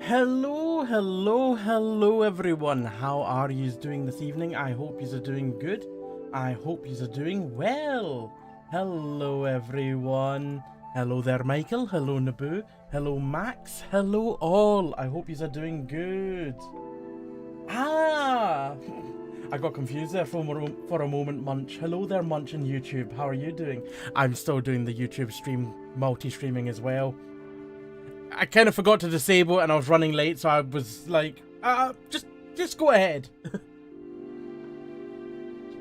Hello everyone. How are you doing this evening? I hope you are doing good. I hope you are doing well. Hello everyone. Hello there Michael. Hello Naboo. Hello Max. Hello all. I hope you are doing good. I got confused there for a moment, Munch. Hello there, Munch on YouTube. How are you doing? I'm still doing the YouTube stream, multi-streaming as well. I kind of forgot to disable it and I was running late, so I was like, just go ahead.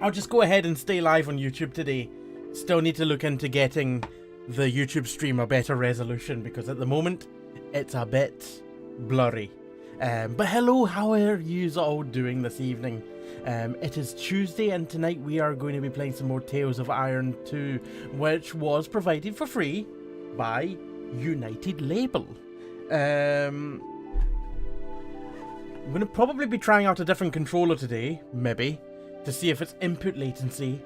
I'll just go ahead and stay live on YouTube today. Still need to look into getting the YouTube stream a better resolution because at the moment, it's a bit blurry. But hello, how are you all doing this evening? It is Tuesday and tonight we are going to be playing some more Tales of Iron 2, which was provided for free by United Label. I'm going to probably be trying out a different controller today, maybe, to see if it's input latency.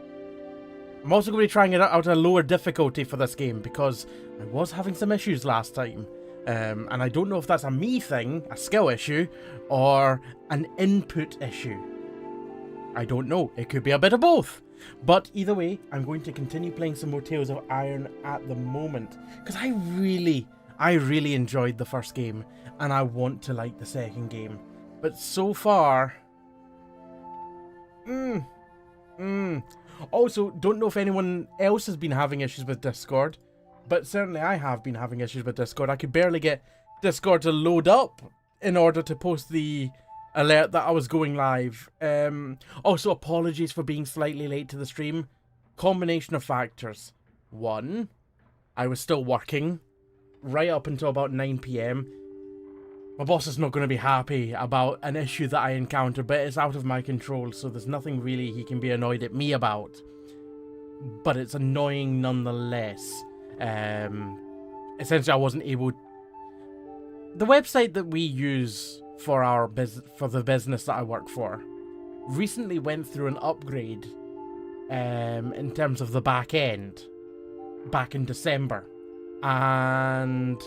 I'm also going to be trying it out at a lower difficulty for this game because I was having some issues last time. And I don't know if that's a me thing, a skill issue, or an input issue. I don't know. It could be a bit of both. But either way, I'm going to continue playing some more Tales of Iron at the moment. Because I really enjoyed the first game. And I want to like the second game. But so far... Also, don't know if anyone else has been having issues with Discord. But certainly I have been having issues with Discord. I could barely get Discord to load up in order to post the alert that I was going live. Also, apologies for being slightly late to the stream. Combination of factors. One, I was still working right up until about 9 PM. My boss is not going to be happy about an issue that I encountered, but it's out of my control, so there's nothing really he can be annoyed at me about. But it's annoying nonetheless. Essentially I wasn't able... The website that we use for the business that I work for recently went through an upgrade in terms of the back end back in December, and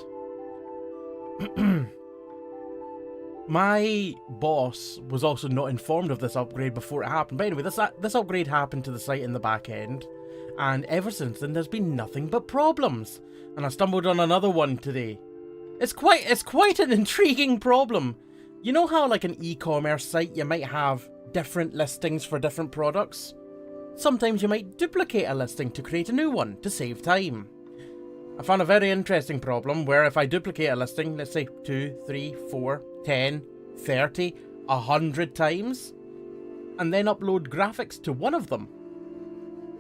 my boss was also not informed of this upgrade before it happened. But anyway, this upgrade happened to the site in the back end, and ever since then there's been nothing but problems. And I stumbled on another one today. It's quite an intriguing problem. You know how like an e-commerce site you might have different listings for different products? Sometimes you might duplicate a listing to create a new one to save time. I found a very interesting problem where if I duplicate a listing, let's say 2, 3, 4, 10, 30, 100 times, and then upload graphics to one of them,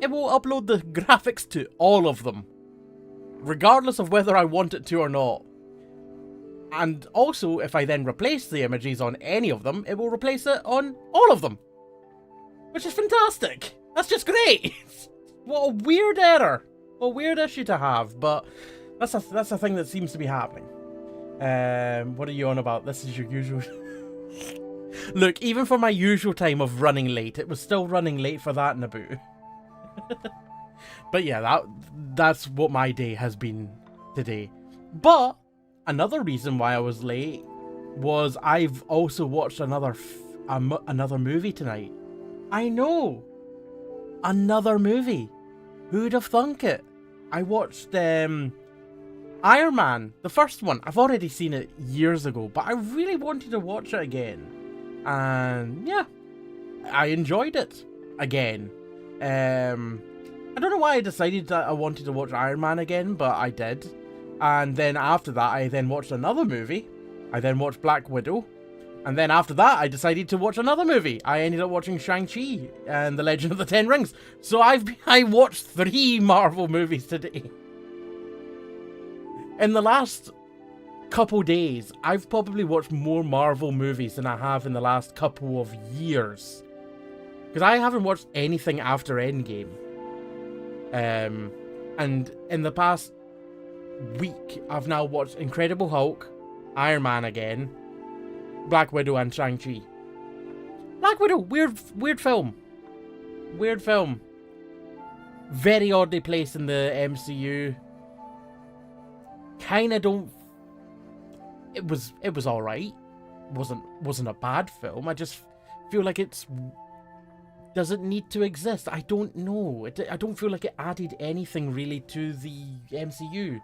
it will upload the graphics to all of them, regardless of whether I want it to or not. And also, if I then replace the images on any of them, it will replace it on all of them. Which is fantastic. That's just great. What a weird error. What a weird issue to have, but that's a thing that seems to be happening. What are you on about? This is your usual... Look, even for my usual time of running late, it was still running late for that, Naboo. But yeah, that's what my day has been today. But another reason why I was late was I've also watched another movie tonight. I know! Another movie. Who'd have thunk it? I watched Iron Man, the first one. I've already seen it years ago, but I really wanted to watch it again. And yeah, I enjoyed it again. I don't know why I decided that I wanted to watch Iron Man again, but I did. And then after that, I then watched another movie. I then watched Black Widow. And then after that, I decided to watch another movie. I ended up watching Shang-Chi and The Legend of the Ten Rings. So I watched 3 Marvel movies today. In the last couple days, I've probably watched more Marvel movies than I have in the last couple of years. Because I haven't watched anything after Endgame. And in the past week, I've now watched Incredible Hulk, Iron Man again, Black Widow, and Shang-Chi. Black Widow, weird film. Weird film. Very oddly placed in the MCU. Kinda don't... it was all right. Wasn't a bad film. I just feel like it's doesn't need to exist. I don't know. I don't feel like it added anything really to the MCU.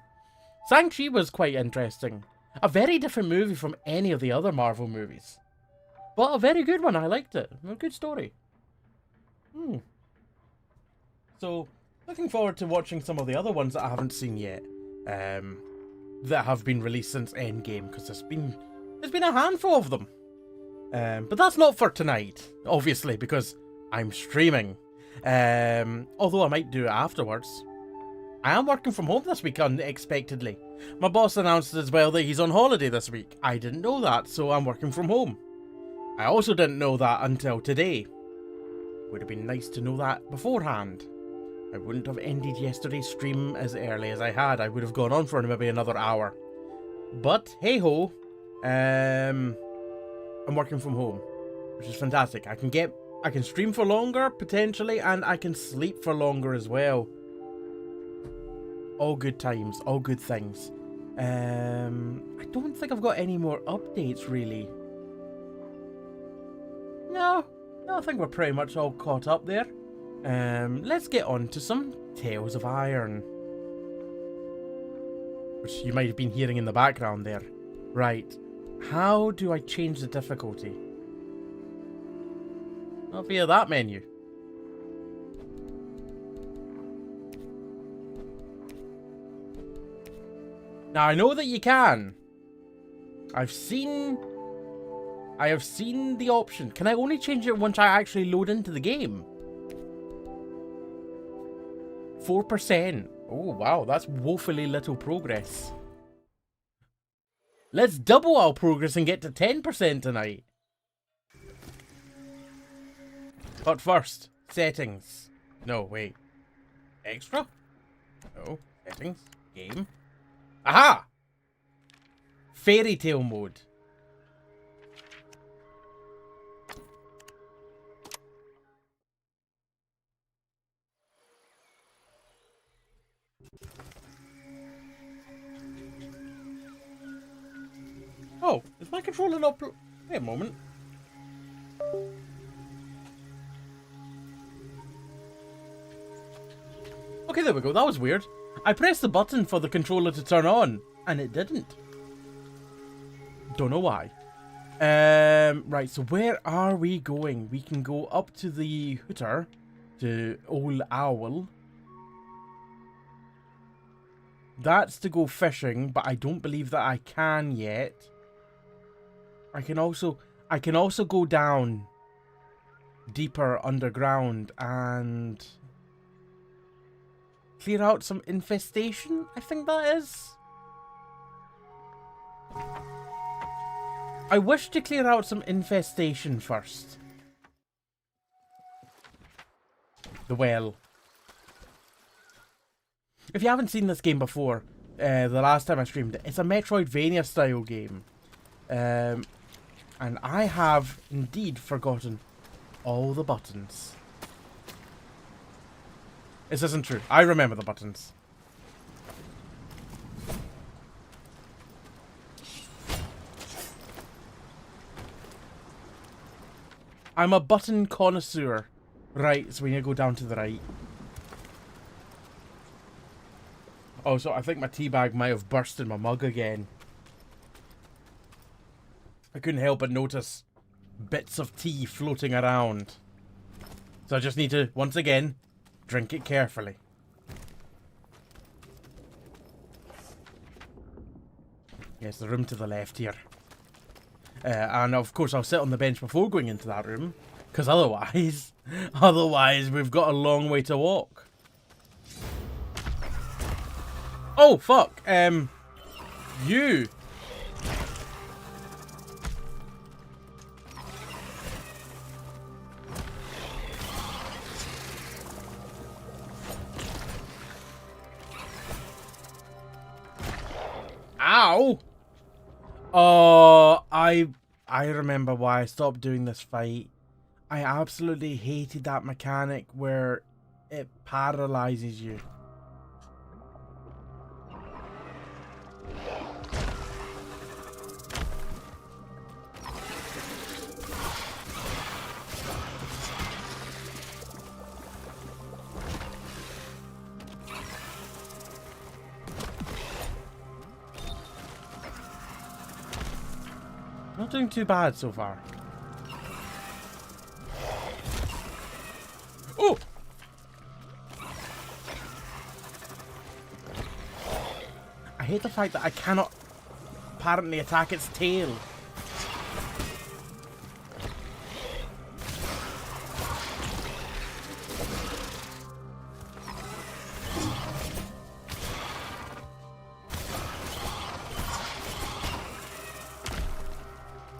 Shang-Chi was quite interesting. A very different movie from any of the other Marvel movies. But a very good one. I liked it. A good story. So, looking forward to watching some of the other ones that I haven't seen yet. That have been released since Endgame, because there's been a handful of them. But that's not for tonight, obviously, because I'm streaming. Although I might do it afterwards. I am working from home this week unexpectedly. My boss announced as well that he's on holiday this week. I didn't know that, so I'm working from home. I also didn't know that until today. Would have been nice to know that beforehand. I wouldn't have ended yesterday's stream as early as I had. I would have gone on for maybe another hour. But, hey-ho, I'm working from home, which is fantastic. I can stream for longer, potentially, and I can sleep for longer as well. All good times, all good things. I don't think I've got any more updates, really. No, I think we're pretty much all caught up there. Let's get on to some Tales of Iron. Which you might have been hearing in the background there. Right. How do I change the difficulty? Not via that menu. Now I know that you can. I have seen the option. Can I only change it once I actually load into the game? 4%. Oh wow, that's woefully little progress. Let's double our progress and get to 10% tonight. But first, settings. No, wait. Extra? No, settings. Game. Aha! Fairy Tale mode. Oh, is my controller not... Wait a moment. Okay, there we go. That was weird. I pressed the button for the controller to turn on, and it didn't. Don't know why. Right, so where are we going? We can go up to the Hooter, to Old Owl. That's to go fishing, but I don't believe that I can yet. I can also go down deeper underground and clear out some infestation, I think that is. I wish to clear out some infestation first. The well. If you haven't seen this game before, the last time I streamed it, it's a metroidvania style game. And I have indeed forgotten all the buttons. This isn't true. I remember the buttons. I'm a button connoisseur. Right, so we need to go down to the right. Oh, so I think my tea bag might have burst in my mug again. I couldn't help but notice bits of tea floating around. So I just need to, once again, drink it carefully. Yes, the room to the left here. And of course I'll sit on the bench before going into that room. Because otherwise we've got a long way to walk. Oh, fuck. You. Ow! Oh, I remember why I stopped doing this fight. I absolutely hated that mechanic where it paralyzes you. Not doing too bad so far. Oh! I hate the fact that I cannot apparently attack its tail.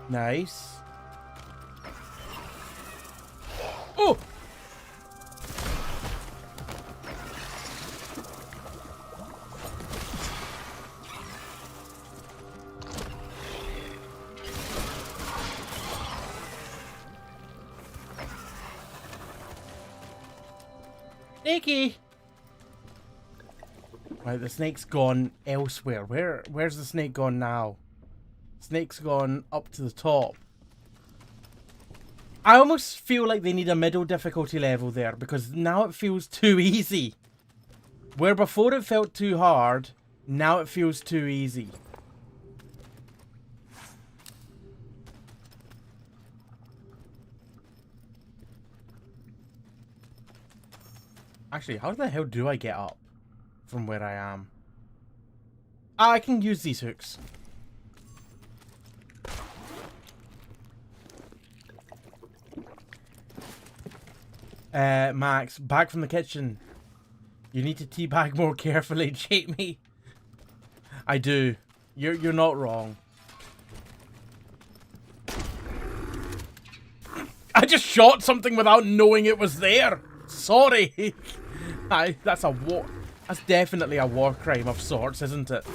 Nice. Oh! Snakey! Right, the snake's gone elsewhere. Where's the snake gone now? Snake's gone up to the top. I almost feel like they need a middle difficulty level there, because now it feels too easy. Where before it felt too hard, now it feels too easy. Actually, how the hell do I get up from where I am? Ah, I can use these hooks. Max, back from the kitchen. You need to teabag more carefully, Jamie. I do. You're not wrong. I just shot something without knowing it was there. Sorry. That's definitely a war crime of sorts, isn't it?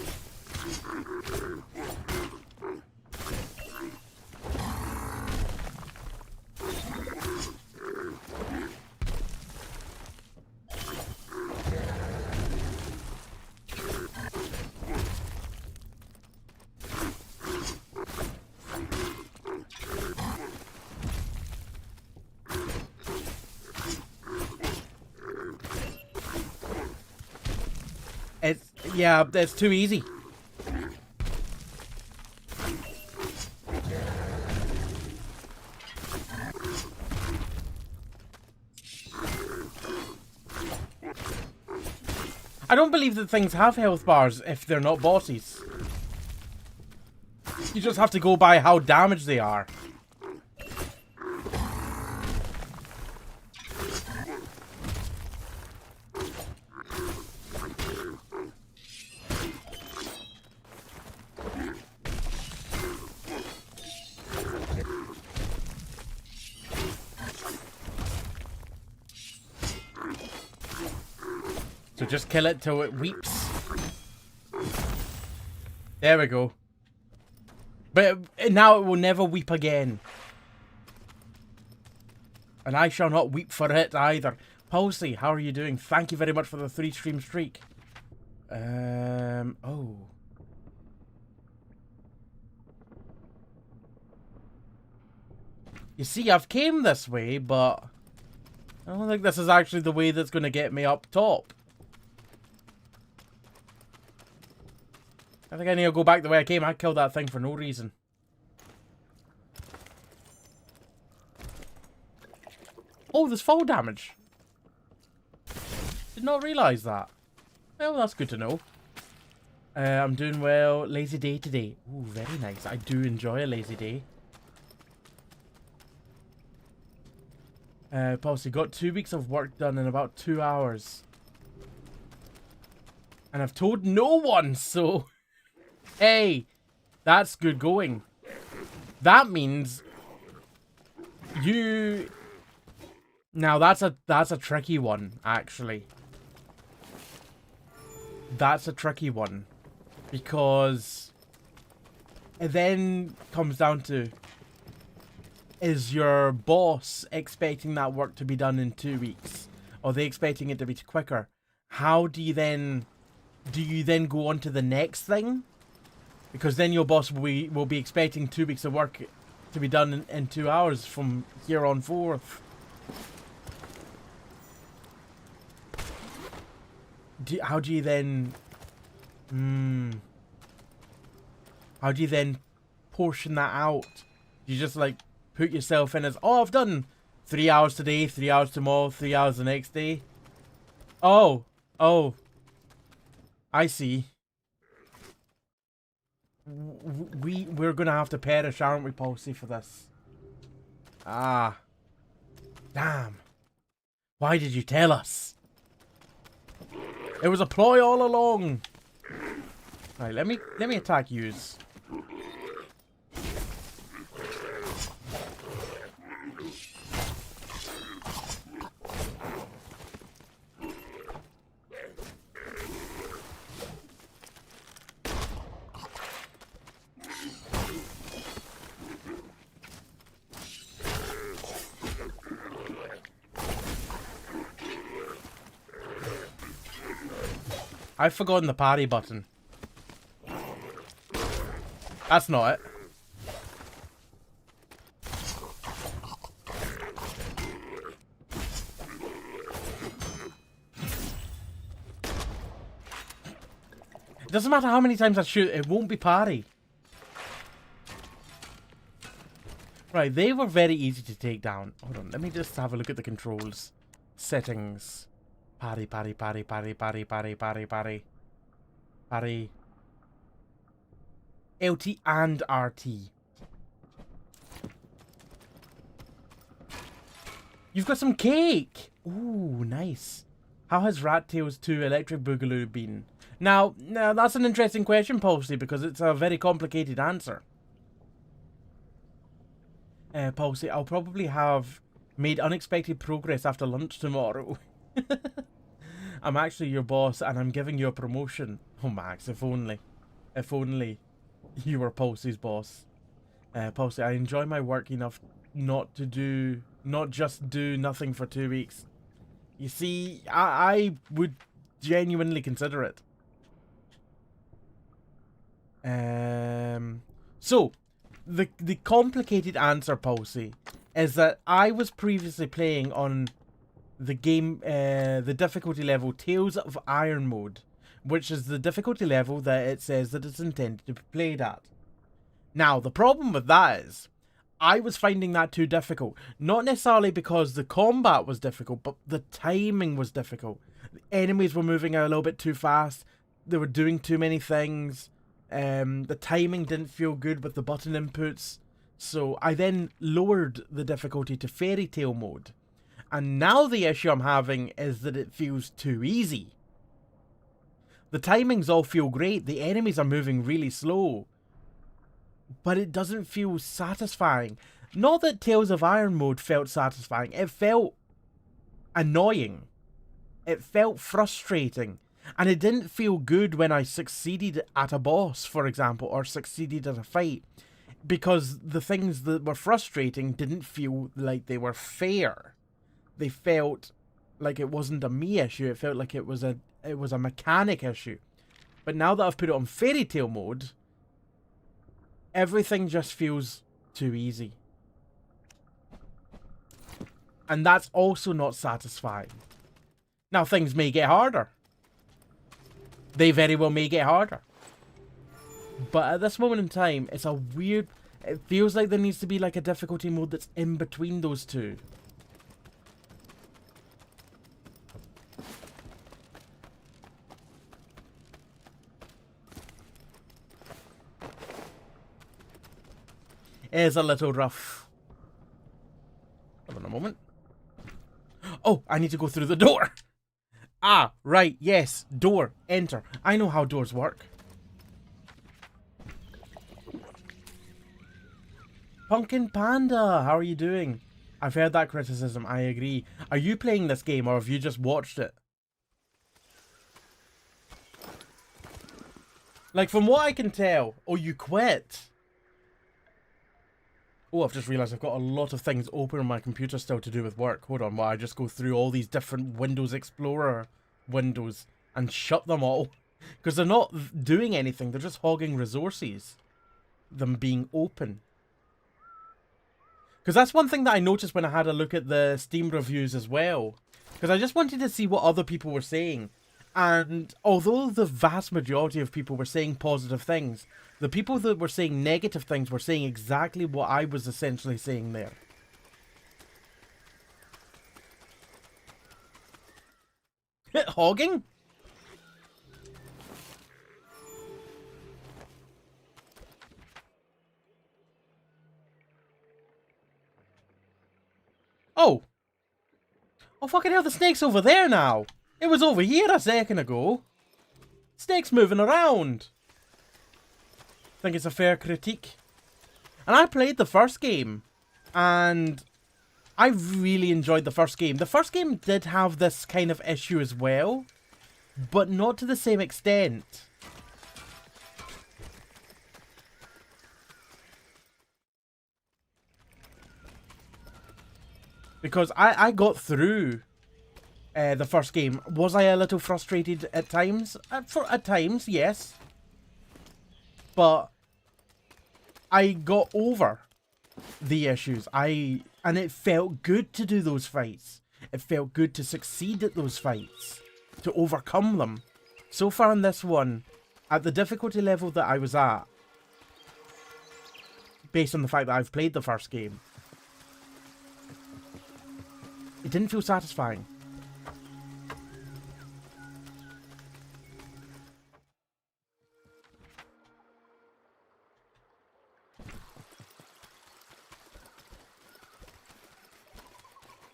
Yeah, that's too easy. I don't believe that things have health bars if they're not bosses. You just have to go by how damaged they are. So just kill it till it weeps. There we go. But now it will never weep again. And I shall not weep for it either. Pulsey, how are you doing? Thank you very much for the 3-stream streak. Oh. You see, I've came this way, but I don't think this is actually the way that's going to get me up top. I think I need to go back the way I came. I killed that thing for no reason. Oh, there's fall damage. Did not realise that. Well, that's good to know. I'm doing well. Lazy day today. Ooh, very nice. I do enjoy a lazy day. Policy got 2 weeks of work done in about 2 hours. And I've told no one, so... Hey, that's good going. That means you... Now that's a tricky one, actually. That's a tricky one. Because it then comes down to, is your boss expecting that work to be done in 2 weeks? Or are they expecting it to be quicker? How do you then... Do you then go on to the next thing? Because then your boss will be expecting 2 weeks of work to be done in 2 hours from here on forth. How do you then... How do you then portion that out? You just like put yourself in as, oh, I've done 3 hours today, 3 hours tomorrow, 3 hours the next day. Oh, I see. We're gonna have to perish, aren't we, Palsy, for this? Ah, damn. Why did you tell us? It was a ploy all along. Right, let me attack yous. I've forgotten the parry button. That's not it. It doesn't matter how many times I shoot, it won't be parry. Right, they were very easy to take down. Hold on, let me just have a look at the controls. Settings. Parry, parry, parry, parry, parry, parry, parry, parry. Parry. LT and RT. You've got some cake! Ooh, nice. How has Rat Tails 2 Electric Boogaloo been? Now, that's an interesting question, Palsy, because it's a very complicated answer. Palsy, I'll probably have made unexpected progress after lunch tomorrow. I'm actually your boss and I'm giving you a promotion. Oh, Max, if only. If only you were Palsy's boss. Palsy, I enjoy my work enough not just do nothing for 2 weeks. You see, I would genuinely consider it. So, the complicated answer, Palsy, is that I was previously playing on the game, the difficulty level Tales of Iron mode, which is the difficulty level that it says that it's intended to be played at. Now, the problem with that is, I was finding that too difficult. Not necessarily because the combat was difficult, but the timing was difficult. The enemies were moving a little bit too fast. They were doing too many things. The timing didn't feel good with the button inputs. So I then lowered the difficulty to Fairy Tale mode. And now the issue I'm having is that it feels too easy. The timings all feel great. The enemies are moving really slow. But it doesn't feel satisfying. Not that Tales of Iron mode felt satisfying. It felt annoying. It felt frustrating. And it didn't feel good when I succeeded at a boss, for example, or succeeded at a fight. Because the things that were frustrating didn't feel like they were fair. They felt like it wasn't a me issue. It felt like it was a mechanic issue. But now that I've put it on Fairy Tale mode, everything just feels too easy. And that's also not satisfying. Now, things may get harder. They very well may get harder. But at this moment in time, it's a weird... It feels like there needs to be like a difficulty mode that's in between those two. It is a little rough. Hold on a moment. Oh, I need to go through the door. Ah, right, yes. Door. Enter. I know how doors work. Pumpkin Panda, how are you doing? I've heard that criticism, I agree. Are you playing this game or have you just watched it? Like, from what I can tell... Oh, you quit? Oh, I've just realised I've got a lot of things open on my computer still to do with work. Hold on, while I just go through all these different Windows Explorer windows and shut them all. Because they're not doing anything, they're just hogging resources. Them being open. Because that's one thing that I noticed when I had a look at the Steam reviews as well. Because I just wanted to see what other people were saying. And although the vast majority of people were saying positive things, The people that were saying negative things were saying exactly what I was essentially saying there. Hogging? Oh. Oh, fucking hell, the snake's over there now. It was over here a second ago. Snake's moving around. Think it's a fair critique. And I played the first game. And I really enjoyed the first game. The first game did have this kind of issue as well. But not to the same extent. Because I got through the first game. Was I a little frustrated at times? At times, yes. But I got over the issues. And it felt good to do those fights. It felt good to succeed at those fights. To overcome them. So far in this one, at the difficulty level that I was at, based on the fact that I've played the first game, it didn't feel satisfying.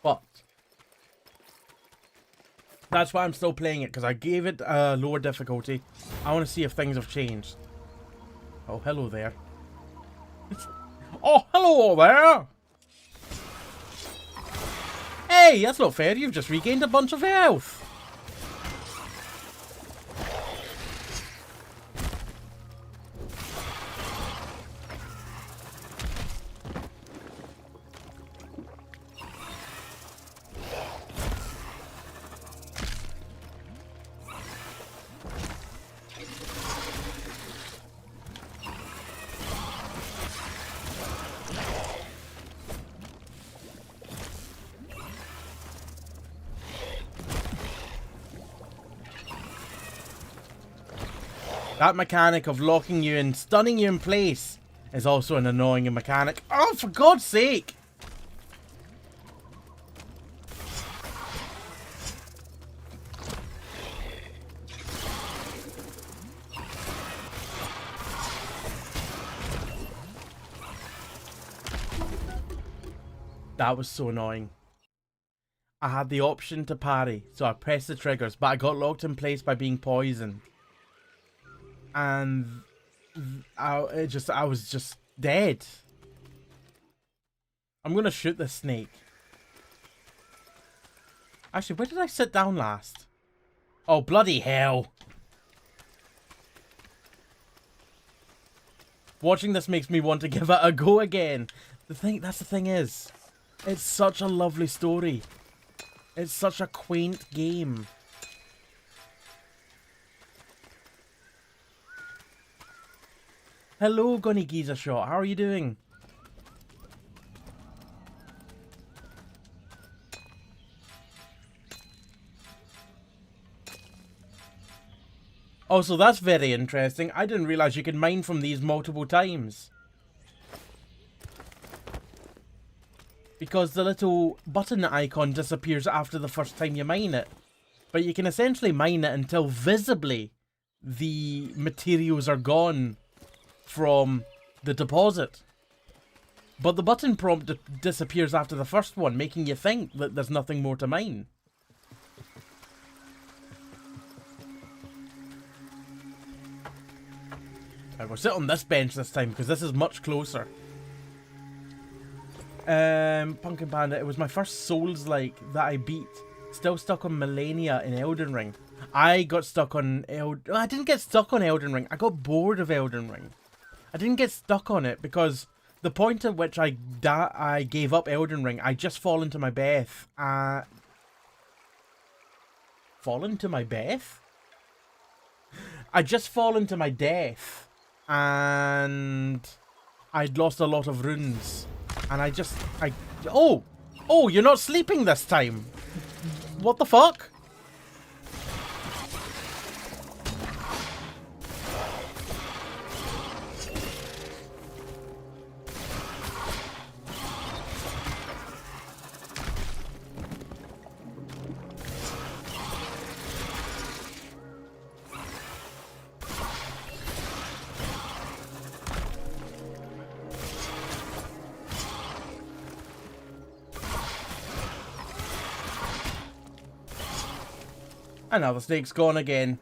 But that's why I'm still playing it, because I gave it a lower difficulty. I want to see if things have changed. Oh, hello there. Oh, hello there! Hey, that's not fair. You've just regained a bunch of health. That mechanic of locking you and stunning you in place is also an annoying mechanic. Oh, for God's sake! That was so annoying. I had the option to parry, so I pressed the triggers, but I got locked in place by being poisoned. And I was just dead. I'm gonna shoot this snake. Actually, where did I sit down last? Oh, bloody hell. Watching this makes me want to give it a go again. That's the thing is, it's such a lovely story. It's such a quaint game. Hello, Gunny Giza Shot. How are you doing? Oh, so that's very interesting. I didn't realize you could mine from these multiple times. Because the little button icon disappears after the first time you mine it. But you can essentially mine it until visibly the materials are gone from the deposit. But the button prompt disappears after the first one, making you think that there's nothing more to mine. I will sit on this bench this time because this is much closer. Pumpkin Bandit, it was my first Souls-like that I beat. Still stuck on Millennia in Elden Ring. I got stuck on I didn't get stuck on Elden Ring. I got bored of Elden Ring. I didn't get stuck on it because the point at which I gave up Elden Ring, I just fall into my death. Fall into my death? I just fall into my death. And I'd lost a lot of runes. And oh! Oh, you're not sleeping this time! What the fuck? And now the snake's gone again.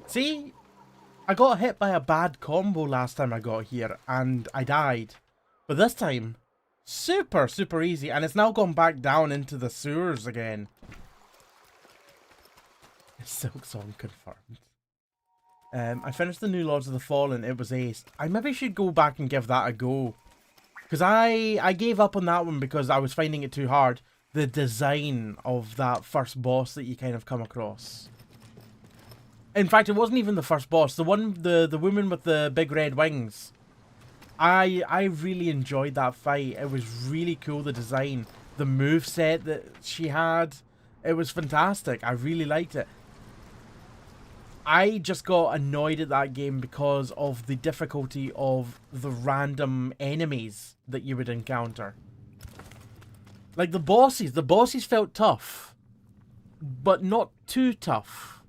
See? I got hit by a bad combo last time I got here, and I died. But this time, super, super easy. And it's now gone back down into the sewers again. Silk Song confirmed. I finished the new Lords of the Fallen. It was ace. I maybe should go back and give that a go. Because I gave up on that one because I was finding it too hard. The design of that first boss that you kind of come across. In fact, it wasn't even the first boss. The woman with the big red wings. I really enjoyed that fight. It was really cool, the design. The moveset that she had. It was fantastic. I really liked it. I just got annoyed at that game because of the difficulty of the random enemies that you would encounter. Like the bosses felt tough, but not too tough.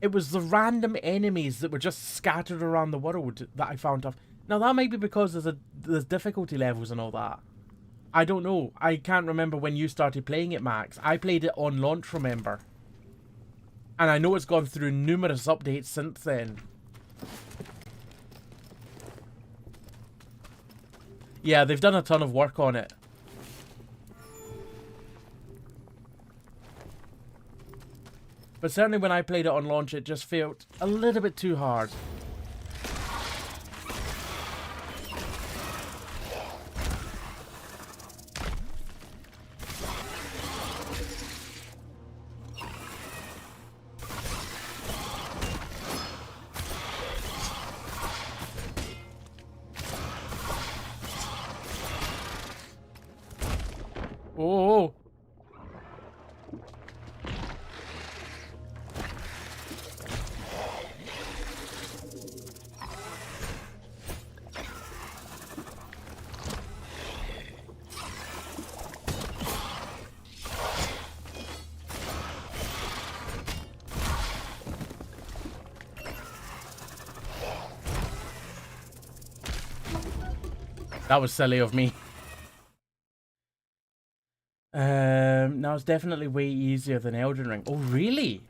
It was the random enemies that were just scattered around the world that I found tough. Now that might be because there's difficulty levels and all that. I don't know. I can't remember when you started playing it, Max. I played it on launch, remember? And I know it's gone through numerous updates since then. Yeah, they've done a ton of work on it. But certainly when I played it on launch, it just felt a little bit too hard. Oh! That was silly of me. Now it's definitely way easier than Elden Ring. Oh, really?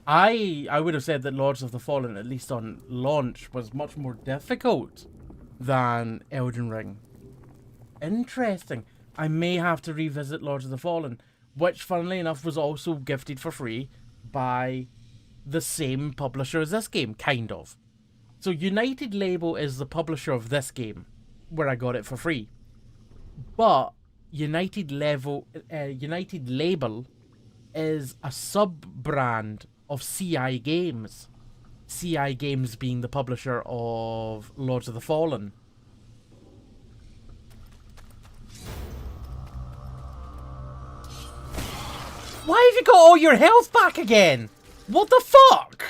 I would have said that Lords of the Fallen, at least on launch, was much more difficult than Elden Ring. Interesting. I may have to revisit Lords of the Fallen, which, funnily enough, was also gifted for free by the same publisher as this game, kind of. So United Label is the publisher of this game, where I got it for free. But United Label is a sub-brand of CI Games. CI Games being the publisher of Lords of the Fallen. Why have you got all your health back again? What the fuck?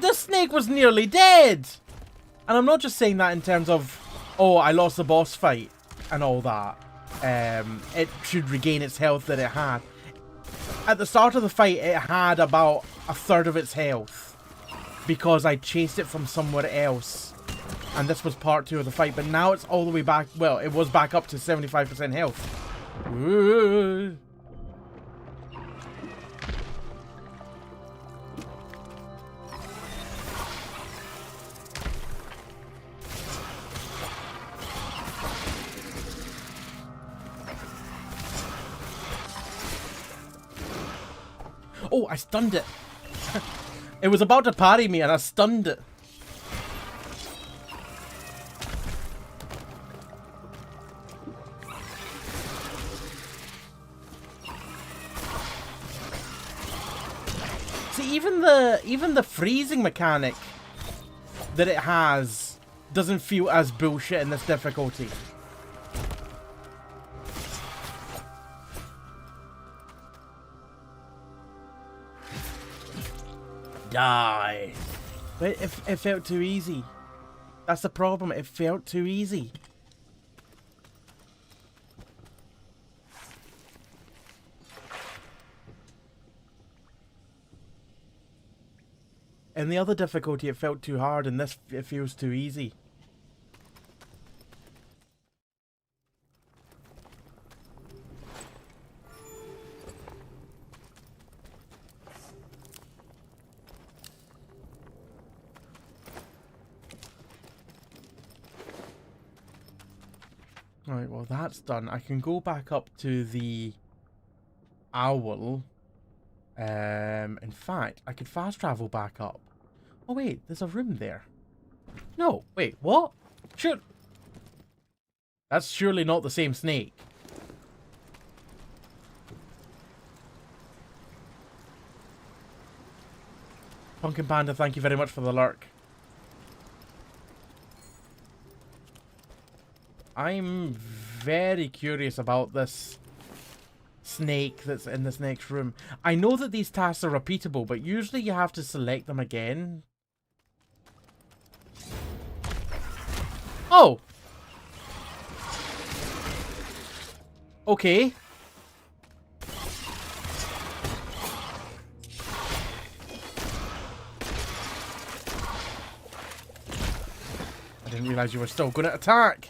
This snake was nearly dead! And I'm not just saying that in terms of, oh, I lost the boss fight and all that. It should regain its health that it had. At the start of the fight, it had about a third of its health. Because I chased it from somewhere else. And this was part 2 of the fight. But now it's all the way back, well, it was back up to 75% health. Ooh. Oh, I stunned it. It was about to parry me and I stunned it. See, even the freezing mechanic that it has doesn't feel as bullshit in this difficulty. Die. But it felt too easy. That's the problem. It felt too easy. In the other difficulty, it felt too hard, and this, it feels too easy. Right, well that's done. I can go back up to the owl. In fact, I could fast travel back up. Oh wait, there's a room there. No, wait, what? Sure. That's surely not the same snake. Pumpkin Panda, thank you very much for the lurk. I'm very curious about this snake that's in this next room. I know that these tasks are repeatable, but usually you have to select them again. Oh! Okay. I didn't realize you were still going to attack.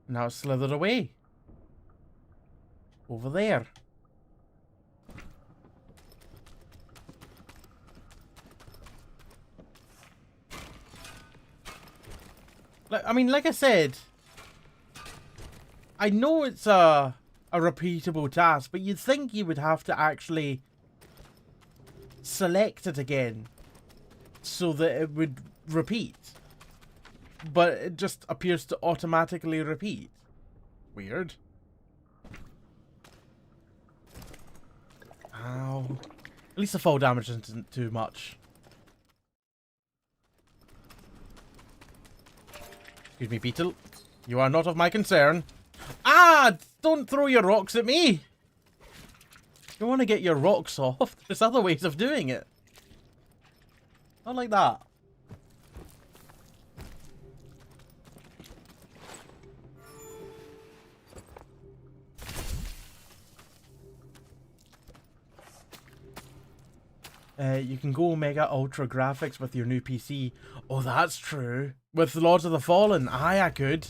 Now it's slithered away. Over there. I mean, like I said, I know it's a repeatable task, but you'd think you would have to actually select it again so that it would repeat. But it just appears to automatically repeat. Weird. Ow. At least the fall damage isn't too much. Excuse me, Beetle. You are not of my concern. Ah! Don't throw your rocks at me! You want to get your rocks off? There's other ways of doing it. Not like that. You can go Mega Ultra Graphics with your new PC. Oh, that's true. With Lords of the Fallen, aye, I could.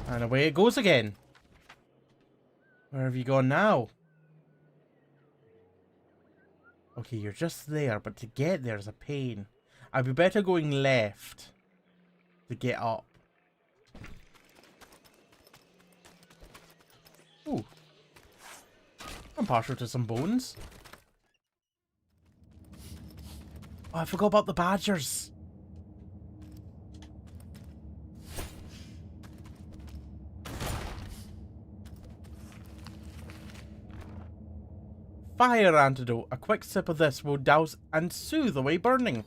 And away it goes again. Where have you gone now? Okay, you're just there, but to get there is a pain. I'd be better going left to get up. Ooh. I'm partial to some bones. Oh, I forgot about the badgers. Fire antidote. A quick sip of this will douse and soothe away burning.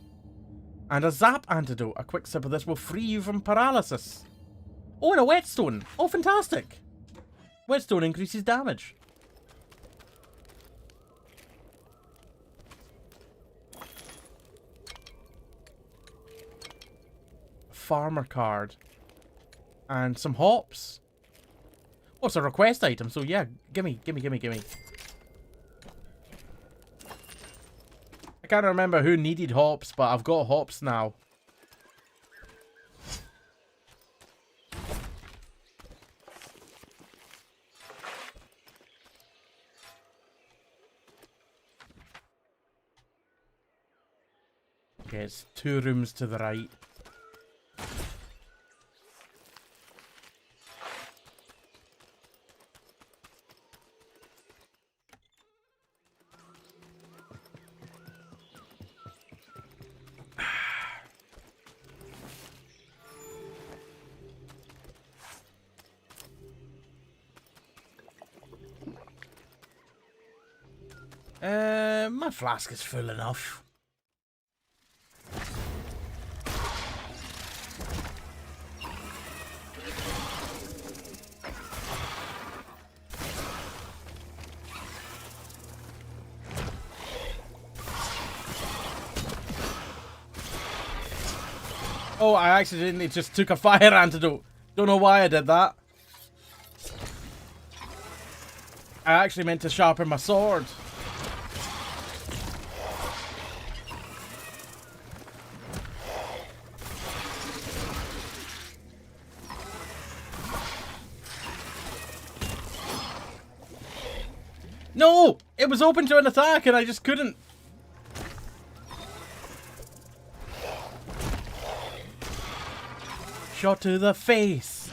And a zap antidote. A quick sip of this will free you from paralysis. Oh, and a whetstone. Oh, fantastic. Whetstone increases damage. Farmer card. And some hops. Oh, it's a request item, so yeah, gimme. I can't remember who needed hops, but I've got hops now. Okay, it's 2 rooms to the right. My flask is full enough. Oh, I accidentally just took a fire antidote. Don't know why I did that. I actually meant to sharpen my sword. No! It was open to an attack and I just couldn't. Shot to the face.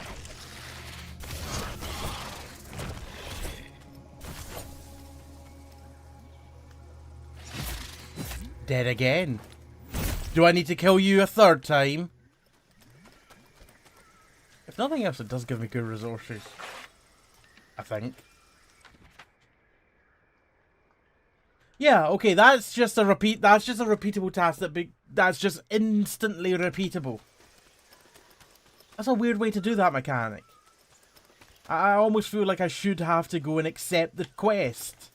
Dead again. Do I need to kill you a third time? If nothing else, it does give me good resources. I think. Yeah, okay, that's just a repeatable task that's just instantly repeatable. That's a weird way to do that mechanic. I almost feel like I should have to go and accept the quest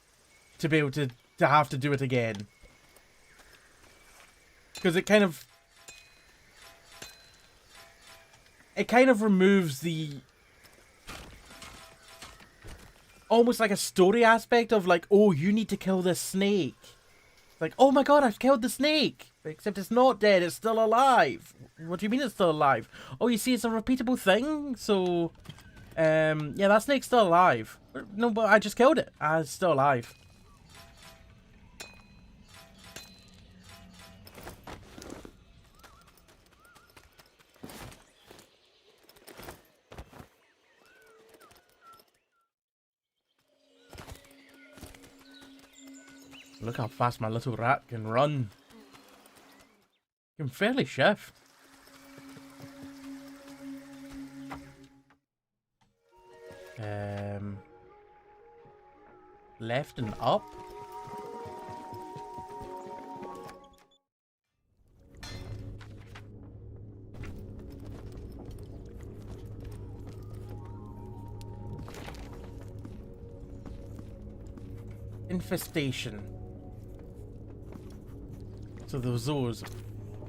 to be able to have to do it again. Because it kind of removes the almost like a story aspect of like, oh, you need to kill this snake. Like, oh my god, I've killed the snake. Except it's not dead, it's still alive. What do you mean it's still alive? Oh, you see, it's a repeatable thing? So, yeah, that snake's still alive. No, but I just killed it. It's still alive. Look how fast my little rat can run. Can fairly shift. Left and up. Infestation. So there was those.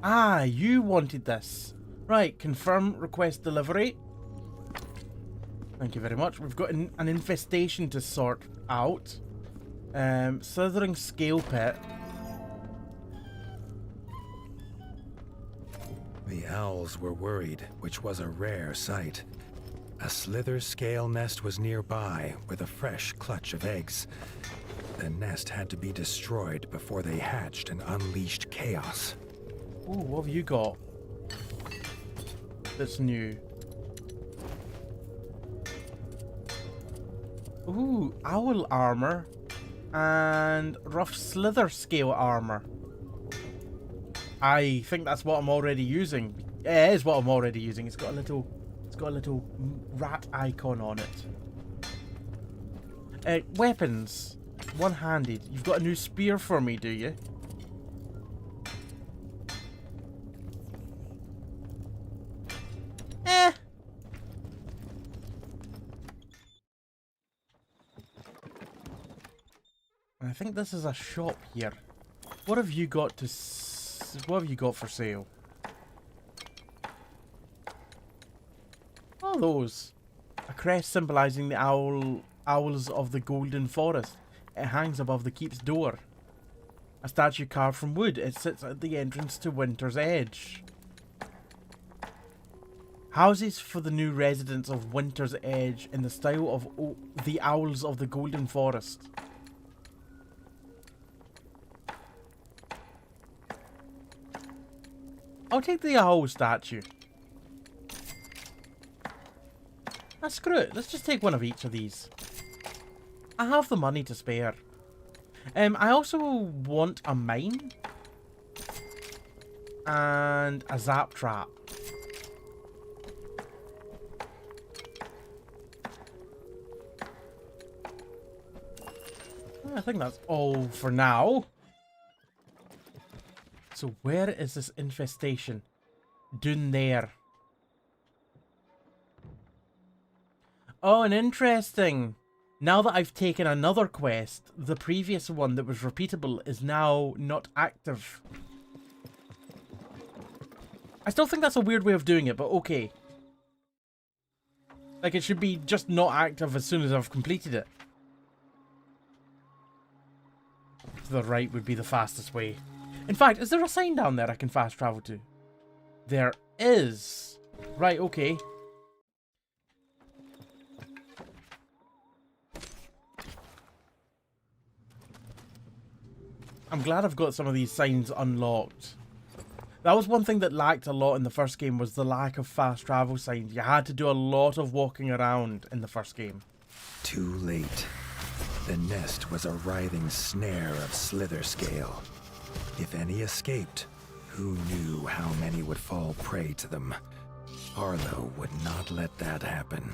Ah, you wanted this. Right, confirm request delivery. Thank you very much. We've got an infestation to sort out. Slithering scale pit. The owls were worried, which was a rare sight. A slither scale nest was nearby with a fresh clutch of eggs. The nest had to be destroyed before they hatched and unleashed chaos. Ooh, what have you got that's new? Ooh, owl armor and rough slither scale armor. I think that's what I'm already using. Yeah, it is what I'm already using. It's got a little rat icon on it. Weapons. One-handed. You've got a new spear for me, do you? I think this is a shop here. What have you got to... what have you got for sale? Oh, those. A crest symbolizing the owls of the Golden Forest. It hangs above the keep's door. A statue carved from wood. It sits at the entrance to Winter's Edge. Houses for the new residents of Winter's Edge in the style of the Owls of the Golden Forest. I'll take the owl statue. Screw it. Let's just take one of each of these. I have the money to spare. I also want a mine. And a zap trap. I think that's all for now. So where is this infestation? Down there. Oh, and interesting. Now that I've taken another quest, the previous one that was repeatable is now not active. I still think that's a weird way of doing it, but okay. Like, it should be just not active as soon as I've completed it. To the right would be the fastest way. In fact, is there a sign down there I can fast travel to? There is. Right, okay. I'm glad I've got some of these signs unlocked. That was one thing that lacked a lot in the first game, was the lack of fast travel signs. You had to do a lot of walking around in the first game. Too late. The nest was a writhing snare of slither scale. If any escaped, who knew how many would fall prey to them? Arlo would not let that happen.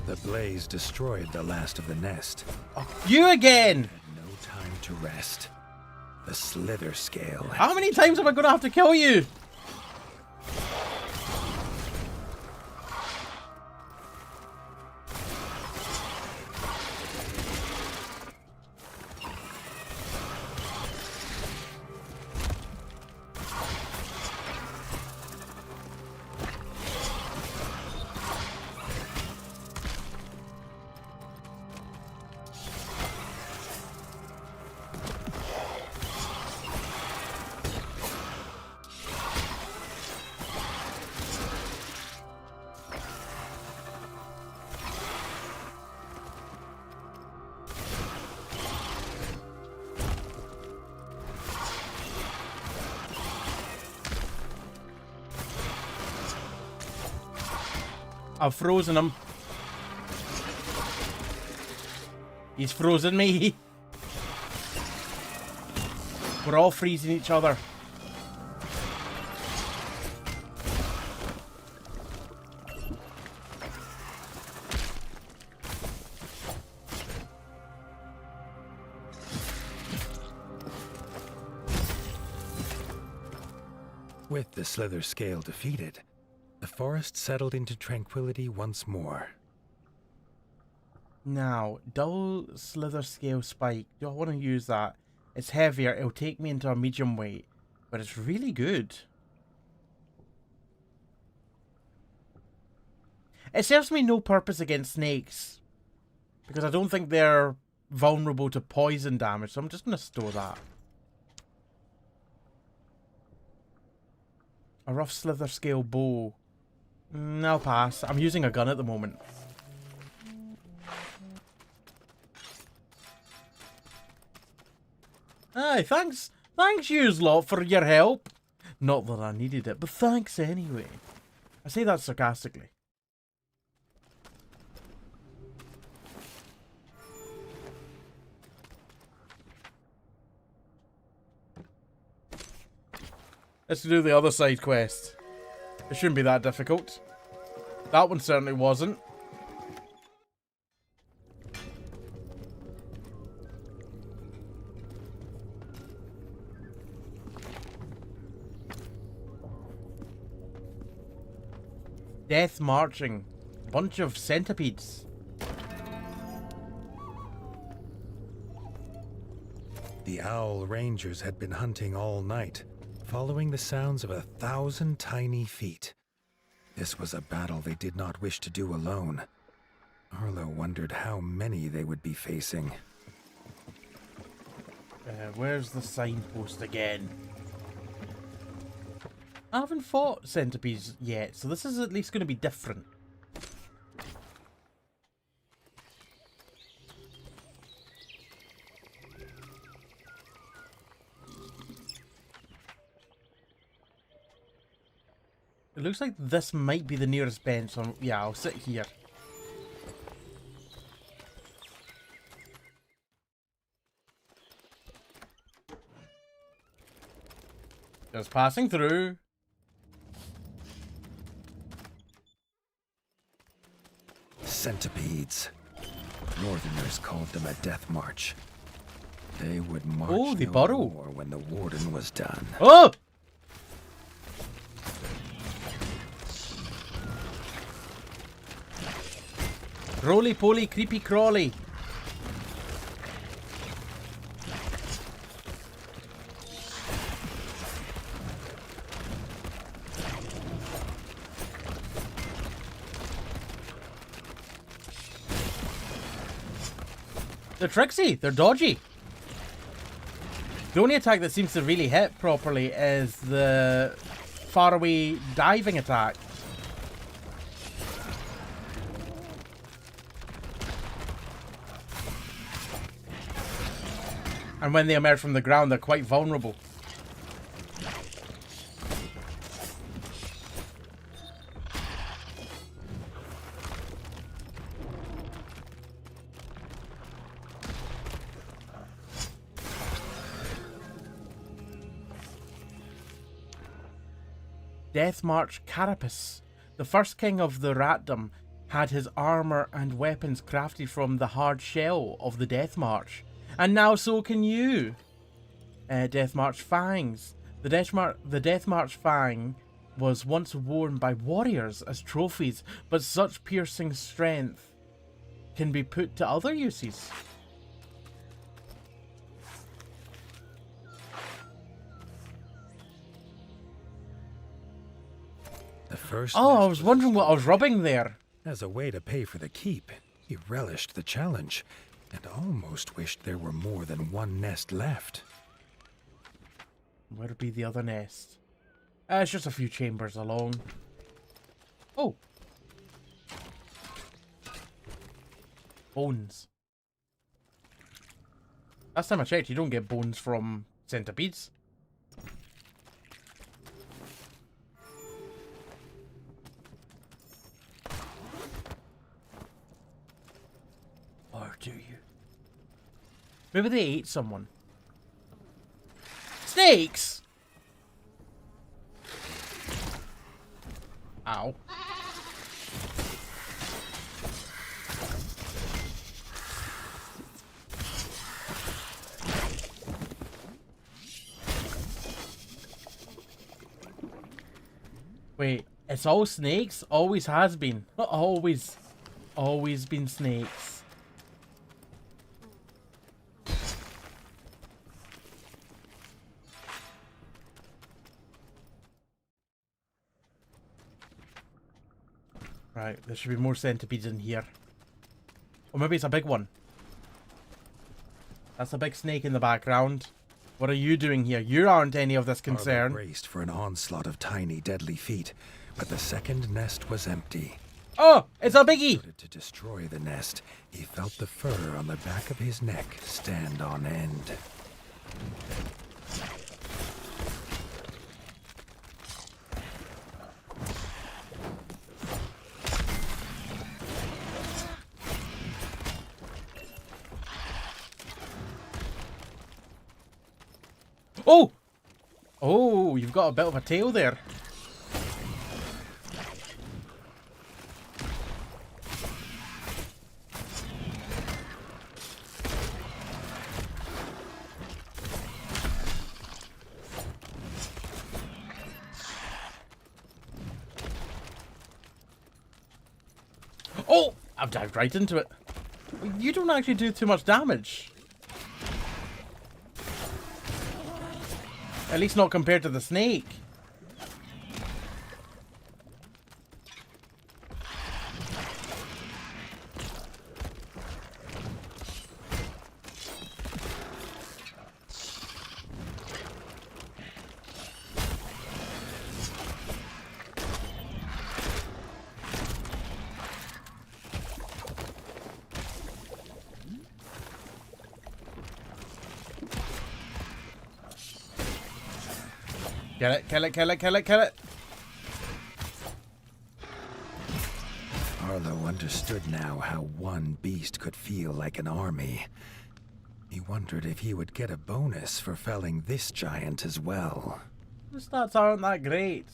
The blaze destroyed the last of the nest. Oh, you again! Had no time to rest. The slither scale. How many times am I going to have to kill you? I've frozen him. He's frozen me. We're all freezing each other. With the slither scale defeated, the forest settled into tranquility once more. Now, double slither scale spike. Do I want to use that? It's heavier. It'll take me into a medium weight, but it's really good. It serves me no purpose against snakes, because I don't think they're vulnerable to poison damage, so I'm just going to store that. A rough slither scale bow. I'll pass. I'm using a gun at the moment. Aye, thanks yous lot for your help. Not that I needed it, but thanks anyway. I say that sarcastically. Let's do the other side quest. It shouldn't be that difficult. That one certainly wasn't. Death marching. Bunch of centipedes. The owl rangers had been hunting all night, following the sounds of 1,000 tiny feet. This was a battle they did not wish to do alone. Arlo wondered how many they would be facing. Where's the signpost again? I haven't fought centipedes yet, so this is at least going to be different. It looks like this might be the nearest bench, so yeah, I'll sit here. Just passing through. Centipedes. Northerners called them a death march. They would march Oh, the no bottle. more when the warden was done. Oh! Roly-poly, creepy-crawly. They're tricksy. They're dodgy. The only attack that seems to really hit properly is the faraway diving attack. And when they emerge from the ground, they're quite vulnerable. Death March Carapace, the first king of the Ratdom, had his armor and weapons crafted from the hard shell of the Death March, and now so can you. Death March Fangs. The Death March Fang was once worn by warriors as trophies, but such piercing strength can be put to other uses. The first Oh, I was wondering what I was rubbing there. As a way to pay for the keep, he relished the challenge and almost wished there were more than one nest left. Where'd be the other nest? It's just a few chambers along. Oh. Bones. Last time I checked, you don't get bones from centipedes. Or do you? Maybe they ate someone. Snakes! Ow. Wait, it's all snakes? Always has been. Always been snakes. Right, there should be more centipedes in here. Or maybe it's a big one. That's a big snake in the background. What are you doing here? You aren't any of this concern. Arlo braced for an onslaught of tiny, deadly feet, but the second nest was empty. Oh, it's a biggie! To destroy the nest, he felt the fur on the back of his neck stand on end. Oh! Oh, you've got a bit of a tail there. Oh! I've dived right into it. You don't actually do too much damage. At least not compared to the snake. Kill it, kill it, kill it, kill it, kill it. Arlo understood now how one beast could feel like an army. He wondered if he would get a bonus for felling this giant as well. The stats aren't that great.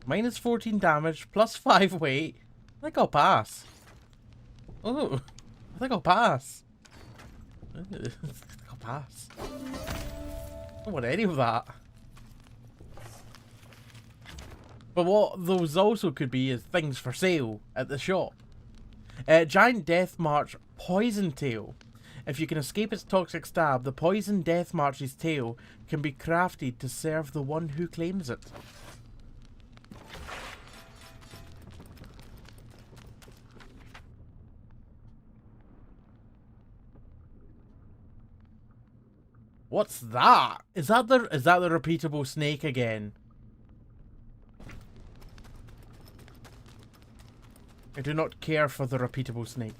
Minus 14 damage, plus 5 weight. I think I'll pass. Oh, I think I'll pass. I think I'll pass. I don't want any of that. But what those also could be is things for sale at the shop. Giant Death March Poison Tail. If you can escape its toxic stab, the Poison Death March's tail can be crafted to serve the one who claims it. What's that? Is that the repeatable snake again? I do not care for the repeatable snake.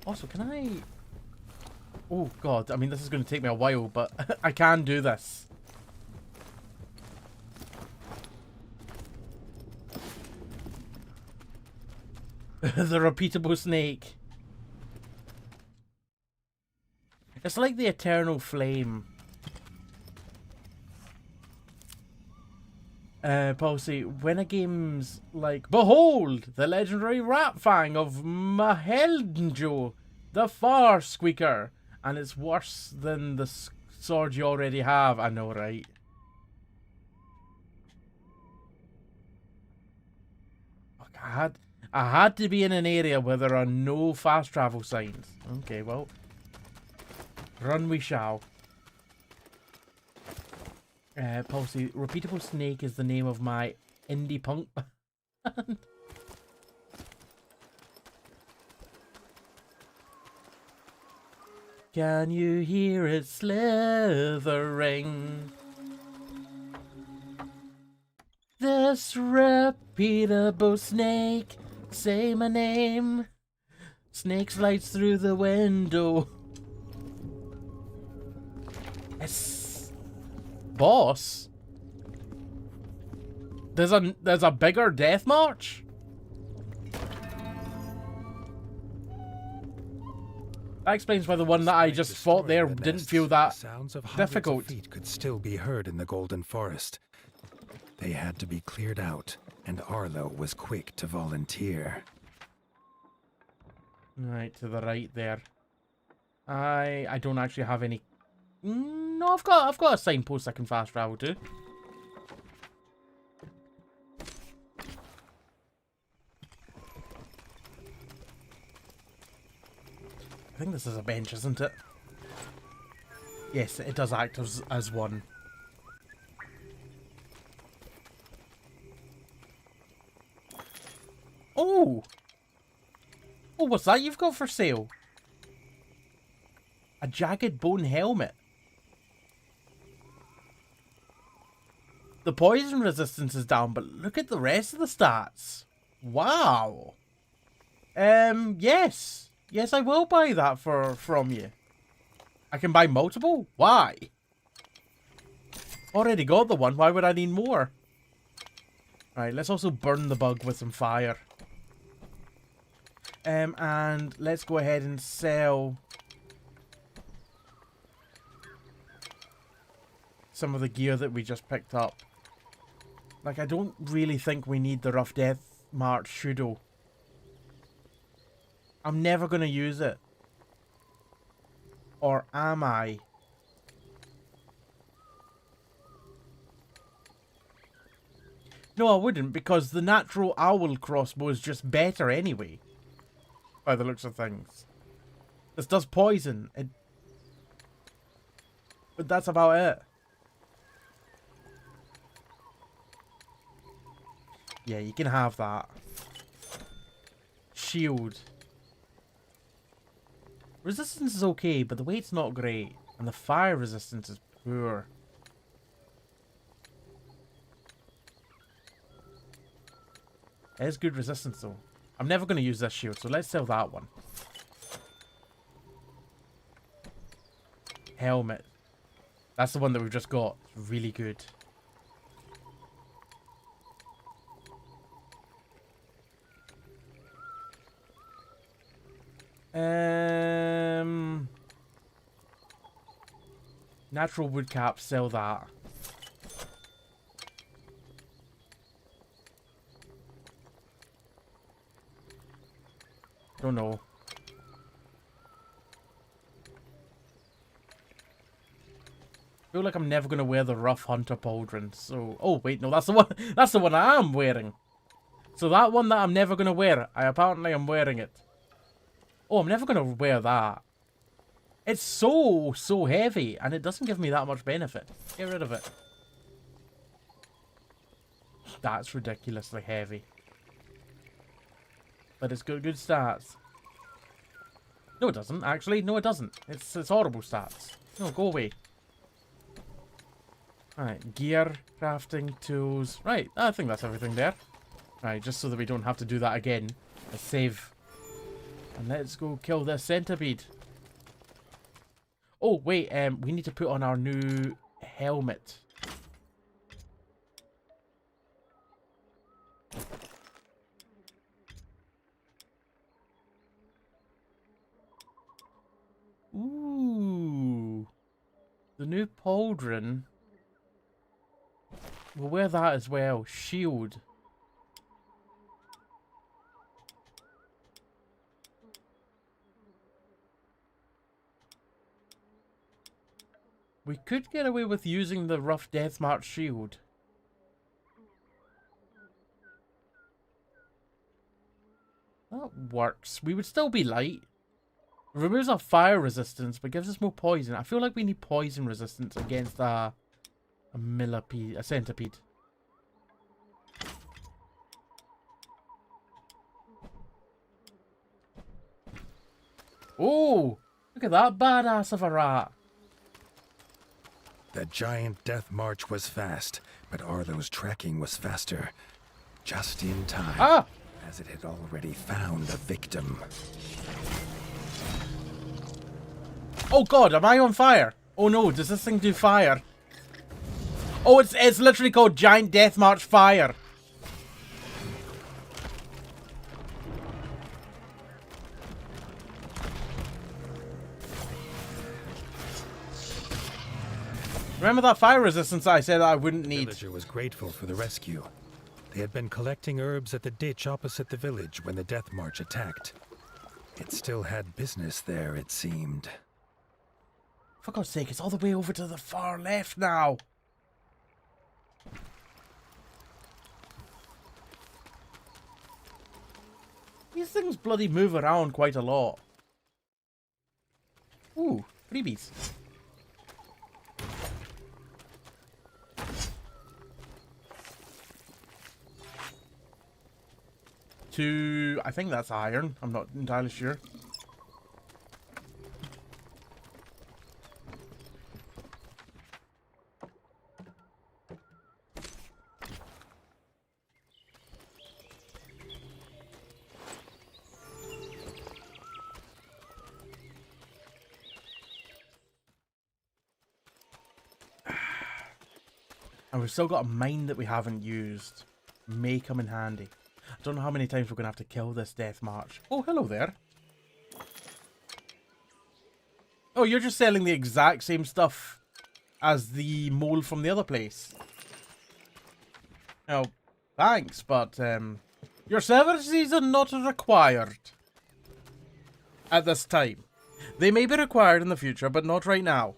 Also, can I... Oh god, I mean this is going to take me a while, but I can do this. The repeatable snake. It's like the eternal flame. Policy. When a game's like, behold, the legendary rat fang of Mahelnjo, the far squeaker, and it's worse than the sword you already have. I know, right? Fuck, I had to be in an area where there are no fast travel signs. Okay, well, run we shall. Policy. Repeatable snake is the name of my indie punk band. Can you hear it slithering? This repeatable snake, say my name. Snake slides through the window. Yes. Boss? There's a bigger death march? That explains why the one that I just fought there didn't feel that difficult. Feet could still be heard in the Golden Forest. They had to be cleared out, and Arlo was quick to volunteer. Right, to the right there. I don't actually have any... No, I've got a signpost I can fast travel to. I think this is a bench, isn't it? Yes, it does act as one. Oh! Oh, what's that you've got for sale? A jagged bone helmet. The poison resistance is down, but look at the rest of the stats. Wow. Yes. Yes, I will buy that from you. I can buy multiple? Why? Already got the one. Why would I need more? Alright, let's also burn the bug with some fire. And let's go ahead and sell some of the gear that we just picked up. Like, I don't really think we need the Rough Death March Shudo. I'm never going to use it. Or am I? No, I wouldn't, because the natural owl crossbow is just better anyway. By the looks of things. This does poison. But that's about it. Yeah, you can have that. Shield. Resistance is okay, but the weight's not great. And the fire resistance is poor. It is good resistance though. I'm never going to use this shield, so let's sell that one. Helmet. That's the one that we've just got. It's really good. Natural wood cap, sell that. Don't know. I feel like I'm never gonna wear the rough hunter pauldron. So, oh wait, no, that's the one. That's the one I am wearing. So that one that I'm never gonna wear, I apparently am wearing it. Oh, I'm never gonna wear that. It's so heavy, and it doesn't give me that much benefit. Get rid of it. That's ridiculously heavy. But it's good stats. No, it doesn't, actually. No, it doesn't. It's horrible stats. No, go away. Alright, gear, crafting, tools. Right, I think that's everything there. Right, just so that we don't have to do that again. Let's save. And let's go kill this centipede. Oh, wait, we need to put on our new helmet. Ooh. The new pauldron. We'll wear that as well. Shield. We could get away with using the rough death march shield. That works. We would still be light. It removes our fire resistance, but gives us more poison. I feel like we need poison resistance against a millipede, a centipede. Oh, look at that badass of a rat. The giant death march was fast, but Arlo's trekking was faster. Just in time, as it had already found a victim. Oh god, am I on fire? Oh no, does this thing do fire? Oh, it's literally called Giant Death March Fire. Remember that fire resistance I said I wouldn't need? The villager was grateful for the rescue. They had been collecting herbs at the ditch opposite the village when the death march attacked. It still had business there, it seemed. For God's sake, it's all the way over to the far left now. These things bloody move around quite a lot. Ooh, freebies. I think that's iron. I'm not entirely sure. And we've still got a mine that we haven't used. May come in handy. I don't know how many times we're going to have to kill this death march. Oh, hello there. Oh, you're just selling the exact same stuff as the mole from the other place. Oh, thanks, but your services are not required at this time. They may be required in the future, but not right now.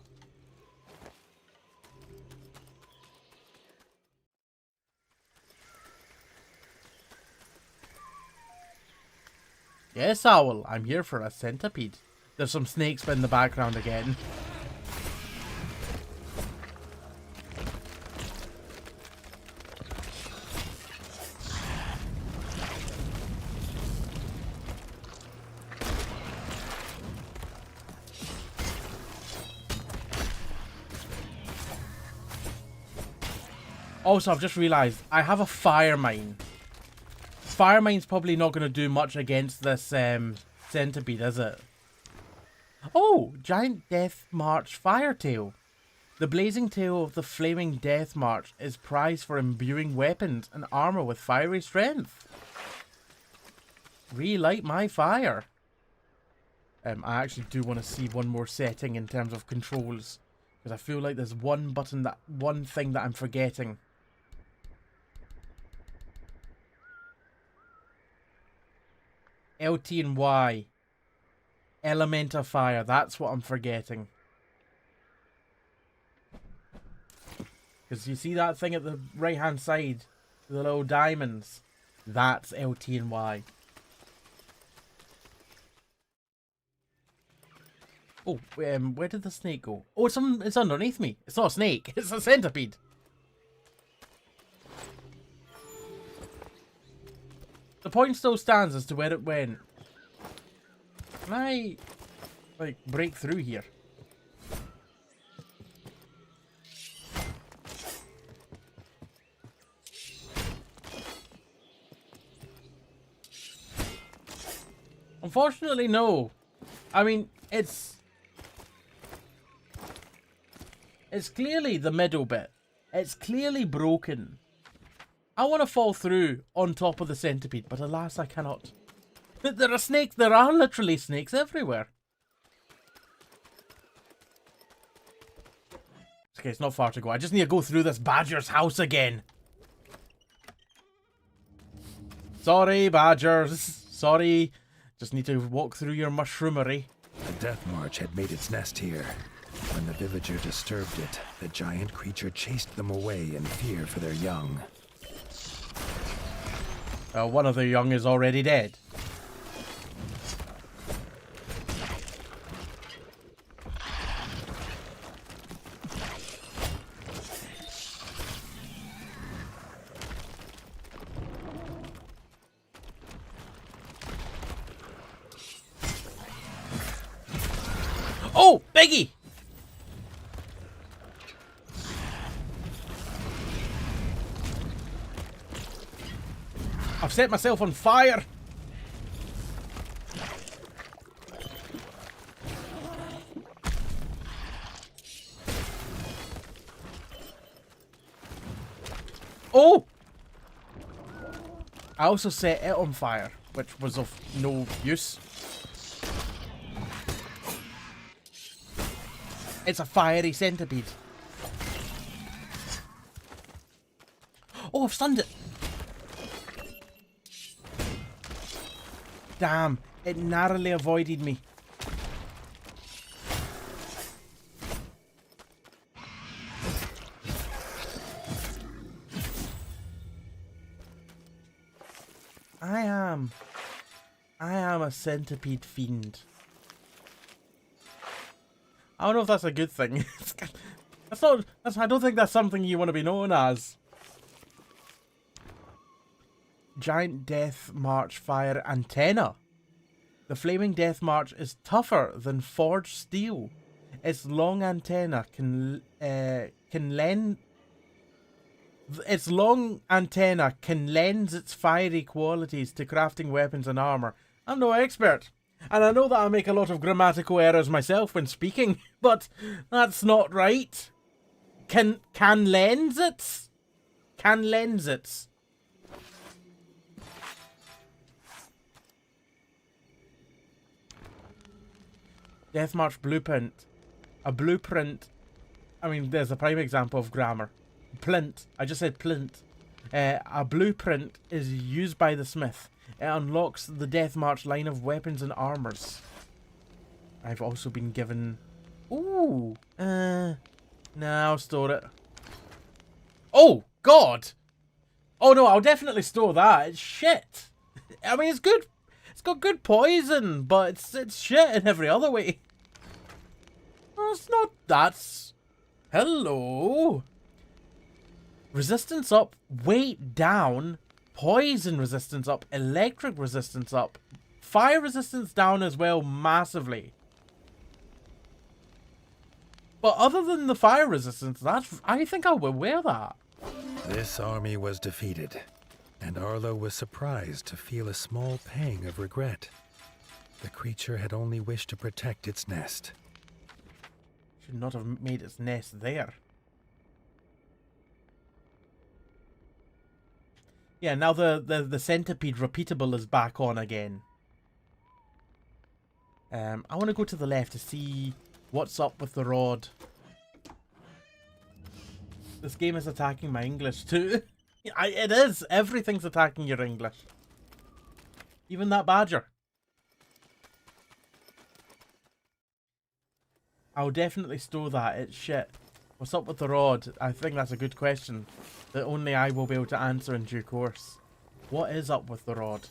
Yes, Owl, I'm here for a centipede. There's some snakes in the background again. Also, I've just realised I have a fire mine. Fire mine's probably not going to do much against this centipede, is it? Oh, Giant Death March Firetail. The blazing tail of the flaming Death March is prized for imbuing weapons and armor with fiery strength. Relight my fire. I actually do want to see one more setting in terms of controls, because I feel like there's one thing that I'm forgetting. LT and Y. Element of fire. That's what I'm forgetting. Because you see that thing at the right hand side? The little diamonds. That's LT and Y. Oh, where did the snake go? Oh, it's underneath me. It's not a snake. It's a centipede. The point still stands as to where it went. Can I, like, break through here? Unfortunately, no. I mean, it's clearly the middle bit. It's clearly broken. I want to fall through on top of the centipede, but alas, I cannot. There are snakes. There are literally snakes everywhere. Okay, it's not far to go. I just need to go through this badger's house again. Sorry, badgers. Sorry. Just need to walk through your mushroomery. A death march had made its nest here. When the villager disturbed it, the giant creature chased them away in fear for their young. One of the young is already dead. Oh, Biggie! I've set myself on fire. Oh! I also set it on fire, which was of no use. It's a fiery centipede. Oh, I've stunned it. Damn, it narrowly avoided me. I am a centipede fiend. I don't know if that's a good thing. I don't think that's something you want to be known as. Giant Death March fire antenna. The flaming Death March is tougher than forged steel. Its long antenna can lend its fiery qualities to crafting weapons and armor. I'm no expert, and I know that I make a lot of grammatical errors myself when speaking, but that's not right. Can lends it? Can lends it? Death March blueprint. A blueprint. I mean, there's a prime example of grammar. Plint. I just said plint. A blueprint is used by the smith. It unlocks the Death March line of weapons and armors. I've also been given... Ooh. Nah, I'll store it. Oh, God! Oh, no, I'll definitely store that. It's shit. I mean, it's good. It's got good poison, but it's shit in every other way. It's not... That's... Hello? Resistance up, weight down, poison resistance up, electric resistance up, fire resistance down as well massively. But other than the fire resistance, I think I will wear that. This army was defeated, and Arlo was surprised to feel a small pang of regret. The creature had only wished to protect its nest. Should not have made its nest there. Yeah, now the centipede repeatable is back on again. I want to go to the left to see what's up with the rod. This game is attacking my English too. It is. Everything's attacking your English. Even that badger. I'll definitely store that. It's shit. What's up with the rod? I think that's a good question that only I will be able to answer in due course. What is up with the rod?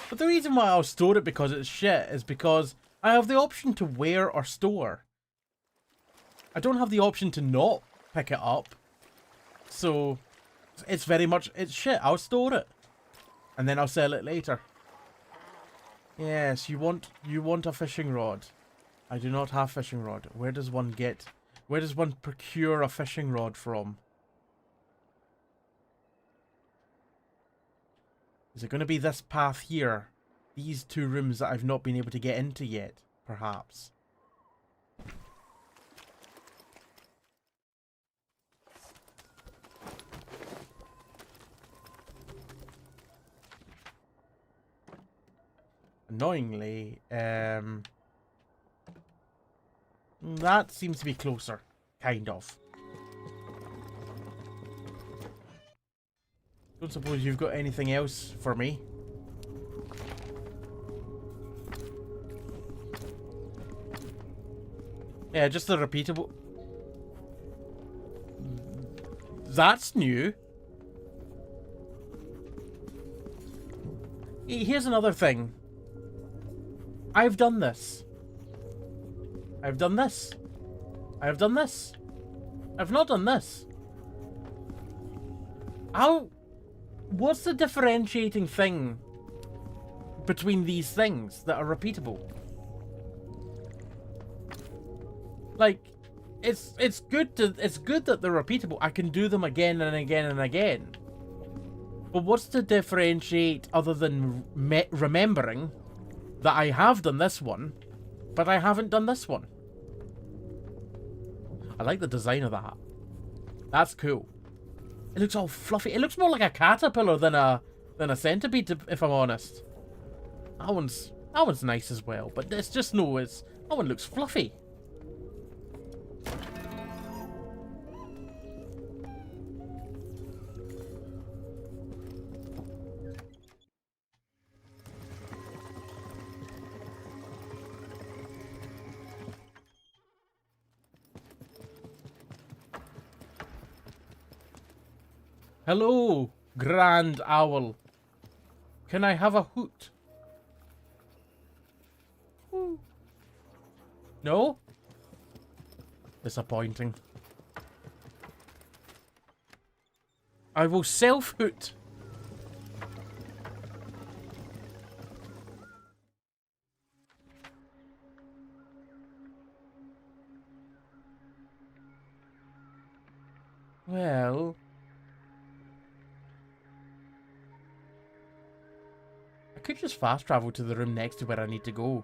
But the reason why I'll store it because it's shit is because I have the option to wear or store. I don't have the option to not pick it up. So it's very much, it's shit. I'll store it. And then I'll sell it later. Yes, you want a fishing rod. I do not have fishing rod. Where does one procure a fishing rod from? Is it going to be this path here? These two rooms that I've not been able to get into yet, perhaps. Annoyingly, that seems to be closer, kind of. Don't suppose you've got anything else for me? Yeah, just the repeatable. That's new. Here's another thing. I've done this. I've done this. I've done this. I've not done this. How... What's the differentiating thing between these things that are repeatable? Like, it's good that they're repeatable. I can do them again and again and again. But what's to differentiate other than remembering that I have done this one, but I haven't done this one? I like the design of that. That's cool. It looks all fluffy. It looks more like a caterpillar than a centipede, if I'm honest. That one's nice as well, but it's just that one looks fluffy. Hello, Grand Owl. Can I have a hoot? Ooh. No? Disappointing. I will self-hoot. Well... I could just fast travel to the room next to where I need to go.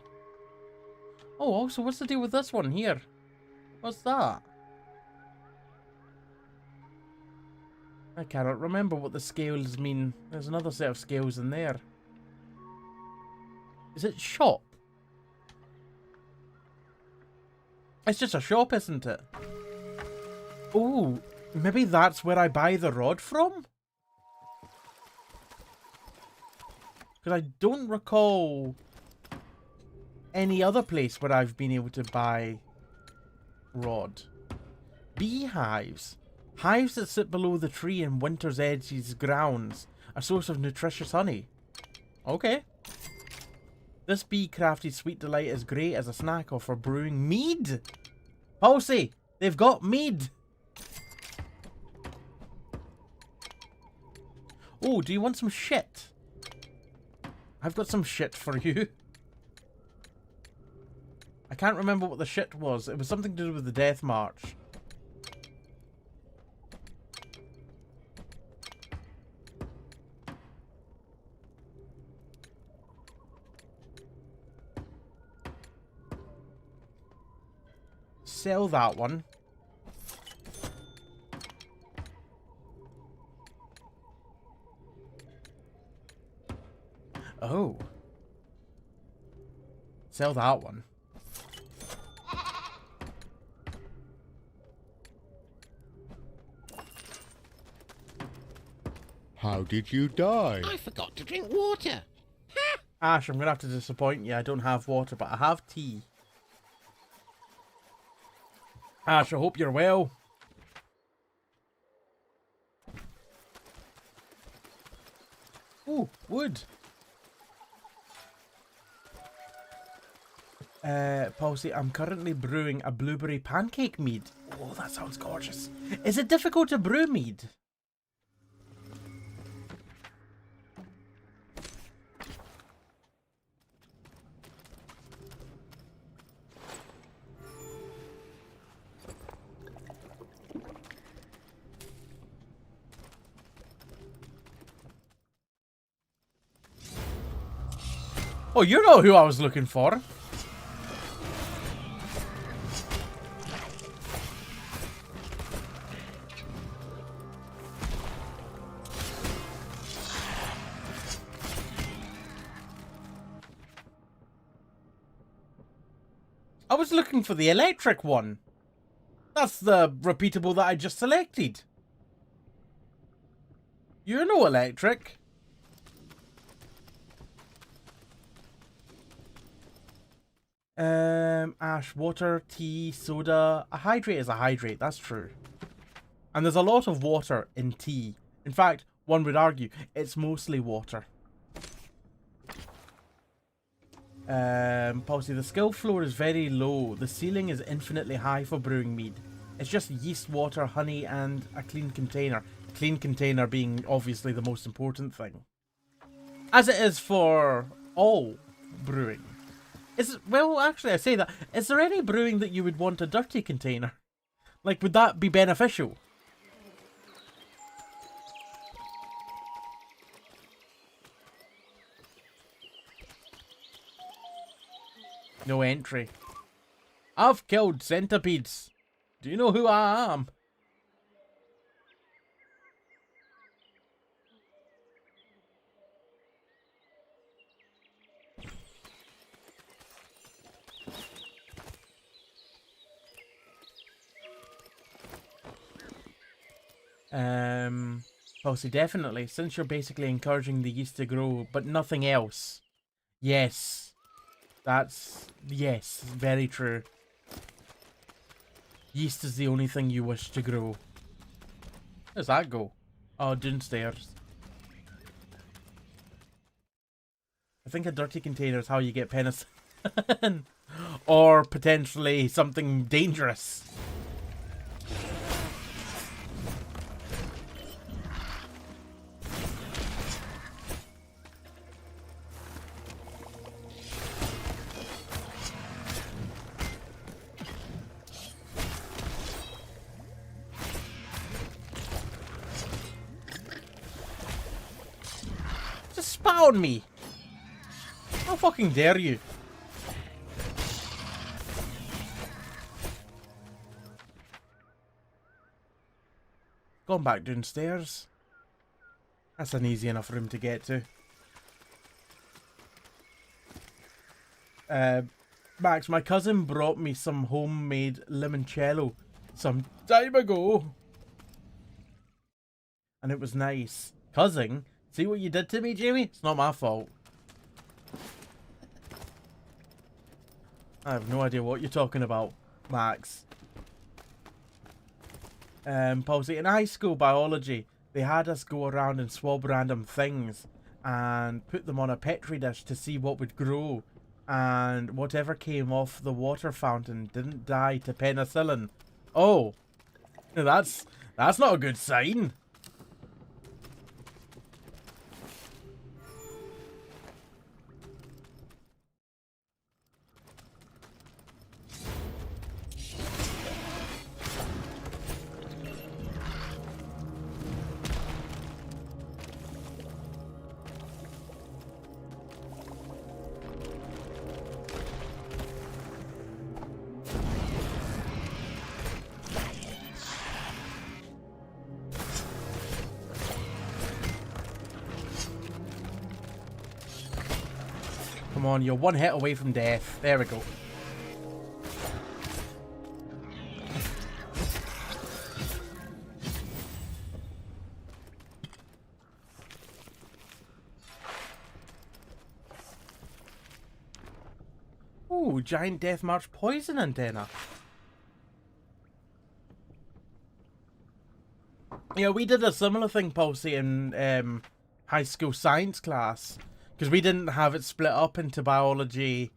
Oh, also, what's the deal with this one here? What's that? I cannot remember what the scales mean. There's another set of scales in there. Is it shop? It's just a shop, isn't it? Oh, maybe that's where I buy the rod from? Because I don't recall any other place where I've been able to buy rod. Beehives. Hives that sit below the tree in winter's edge's grounds. A source of nutritious honey. Okay. This bee-crafted sweet delight is great as a snack or for brewing mead. Palsy, they've got mead. Oh, do you want some shit? I've got some shit for you. I can't remember what the shit was. It was something to do with the Death March. Sell that one. Oh. Sell that one. How did you die? I forgot to drink water. Ash, I'm going to have to disappoint you. I don't have water, but I have tea. Ash, I hope you're well. Ooh, wood. Palsy, I'm currently brewing a blueberry pancake mead. Oh, that sounds gorgeous. Is it difficult to brew mead? Oh, you're not who I was looking for. I was looking for the electric one. That's the repeatable that I just selected. You're no electric. Ash, water, tea, soda. A hydrate is a hydrate, that's true. And there's a lot of water in tea. In fact, one would argue it's mostly water. Policy, the skill floor is very low. The ceiling is infinitely high for brewing mead. It's just yeast, water, honey, and a clean container. Clean container being obviously the most important thing. As it is for all brewing. Well, actually, I say that. Is there any brewing that you would want a dirty container? Like, would that be beneficial? No entry. I've killed centipedes. Do you know who I am? Policy, definitely. Since you're basically encouraging the yeast to grow, but nothing else. Yes. Yes, very true. Yeast is the only thing you wish to grow. Where does that go? Oh, downstairs. I think a dirty container is how you get penicillin. Or potentially something dangerous. Just spat on me. How fucking dare you? Going back downstairs. That's an easy enough room to get to. Max, my cousin brought me some homemade limoncello some time ago. And it was nice. Cousin? See what you did to me, Jamie? It's not my fault. I have no idea what you're talking about, Max. Policy. In high school biology, they had us go around and swab random things and put them on a petri dish to see what would grow. And whatever came off the water fountain didn't die to penicillin. Oh, that's not a good sign. Come on, you're one hit away from death. There we go. Ooh, giant Death March poison antenna. Yeah, we did a similar thing, Pulsey, in high school science class. Because we didn't have it split up into biology,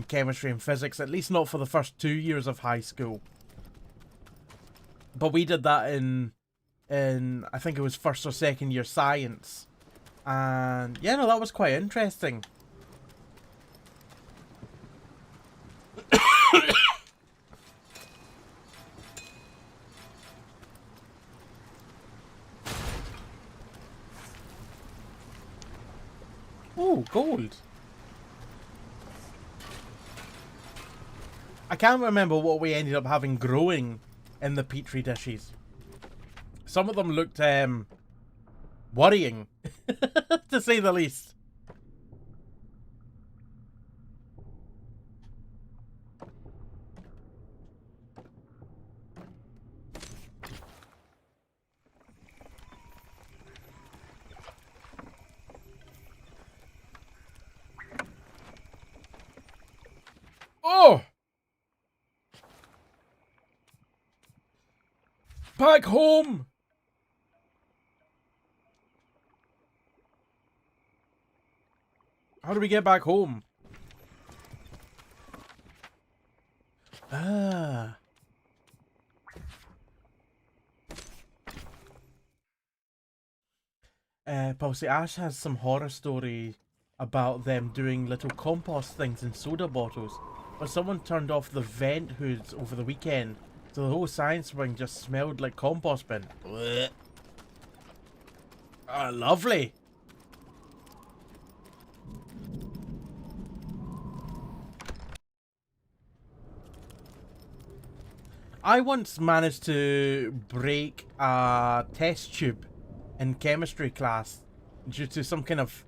chemistry and physics, at least not for the first 2 years of high school. But we did that in I think it was first or second year science. And yeah, no, that was quite interesting. Ooh, gold. I can't remember what we ended up having growing in the petri dishes. Some of them looked worrying, to say the least. Oh! Back home! How do we get back home? Ah. Pulsey Ash has some horror story about them doing little compost things in soda bottles. But someone turned off the vent hoods over the weekend, so the whole science wing just smelled like compost bin. Blech. Ah, lovely. I once managed to break a test tube in chemistry class due to some kind of...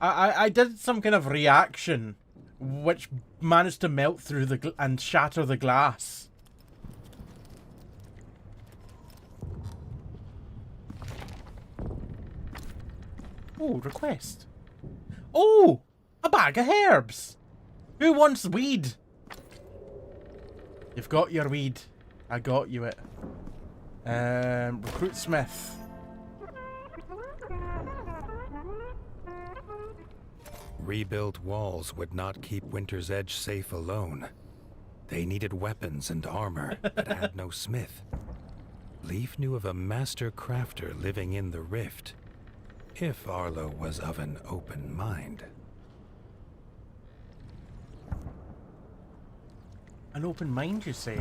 I did some kind of reaction which managed to melt through and shatter the glass. Oh, request. Oh, a bag of herbs. Who wants weed? You've got your weed. I got you it. Recruit Smith. Rebuilt walls would not keep Winter's Edge safe alone. They needed weapons and armor, but had no smith. Leaf knew of a master crafter living in the rift, if Arlo was of an open mind. An open mind, you say?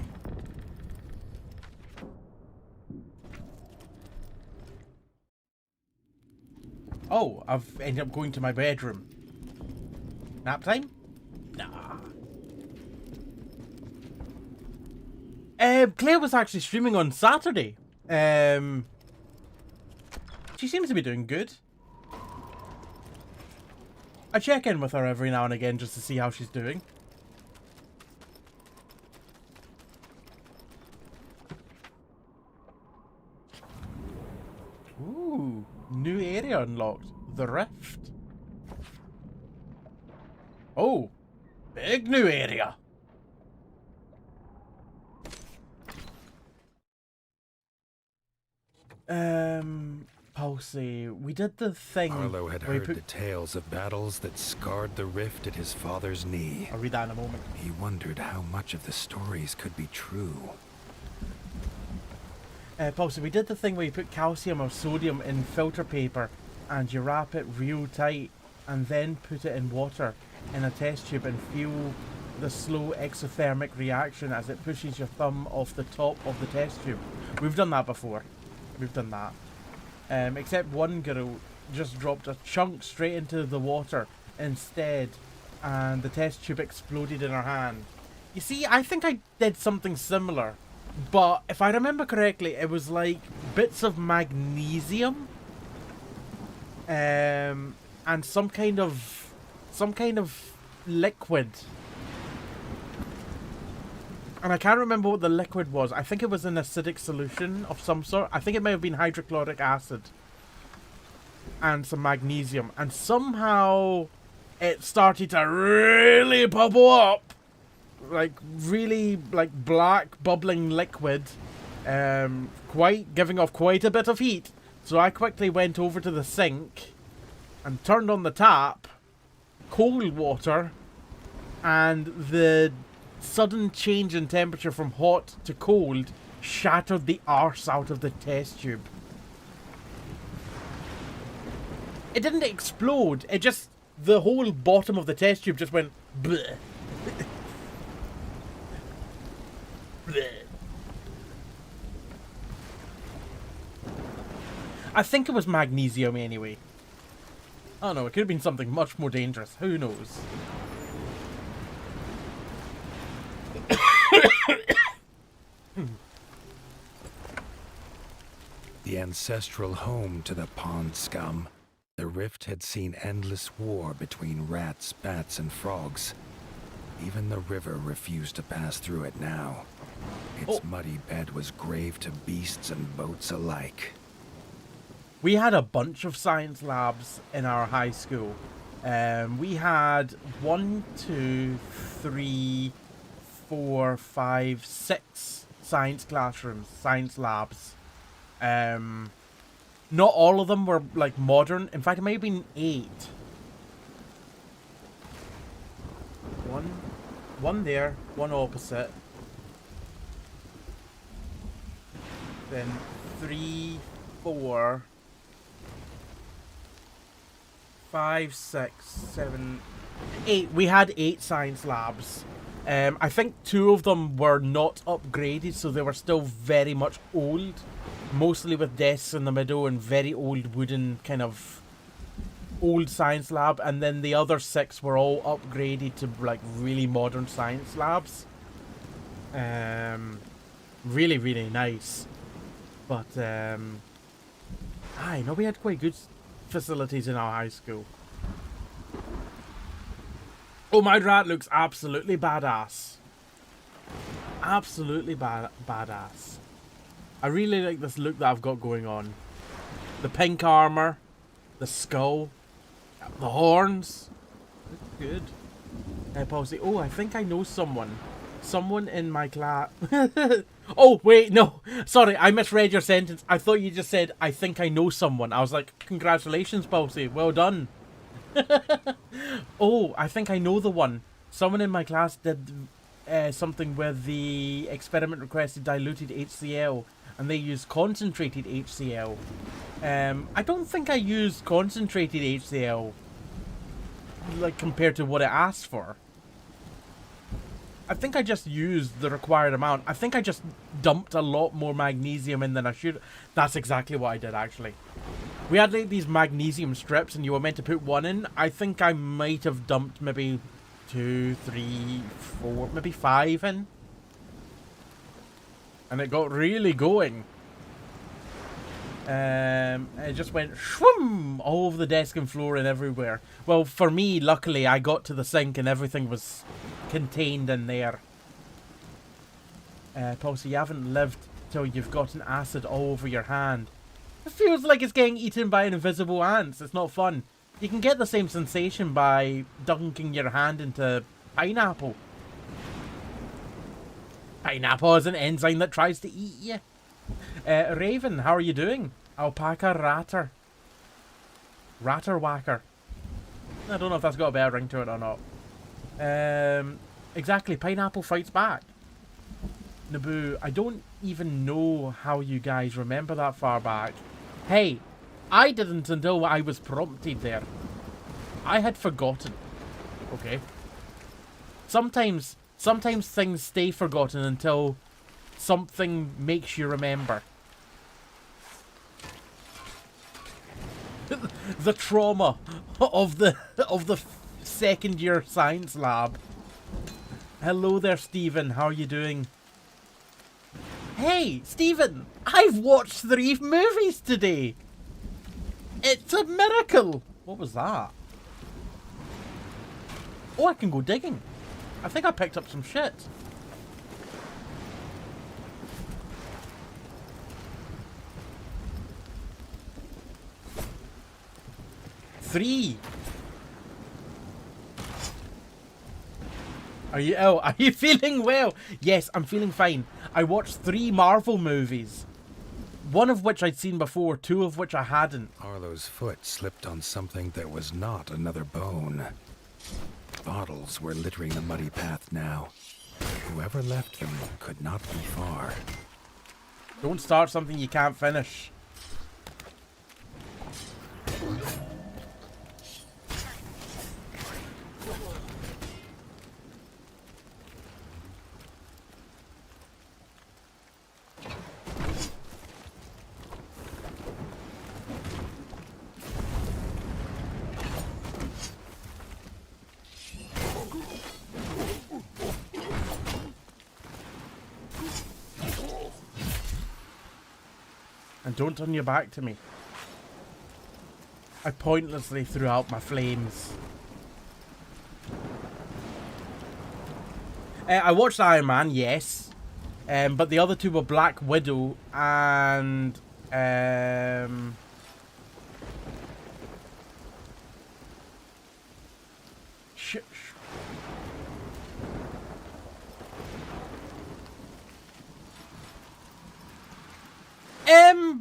Oh, I've ended up going to my bedroom. Nap time? Nah. Claire was actually streaming on Saturday. She seems to be doing good. I check in with her every now and again just to see how she's doing. Ooh, new area unlocked. The Rift. Oh, big new area. Pulsey, we did the thing. Arlo had heard the tales of battles that scarred the rift at his father's knee. I'll read that in a moment. He wondered how much of the stories could be true. Pulsey, we did the thing where you put calcium or sodium in filter paper and you wrap it real tight and then put it in water in a test tube and feel the slow exothermic reaction as it pushes your thumb off the top of the test tube. We've done that before. We've done that. Except one girl just dropped a chunk straight into the water instead and the test tube exploded in her hand. You see, I think I did something similar, but if I remember correctly, it was like bits of magnesium and some kind of liquid. And I can't remember what the liquid was. I think it was an acidic solution of some sort. I think it may have been hydrochloric acid. And some magnesium. And somehow it started to really bubble up. Like, really, like, black, bubbling liquid. Giving off quite a bit of heat. So I quickly went over to the sink and turned on the tap. Cold water. And the sudden change in temperature from hot to cold shattered the arse out of the test tube. It didn't explode, it just, the whole bottom of the test tube just went bleh. Bleh. I think it was magnesium anyway. I don't know, it could have been something much more dangerous, who knows. The ancestral home to the pond scum, the rift had seen endless war between rats, bats, and frogs. Even the river refused to pass through it now. Its muddy bed was grave to beasts and boats alike. We had a bunch of science labs in our high school. We had 1, 2, 3, 4, 5, 6 science classrooms, science labs. Not all of them were like modern. In fact, it may have been 8. One there, one opposite. Then 3, 4, 5, 6, 7, 8. We had 8 science labs. I think 2 of them were not upgraded, so they were still very much old. Mostly with desks in the middle and very old wooden kind of old science lab. And then the other 6 were all upgraded to like really modern science labs. Really, really nice. But, I know we had quite good facilities in our high school. Oh, my rat looks absolutely badass. Absolutely badass. I really like this look that I've got going on. The pink armor, the skull, the horns. Good. Policy. Oh, I think I know someone. Someone in my class. Oh, wait, no. Sorry, I misread your sentence. I thought you just said, I think I know someone. I was like, congratulations, Policy. Well done. Oh, I think I know the one. Someone in my class did something where the experiment requested diluted HCl, and they used concentrated HCl. I don't think I used concentrated HCl, like, compared to what it asked for. I think I just used the required amount. I think I just dumped a lot more magnesium in than I should. That's exactly what I did, actually. We had like these magnesium strips and you were meant to put 1 in. I think I might have dumped maybe 2, 3, 4, maybe 5 in. And it got really going. It just went shwoom all over the desk and floor and everywhere. Well, for me, luckily, I got to the sink and everything was contained in there. Paul, so you haven't lived till you've gotten acid all over your hand. It feels like it's getting eaten by an invisible ant. It's not fun. You can get the same sensation by dunking your hand into pineapple. Pineapple is an enzyme that tries to eat you. Raven, how are you doing? Alpaca Ratter. Ratter Whacker. I don't know if that's got a better ring to it or not. Exactly, Pineapple fights back. Naboo, I don't even know how you guys remember that far back. Hey, I didn't until I was prompted there. I had forgotten. Okay. Sometimes things stay forgotten until something makes you remember. The trauma of the second year science lab. Hello there, Stephen. How are you doing? Hey, Stephen, I've watched 3 movies today. It's a miracle. What was that? Oh, I can go digging. I think I picked up some shit. Three. Are you ill? Are you feeling well? Yes, I'm feeling fine. I watched 3 Marvel movies. One of which I'd seen before, 2 of which I hadn't. Arlo's foot slipped on something that was not another bone. Bottles were littering the muddy path now. Whoever left them could not be far. Don't start something you can't finish. And don't turn your back to me. I pointlessly threw out my flames. I watched Iron Man, yes. But the other two were Black Widow and...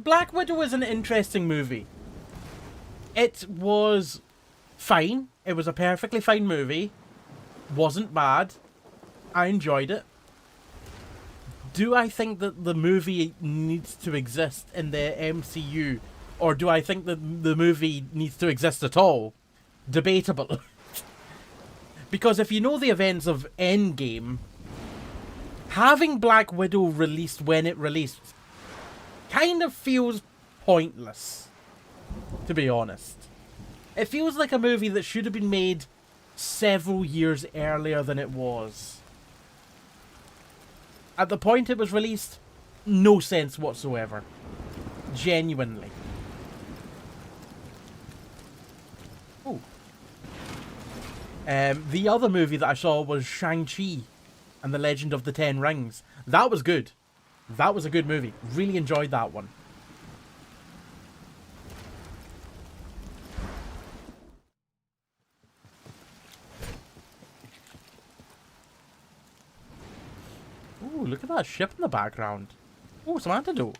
Black Widow is an interesting movie. It was fine. It was a perfectly fine movie. Wasn't bad. I enjoyed it. Do I think that the movie needs to exist in the MCU? Or do I think that the movie needs to exist at all? Debatable. Because if you know the events of Endgame, having Black Widow released when it released kind of feels pointless, to be honest. It feels like a movie that should have been made several years earlier than it was. At the point it was released, no sense whatsoever. Genuinely. Oh. The other movie that I saw was Shang-Chi and the Legend of the Ten Rings. That was good. That was a good movie. Really enjoyed that one. Ooh, look at that ship in the background. Ooh, some antidote.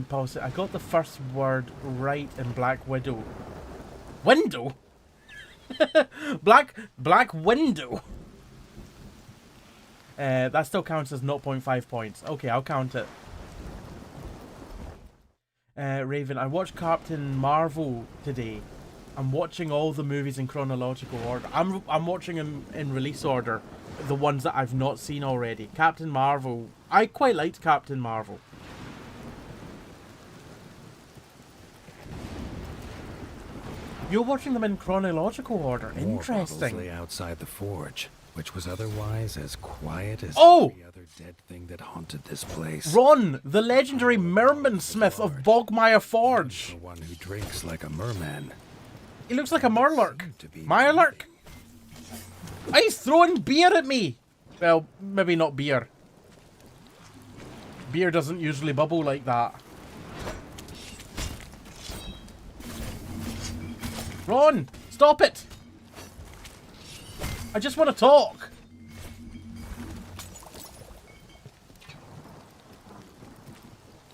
Pause it. I got the first word right in Black Widow. Window? Black Window. That still counts as 0.5 points. Okay, I'll count it. Raven, I watched Captain Marvel today. I'm watching all the movies in chronological order. I'm watching them in release order, the ones that I've not seen already. Captain Marvel. I quite liked Captain Marvel. You're watching them in chronological order. Interesting. More bottles lay outside the forge, which was otherwise as quiet as every other dead thing that haunted this place. Ron, the legendary merman smith of Bogmire Forge. The one who drinks like a merman. He looks like a Murloc. Mirelurk. He's throwing beer at me. Well, maybe not beer. Beer doesn't usually bubble like that. Ron, stop it! I just want to talk.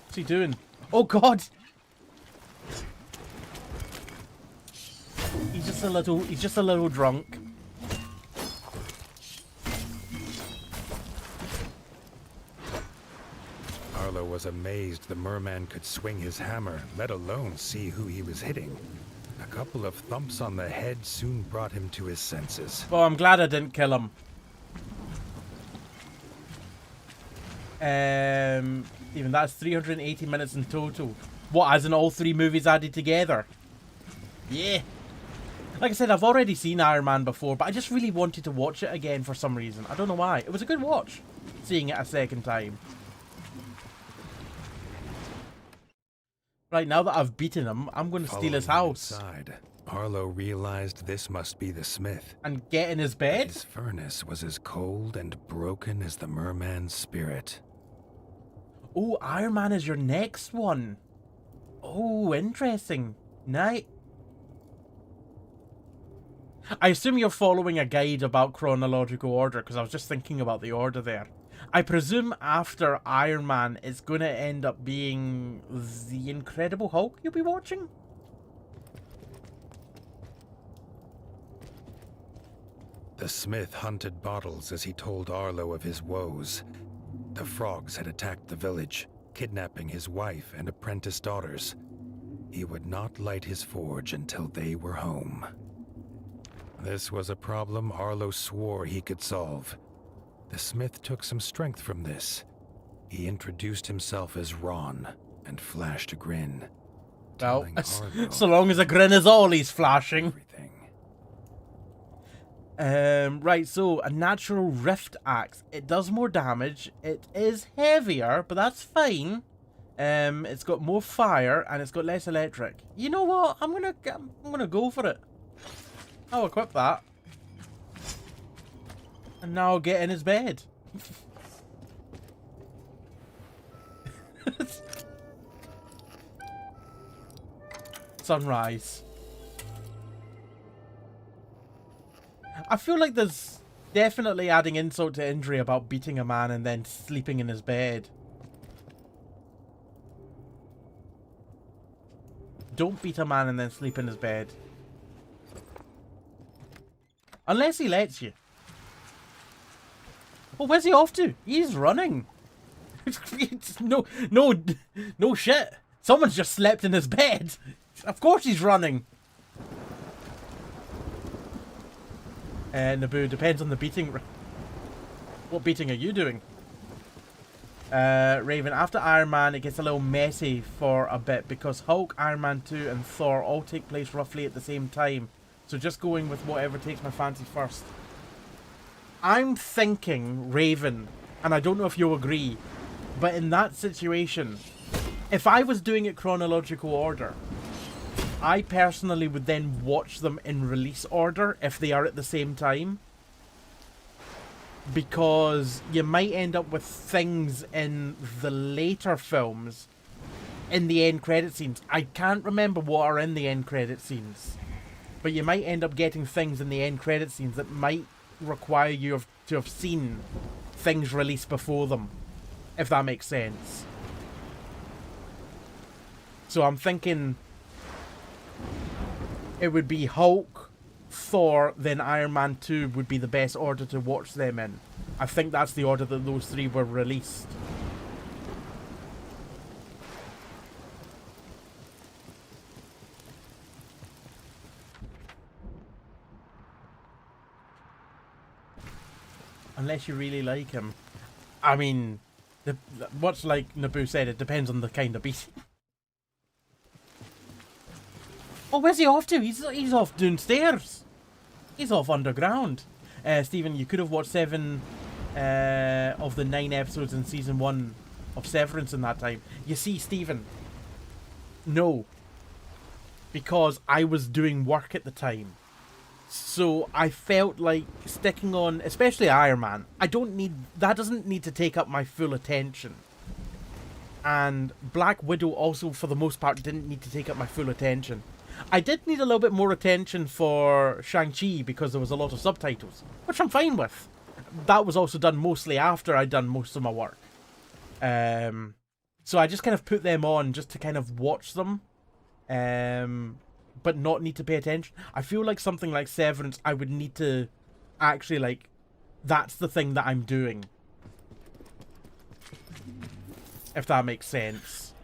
What's he doing? Oh God! He's just a little drunk. Arlo was amazed the merman could swing his hammer, let alone see who he was hitting. A couple of thumps on the head soon brought him to his senses. Well, I'm glad I didn't kill him. Even that's 380 minutes in total. What, as in all three movies added together? Yeah. Like I said, I've already seen Iron Man before, but I just really wanted to watch it again for some reason. I don't know why. It was a good watch, seeing it a second time. Right, now that I've beaten him, I'm going to steal his house. Inside, Arlo realized this must be the smith. And get in his bed? His furnace was as cold and broken as the merman's spirit. Oh, Iron Man is your next one. Oh, interesting. Night. I assume you're following a guide about chronological order, because I was just thinking about the order there. I presume after Iron Man, it's going to end up being the Incredible Hulk you'll be watching? The smith hunted bottles as he told Arlo of his woes. The frogs had attacked the village, kidnapping his wife and apprentice daughters. He would not light his forge until they were home. This was a problem Arlo swore he could solve. The smith took some strength from this. He introduced himself as Ron and flashed a grin. Well, telling Argo so long as a grin is all he's flashing. everything. Right, so a natural rift axe. It does more damage. It is heavier, but that's fine. It's got more fire and it's got less electric. You know what? I'm gonna go for it. I'll equip that. And now I'll get in his bed. Sunrise. I feel like there's definitely adding insult to injury about beating a man and then sleeping in his bed. Don't beat a man and then sleep in his bed. Unless he lets you. Oh, where's he off to? He's running. No shit. Someone's just slept in his bed. Of course he's running. Naboo, depends on the beating. What beating are you doing? Raven, after Iron Man, it gets a little messy for a bit because Hulk, Iron Man 2, and Thor all take place roughly at the same time. So just going with whatever takes my fancy first. I'm thinking, Raven, and I don't know if you'll agree, but in that situation, if I was doing it chronological order, I personally would then watch them in release order if they are at the same time. Because you might end up with things in the later films in the end credit scenes. I can't remember what are in the end credit scenes. But you might end up getting things in the end credit scenes that might require you to have seen things released before them. If that makes sense. So I'm thinking it would be Hulk, Thor, then Iron Man 2 would be the best order to watch them in. I think that's the order that those three were released. Unless you really like him. I mean, what's like Naboo said, it depends on the kind of beast. Oh, where's he off to? He's off downstairs. He's off underground. Stephen, you could have watched 7 of the 9 episodes in season 1 of Severance in that time. You see, Stephen, no. Because I was doing work at the time. So I felt like sticking on, especially Iron Man, that doesn't need to take up my full attention. And Black Widow also, for the most part, didn't need to take up my full attention. I did need a little bit more attention for Shang-Chi because there was a lot of subtitles, which I'm fine with. That was also done mostly after I'd done most of my work. So I just kind of put them on just to kind of watch them. But not need to pay attention. I feel like something like Severance, I would need to actually, like, that's the thing that I'm doing. If that makes sense.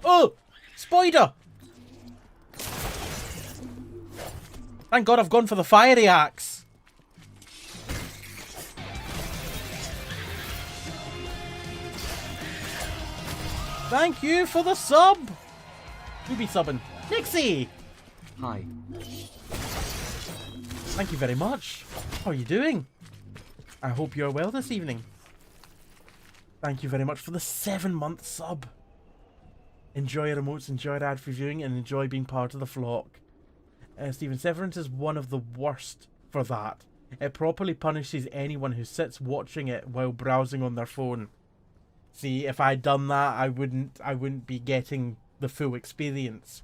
Oh! Spider! Thank God I've gone for the fiery axe. Thank you for the sub! Who be subbing? Nixie! Hi. Thank you very much. How are you doing? I hope you're well this evening. Thank you very much for the 7-month sub. Enjoy your emotes, enjoy ad-free viewing, and enjoy being part of the flock. Stephen, Severance is one of the worst for that. It properly punishes anyone who sits watching it while browsing on their phone. See, if I'd done that, I wouldn't be getting the full experience.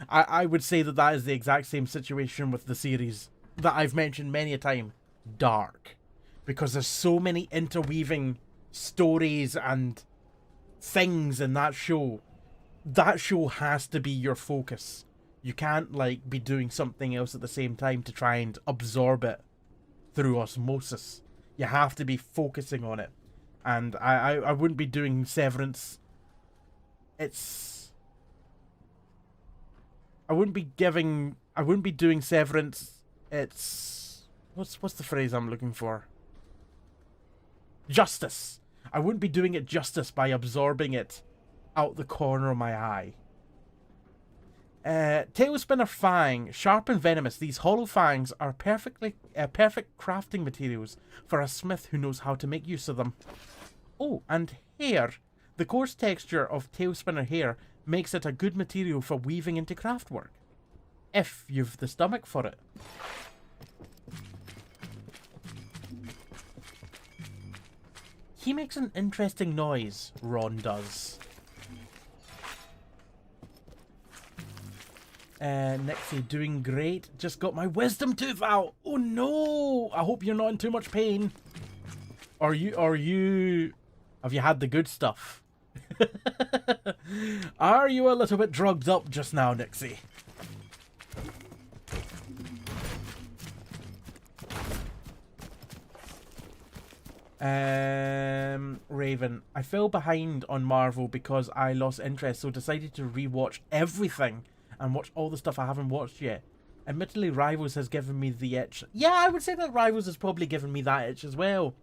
I would say that is the exact same situation with the series that I've mentioned many a time, Dark. Because there's so many interweaving stories and things in that show. That show has to be your focus. You can't, like, be doing something else at the same time to try and absorb it through osmosis. You have to be focusing on it. And I wouldn't be doing Severance. I wouldn't be doing Severance. It's... What's the phrase I'm looking for? justice. I wouldn't be doing it justice by absorbing it out the corner of my eye. Tailspinner Fang, sharp and venomous. These hollow fangs are perfect crafting materials for a smith who knows how to make use of them. Oh, and hair. The coarse texture of Tailspinner hair makes it a good material for weaving into craftwork, if you've the stomach for it. He makes an interesting noise, Ron does. Nixie, doing great. Just got my wisdom tooth out. Oh no! I hope you're not in too much pain. Have you had the good stuff? Are you a little bit drugged up just now, Nixie? Raven, I fell behind on Marvel because I lost interest, so decided to rewatch everything and watch all the stuff I haven't watched yet. Admittedly, Rivals has given me the itch. Yeah, I would say that Rivals has probably given me that itch as well.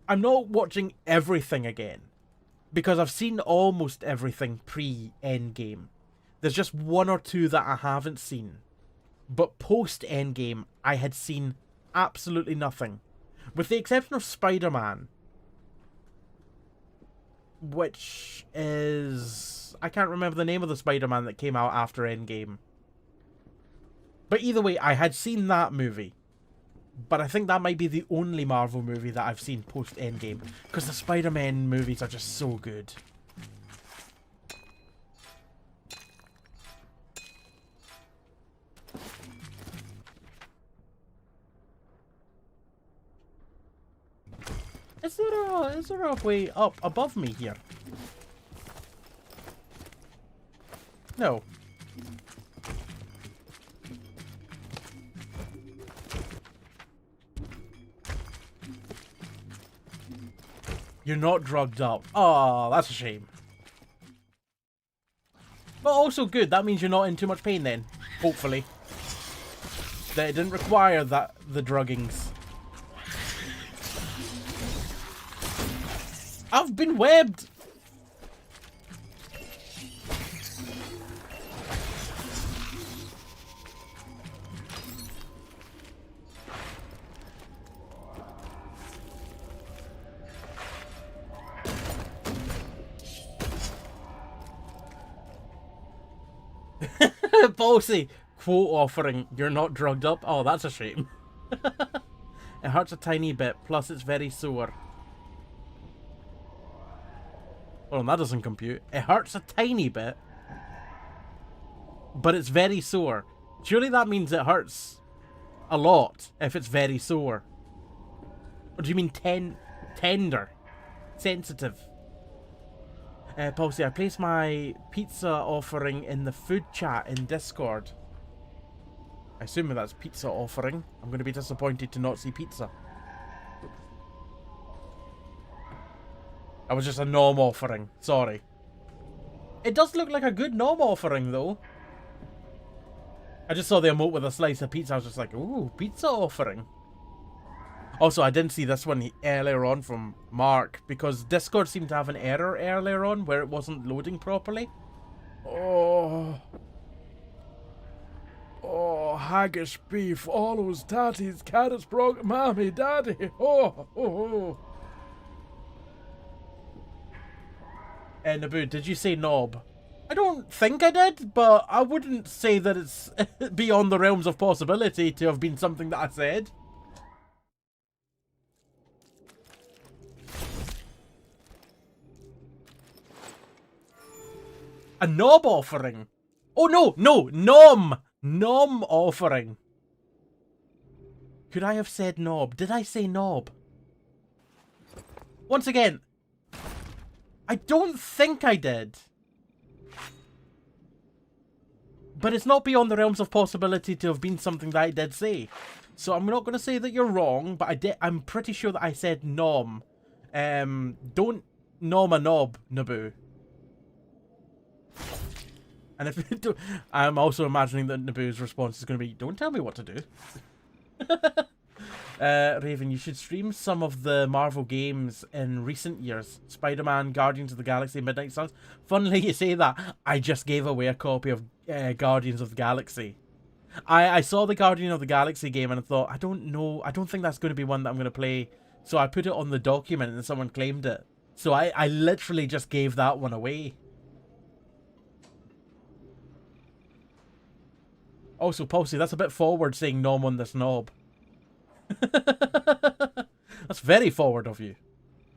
I'm not watching everything again, because I've seen almost everything pre-Endgame. There's just one or two that I haven't seen. But post-Endgame, I had seen absolutely nothing. With the exception of Spider-Man, which is... I can't remember the name of the Spider-Man that came out after Endgame. But either way, I had seen that movie. But I think that might be the only Marvel movie that I've seen post-Endgame. Because the Spider-Man movies are just so good. Is there a way up above me here? No. You're not drugged up. Oh, that's a shame. But also good. That means you're not in too much pain then. Hopefully. That it didn't require the druggings. I've been webbed! Bossy! Quote offering, you're not drugged up? Oh, that's a shame. It hurts a tiny bit, plus it's very sore. Oh, that doesn't compute. It hurts a tiny bit, but it's very sore. Surely that means it hurts a lot if it's very sore. Or do you mean tender? Sensitive? Palsy, I placed my pizza offering in the food chat in Discord. I assume that's pizza offering. I'm going to be disappointed to not see pizza. That was just a nom offering. Sorry. It does look like a good nom offering, though. I just saw the emote with a slice of pizza. I was just like, ooh, pizza offering. Also, I didn't see this one earlier on from Mark, because Discord seemed to have an error earlier on where it wasn't loading properly. Oh, haggis beef, Olives, tatties, carrots, mommy, daddy. Naboo, did you say knob? I don't think I did, but I wouldn't say that it's beyond the realms of possibility to have been something that I said. A knob offering? Oh, no, nom! Nom offering. Could I have said knob? Did I say knob? Once again, I don't think I did. But it's not beyond the realms of possibility to have been something that I did say. So I'm not going to say that you're wrong, but I'm pretty sure that I said nom. Don't nom a knob, Naboo. And if you do, I'm also imagining that Naboo's response is going to be, don't tell me what to do. Raven, you should stream some of the Marvel games in recent years. Spider-Man, Guardians of the Galaxy, Midnight Suns. Funnily you say that, I just gave away a copy of Guardians of the Galaxy. I saw the Guardian of the Galaxy game and I thought, I don't think that's going to be one that I'm going to play. So I put it on the document and someone claimed it. So I literally just gave that one away. Also, Pulsey, that's a bit forward saying nom on this knob. That's very forward of you.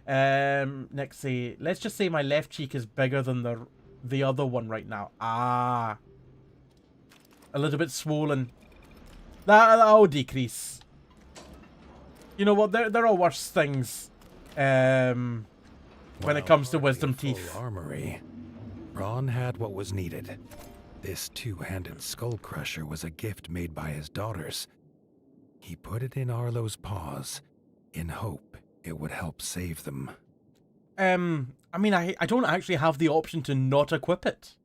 Let's just say my left cheek is bigger than the other one right now. Ah. A little bit swollen. That'll decrease. You know what? There are worse things. When it comes to wisdom teeth. Armory. Ron had what was needed. This two-handed skull crusher was a gift made by his daughters. He put it in Arlo's paws, in hope it would help save them. I mean, I don't actually have the option to not equip it.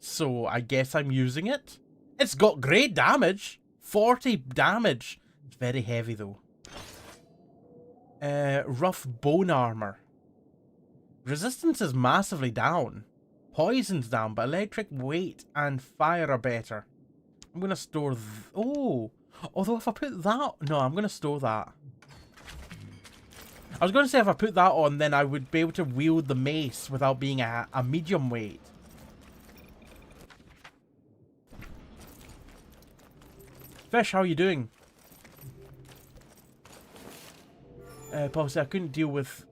So I guess I'm using it. It's got great damage. 40 damage. It's very heavy though. Rough bone armor. Resistance is massively down. Poison's down, but electric weight and fire are better. I'm going to store... Oh! Although if I put that... No, I'm going to store that. I was going to say if I put that on, then I would be able to wield the mace without being a medium weight. Fish, how are you doing? Pulse, I couldn't deal with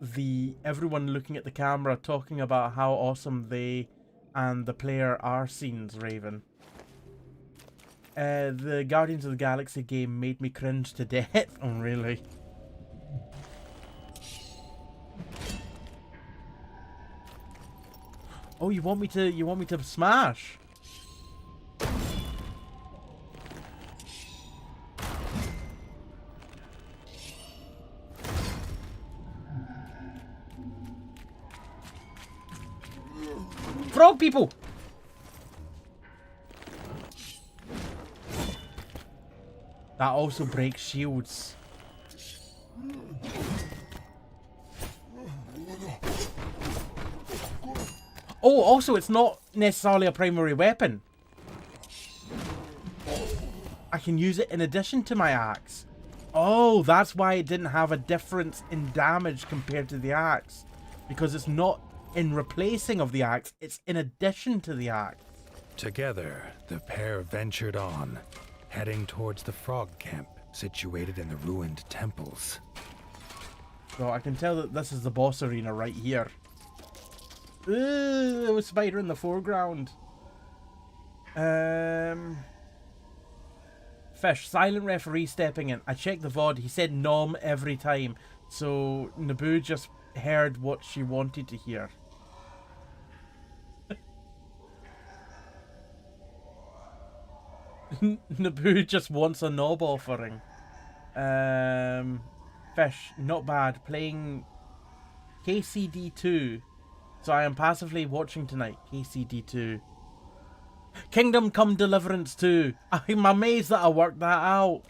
everyone looking at the camera talking about how awesome they and the player are scenes, Raven. The Guardians of the Galaxy game made me cringe to death. Oh, really? Oh, you want me to smash? Frog people! That also breaks shields. Oh, also it's not necessarily a primary weapon. I can use it in addition to my axe. Oh, that's why it didn't have a difference in damage compared to the axe. Because it's not in replacing of the axe, it's in addition to the axe. Together, the pair ventured on, heading towards the frog camp situated in the ruined temples. So I can tell that this is the boss arena right here. Ooh, there was a spider in the foreground. Fish, silent referee stepping in. I checked the VOD, he said nom every time. So Naboo just heard what she wanted to hear. Naboo just wants a knob offering. Fish, not bad. Playing KCD2. So I am passively watching tonight. KCD2. Kingdom Come Deliverance 2. I'm amazed that I worked that out.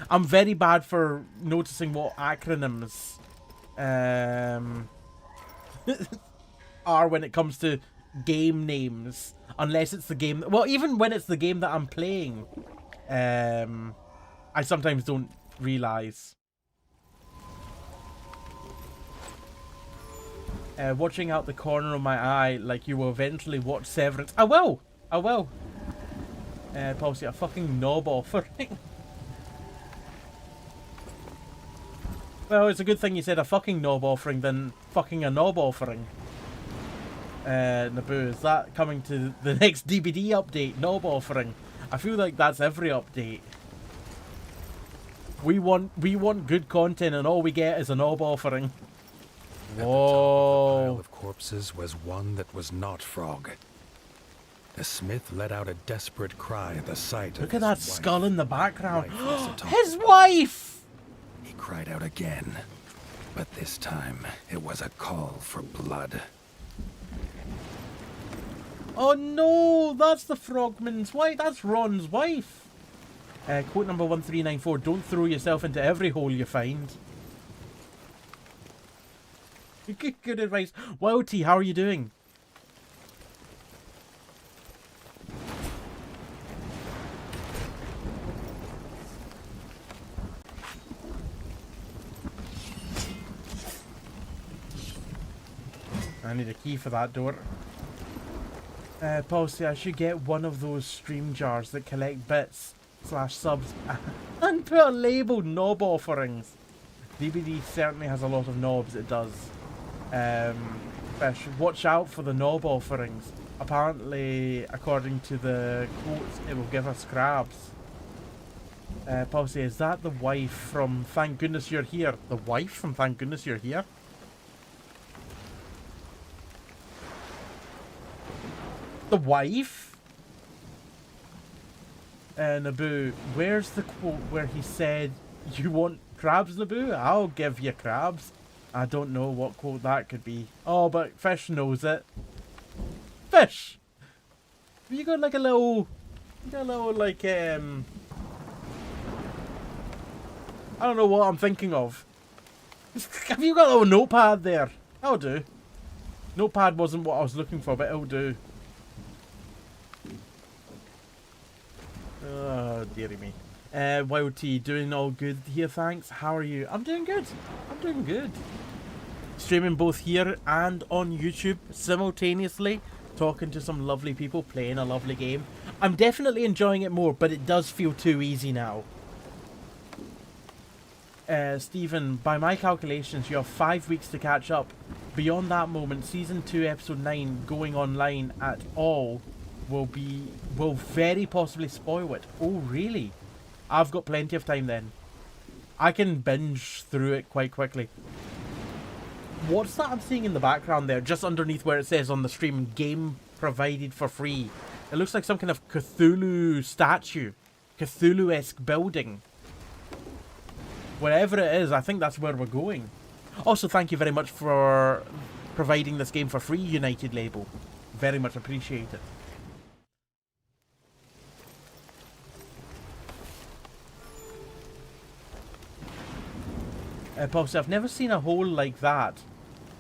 I'm very bad for noticing what acronyms are when it comes to game names. Unless it's the game... Well, even when it's the game that I'm playing, I sometimes don't realise. Watching out the corner of my eye like you will eventually watch Severance. I will! I will. Pulse, a fucking knob offering. Well, it's a good thing you said a fucking knob offering than fucking a knob offering. Naboo, is that coming to the next DBD update? Knob offering. I feel like that's every update. We want good content and all we get is a knob offering. At the top of the pile of corpses was one that was not Frog. The smith let out a desperate cry at the sight Look of at that his skull wife. in the background. Lifeless atop His the bed. wife! He cried out again, but this time it was a call for blood. Oh no, that's the frogman's wife. That's Ron's wife. Quote number 1394, don't throw yourself into every hole you find. Good advice. Wild T, how are you doing? I need a key for that door. Policy, I should get one of those stream jars that collect bits / subs and put a label knob offerings. DBD certainly has a lot of knobs, it does. Fish, watch out for the knob offerings. Apparently, according to the quotes, it will give us crabs. Policy, is that the wife from Thank Goodness You're Here? The wife from Thank Goodness You're Here? The wife? Naboo, where's the quote where he said, you want crabs, Naboo? I'll give you crabs. I don't know what quote that could be. Oh, but Fish knows it. Fish! Have you got like a little... You got a little like, I don't know what I'm thinking of. Have you got a little notepad there? That'll do. Notepad wasn't what I was looking for, but it'll do. Oh, dearie me. Wild T, doing all good here, thanks. How are you? I'm doing good. I'm doing good. Streaming both here and on YouTube simultaneously. Talking to some lovely people, playing a lovely game. I'm definitely enjoying it more, but it does feel too easy now. Stephen, by my calculations, you have 5 weeks to catch up. Beyond that moment, Season 2, Episode 9 going online at all will very possibly spoil it. Oh, really? I've got plenty of time then. I can binge through it quite quickly. What's that I'm seeing in the background there, just underneath where it says on the stream, game provided for free? It looks like some kind of Cthulhu statue. Cthulhu-esque building. Wherever it is, I think that's where we're going. Also, thank you very much for providing this game for free, United Label. Very much appreciate it. Pulse, I've never seen a hole like that.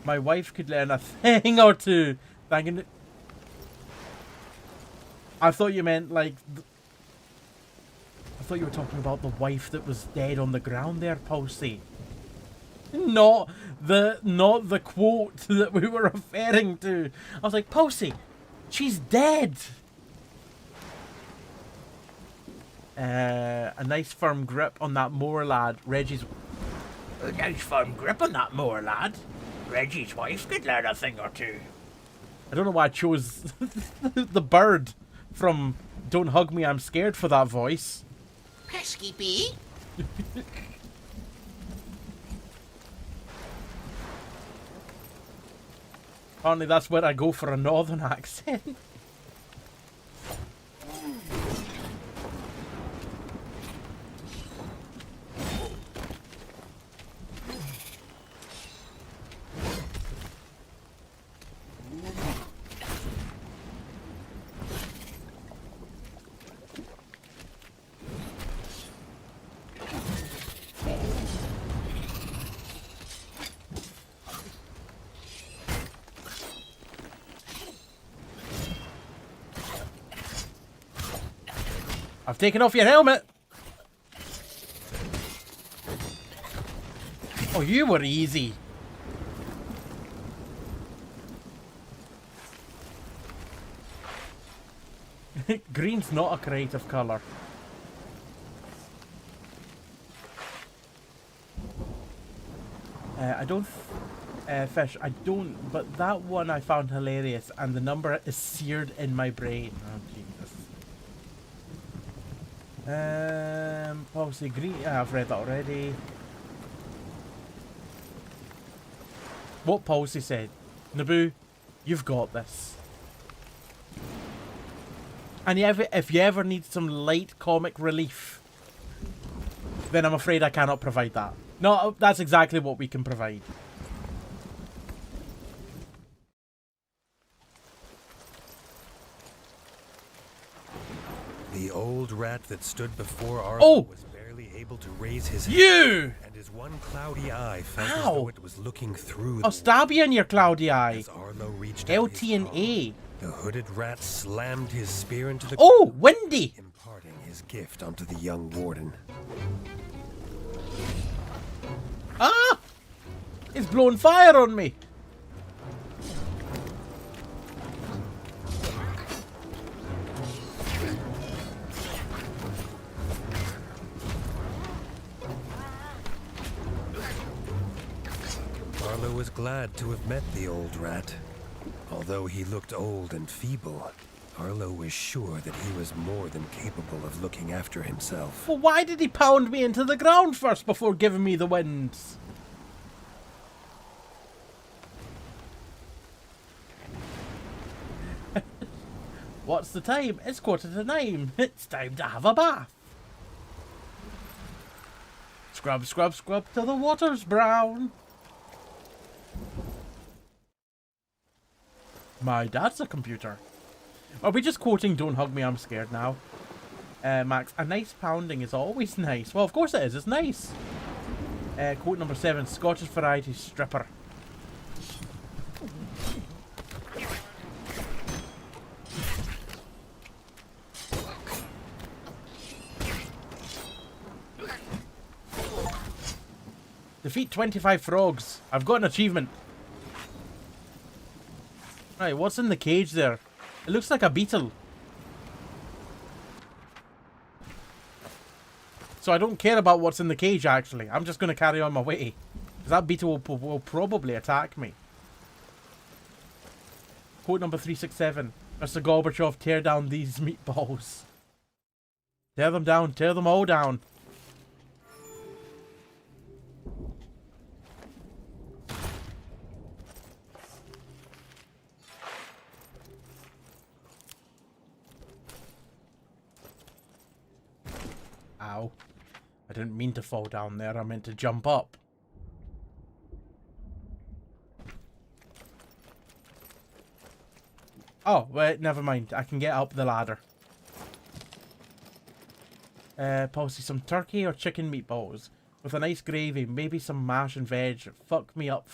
My wife could learn a thing or two. Thanking it. I thought you meant like... I thought you were talking about the wife that was dead on the ground there, Pulsey. Not the quote that we were referring to. I was like, Pulsey, she's dead. A nice firm grip on that moor, lad. Reggie's... A nice firm grip on that moor, lad. Reggie's wife could learn a thing or two. I don't know why I chose the bird from Don't Hug Me, I'm Scared for that voice. Pesky bee. Apparently that's where I go for a northern accent. I've taken off your helmet. Oh, you were easy. Green's not a creative colour. I don't... Fish, I don't... But that one I found hilarious, and the number is seared in my brain. Oh, Jesus. Policy green. I've read that already. What policy said? Naboo, you've got this. And if you ever need some light comic relief, then I'm afraid I cannot provide that. No, that's exactly what we can provide. The old rat that stood before Arlo Oh! was barely able to raise his head, You! and his one cloudy eye felt as Ow. though it was looking through I'll stab you in your cloudy eye. As Arlo reached out LT his and paw, A. the hooded rat slammed his spear into the Oh, ground, windy! imparting his gift onto the young warden. Ah! He's blowing fire on me. Arlo was glad to have met the old rat. Although he looked old and feeble, Arlo was sure that he was more than capable of looking after himself. Well, why did he pound me into the ground first before giving me the winds? What's the time? It's 9:15. It's time to have a bath. Scrub, scrub, scrub till the water's brown. My dad's a computer. Are we just quoting Don't Hug Me, I'm Scared now? Max, a nice pounding is always nice. Well, of course it is. It's nice. Quote number 7, Scottish variety stripper. Defeat 25 frogs. I've got an achievement. Right, what's in the cage there? It looks like a beetle. So I don't care about what's in the cage, actually. I'm just going to carry on my way. Because that beetle will probably attack me. Quote number 367. Mr. Gorbachev, tear down these meatballs. Tear them down. Tear them all down. Ow. I didn't mean to fall down there. I meant to jump up. Oh, wait, never mind. I can get up the ladder. Possibly some turkey or chicken meatballs. With a nice gravy, maybe some mash and veg. Fuck me up.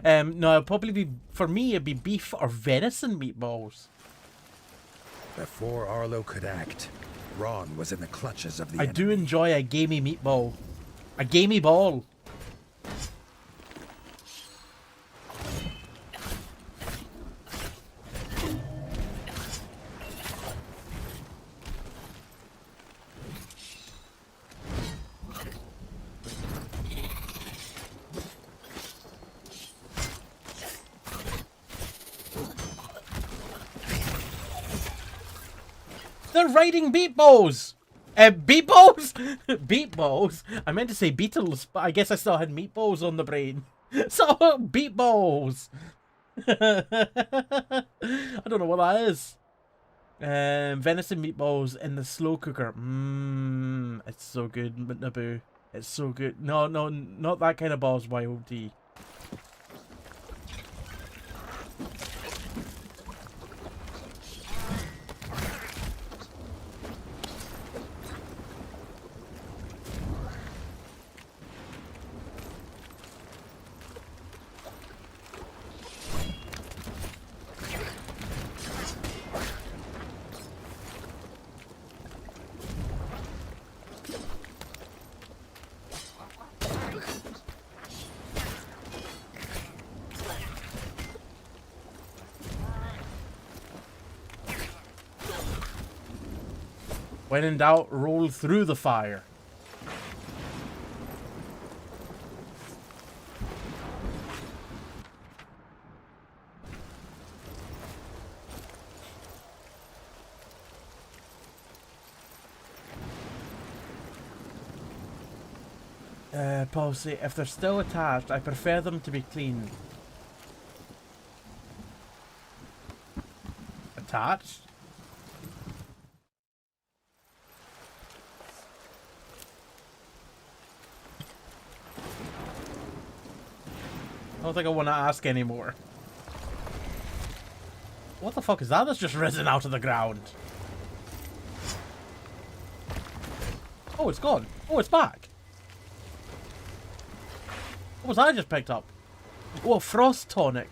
No, it'd probably be... For me, it'd be beef or venison meatballs. Before Arlo could act, Ron was in the clutches of the I enemy. do enjoy a gamey meatball. A gamey ball. They're riding beatballs! Beatballs? Beatballs? I meant to say beetles, but I guess I still had meatballs on the brain. So, beatballs! I don't know what that is. Venison meatballs in the slow cooker. Mmm, it's so good, Naboo. It's so good. No, no, not that kind of balls, YOD. When in doubt, roll through the fire. Policy, if they're still attached, I prefer them to be clean. Attached? I don't think I want to ask anymore. What the fuck is that that's just risen out of the ground? Oh, it's gone. Oh, it's back. What was I just picked up? Oh, a frost tonic.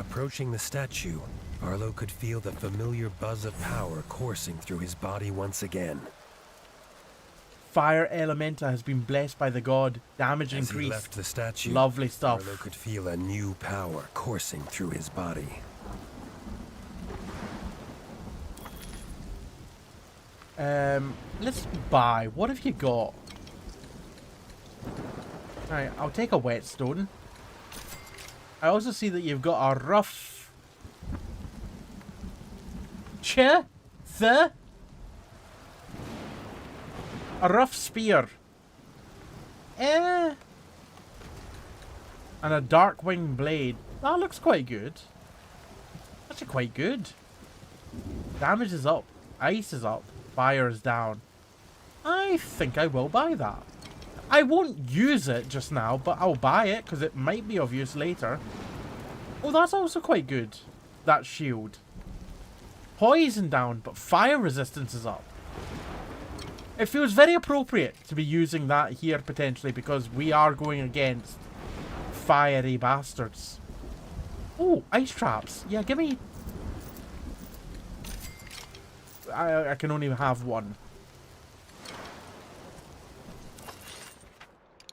Approaching the statue, Arlo could feel the familiar buzz of power coursing through his body once again. Fire Elementa has been blessed by the god. Damage As he increased. left the statue, Lovely stuff. Arlo could feel a new power coursing through his body. Let's buy. What have you got? Alright, I'll take a whetstone. I also see that you've got a rough... A rough spear. And a dark wing blade. That looks quite good. Actually quite good. Damage is up. Ice is up. Fire is down. I think I will buy that. I won't use it just now, but I'll buy it because it might be of use later. Oh, that's also quite good. That shield. Poison down, but fire resistance is up. It feels very appropriate to be using that here potentially because we are going against fiery bastards. Oh, ice traps. Yeah, give me... I can only have one.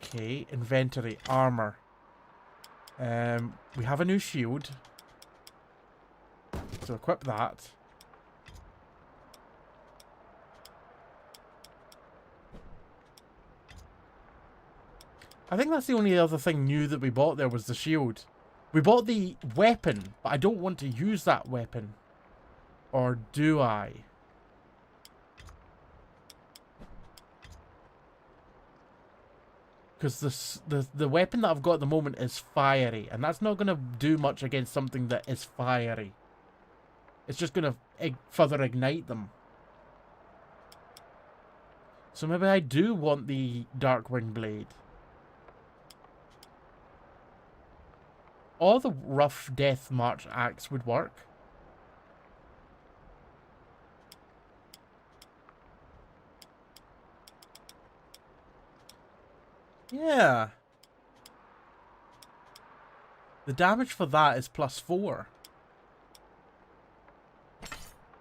Okay, inventory, armor. We have a new shield. So equip that. I think that's the only other thing new that we bought there was the shield. We bought the weapon, but I don't want to use that weapon. Or do I? Because the weapon that I've got at the moment is fiery, and that's not going to do much against something that is fiery. It's just going to further ignite them. So maybe I do want the Darkwing Blade. Or the Rough Death March axe would work. Yeah. The damage for that is +4.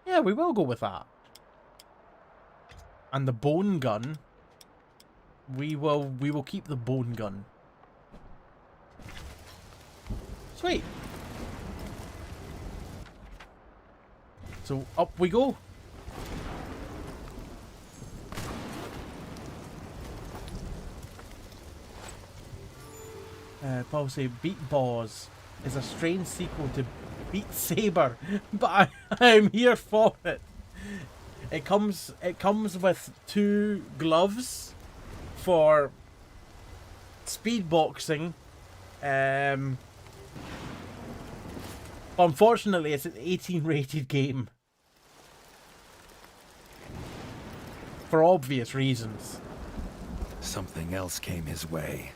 Yeah, we will go with that. And the bone gun. We will keep the bone gun. Sweet. So up we go. Paul say Beat Boss is a strange sequel to Beat Saber, but I'm here for it. It comes with 2 gloves for speed boxing. Unfortunately, it's an 18 rated game. For obvious reasons. Something else came his way.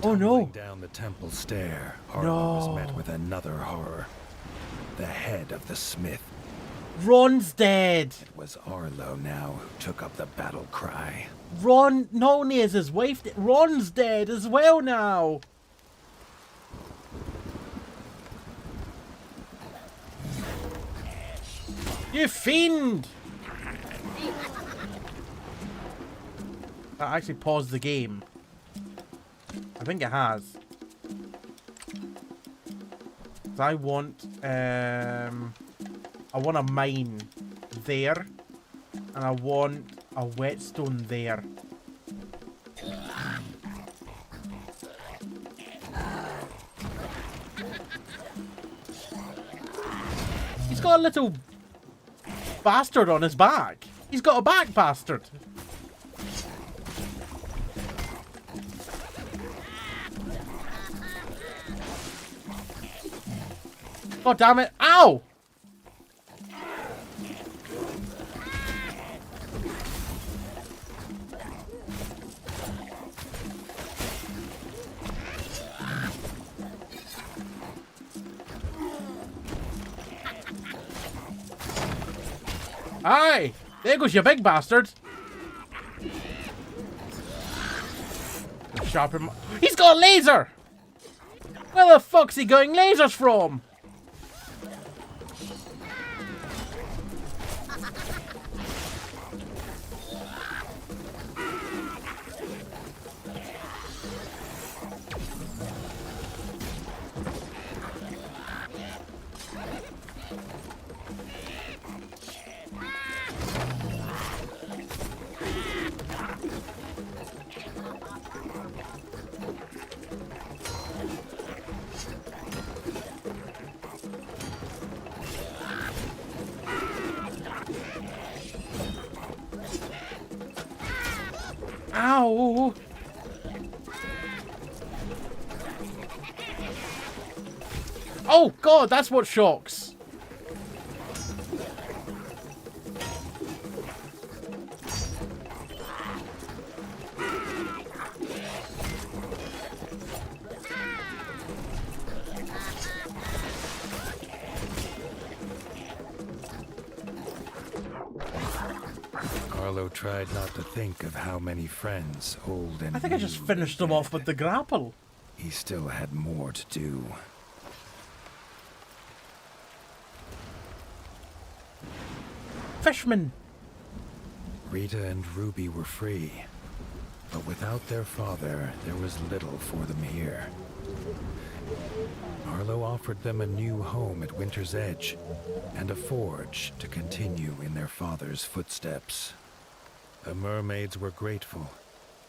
Oh no! Tumbling down the temple stair, Arlo was met with another horror. The head of the smith. Ron's dead! It was Arlo now who took up the battle cry. Ron, not only is his wife dead, Ron's dead as well now! You fiend! That actually paused the game. I think it has. So I want a mine there, and I want a whetstone there. He's got a little bastard on his back. He's got a back bastard. God damn it. Ow! Aye! There goes your big bastard. Sharpen my... He's got a laser! Where the fuck's he getting lasers from? Ow! Oh god, that's what shocks. Arlo tried not to think of how many friends, old and I think I just finished him off with the grapple. he still had more to do. Fishman. Rita and Ruby were free, but without their father, there was little for them here. Arlo offered them a new home at Winter's Edge and a forge to continue in their father's footsteps. The mermaids were grateful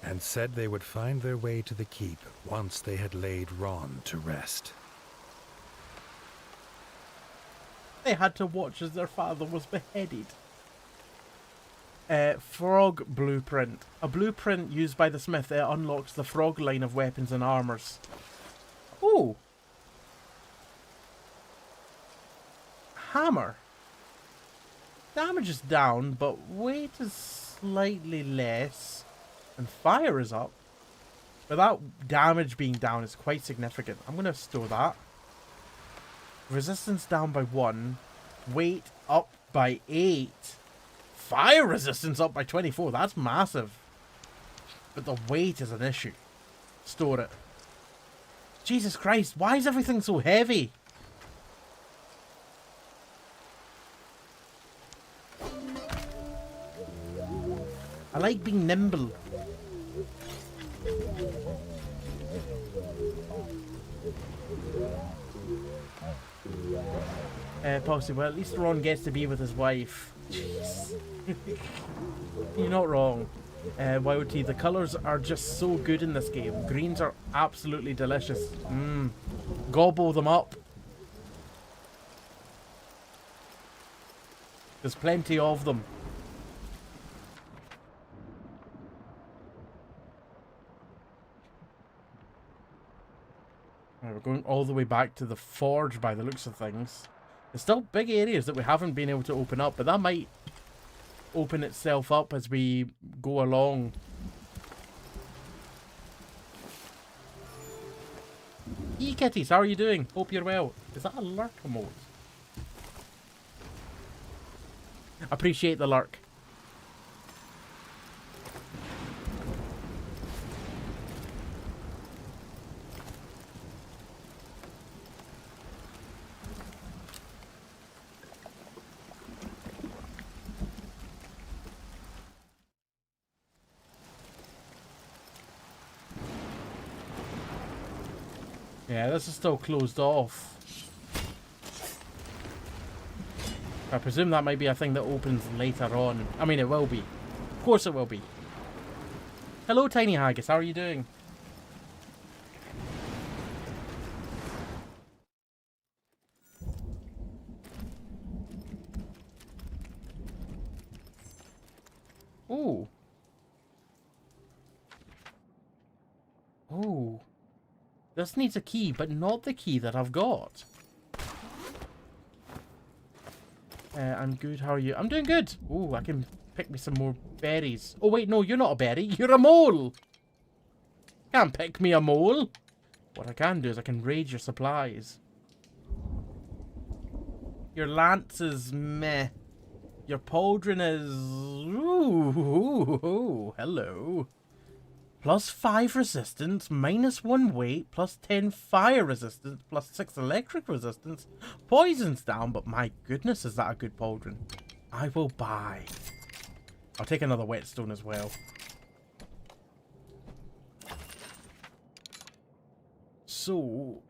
and said they would find their way to the keep once they had laid Ron to rest. They had to watch as their father was beheaded. Frog blueprint. A blueprint used by the smith. It unlocks the frog line of weapons and armors. Ooh. Hammer. Damage is down, but weight is slightly less. And fire is up. But that damage being down is quite significant. I'm going to store that. Resistance down by 1. Weight up by 8. Fire resistance up by 24. That's massive. But the weight is an issue. Store it. Jesus Christ, why is everything so heavy? I like being nimble. Possibly. Well, at least Ron gets to be with his wife. Jeez. You're not wrong. YOT, the colours are just so good in this game. Greens are absolutely delicious. Gobble them up. There's plenty of them. Right, we're going all the way back to the forge by the looks of things. There's still big areas that we haven't been able to open up, but that might open itself up as we go along. Hey kitties, how are you doing? Hope you're well. Is that a lurk emote? Appreciate the lurk. Yeah, this is still closed off. I presume that might be a thing that opens later on. I mean, it will be. Of course it will be. Hello, Tiny Haggis. How are you doing? Ooh. Ooh. This needs a key, but not the key that I've got. I'm good. How are you? I'm doing good. Ooh, I can pick me some more berries. Oh, wait, no, you're not a berry. You're a mole. Can't pick me a mole. What I can do is I can raid your supplies. Your lance is meh. Your pauldron is... Ooh, hello. Plus 5 resistance, minus 1 weight, plus 10 fire resistance, plus 6 electric resistance. Poison's down, but my goodness, is that a good pauldron? I will buy. I'll take another whetstone as well. So,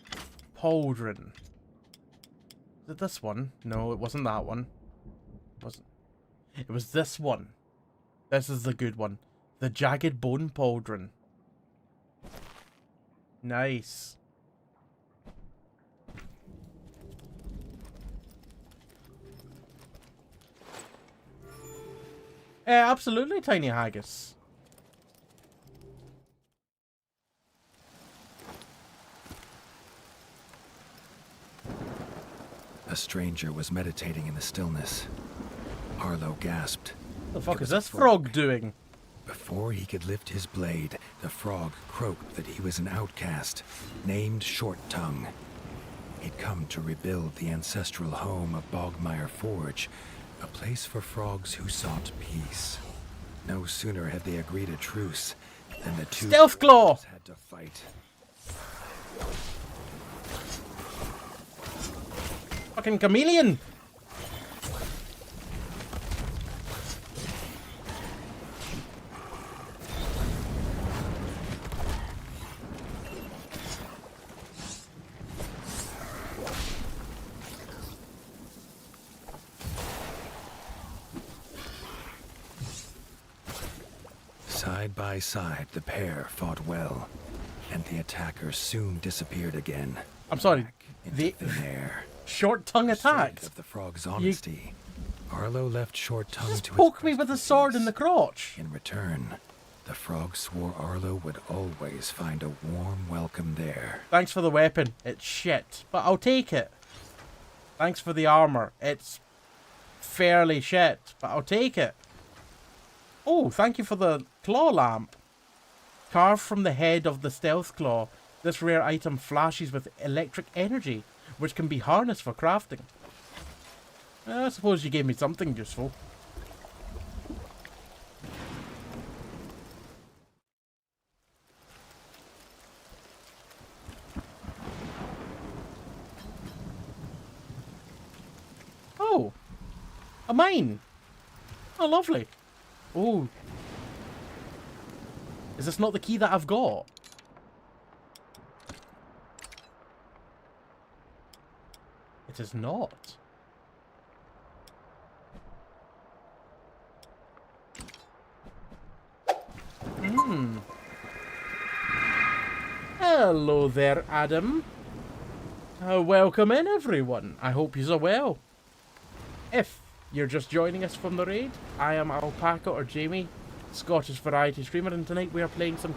pauldron. Is it this one? No, it wasn't that one. It wasn't. It was this one. This is the good one. The jagged bone pauldron. Nice. Absolutely, tiny haggis. A stranger was meditating in the stillness. Arlo gasped. What the fuck It is was a this frog doing? Before he could lift his blade, the frog croaked that he was an outcast, named Short Tongue. He'd come to rebuild the ancestral home of Bogmire Forge, a place for frogs who sought peace. No sooner had they agreed a truce than the two Stealth Claw! had to fight. Fucking chameleon! Side by side, the pair fought well, and the attacker soon disappeared again. I'm sorry, Into the thin air. short tongue attack. Afraid of the frog's honesty, Arlo left Short Tongue Just to poke his me with a quest for sword in peace. the crotch. In return, the frog swore Arlo would always find a warm welcome there. Thanks for the weapon. It's shit, but I'll take it. Thanks for the armor. It's fairly shit, but I'll take it. Oh, thank you for the claw lamp. Carved from the head of the stealth claw, this rare item flashes with electric energy, which can be harnessed for crafting. I suppose you gave me something useful. Oh, a mine. Oh, lovely. Oh. Is this not the key that I've got? It is not. Hello there, Adam. Welcome in, everyone. I hope you're well. If you're just joining us from the raid, I am Alpaca or Jamie, Scottish variety streamer, and tonight we are playing some...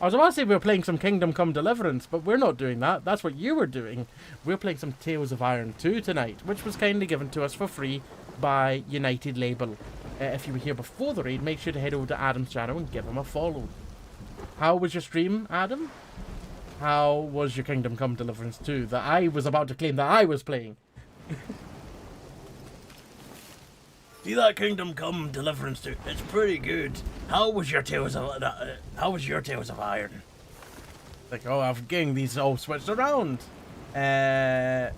I was about to say we were playing some Kingdom Come Deliverance, but we're not doing that. That's what you were doing. We're playing some Tales of Iron 2 tonight, which was kindly given to us for free by United Label. If you were here before the raid, make sure to head over to Adam's channel and give him a follow. How was your stream, Adam? How was your Kingdom Come Deliverance 2 that I was about to claim that I was playing? See that Kingdom Come Deliverance 2? It's pretty good. How was your Tales of Iron? Like, oh, I'm getting these all switched around. Sorry,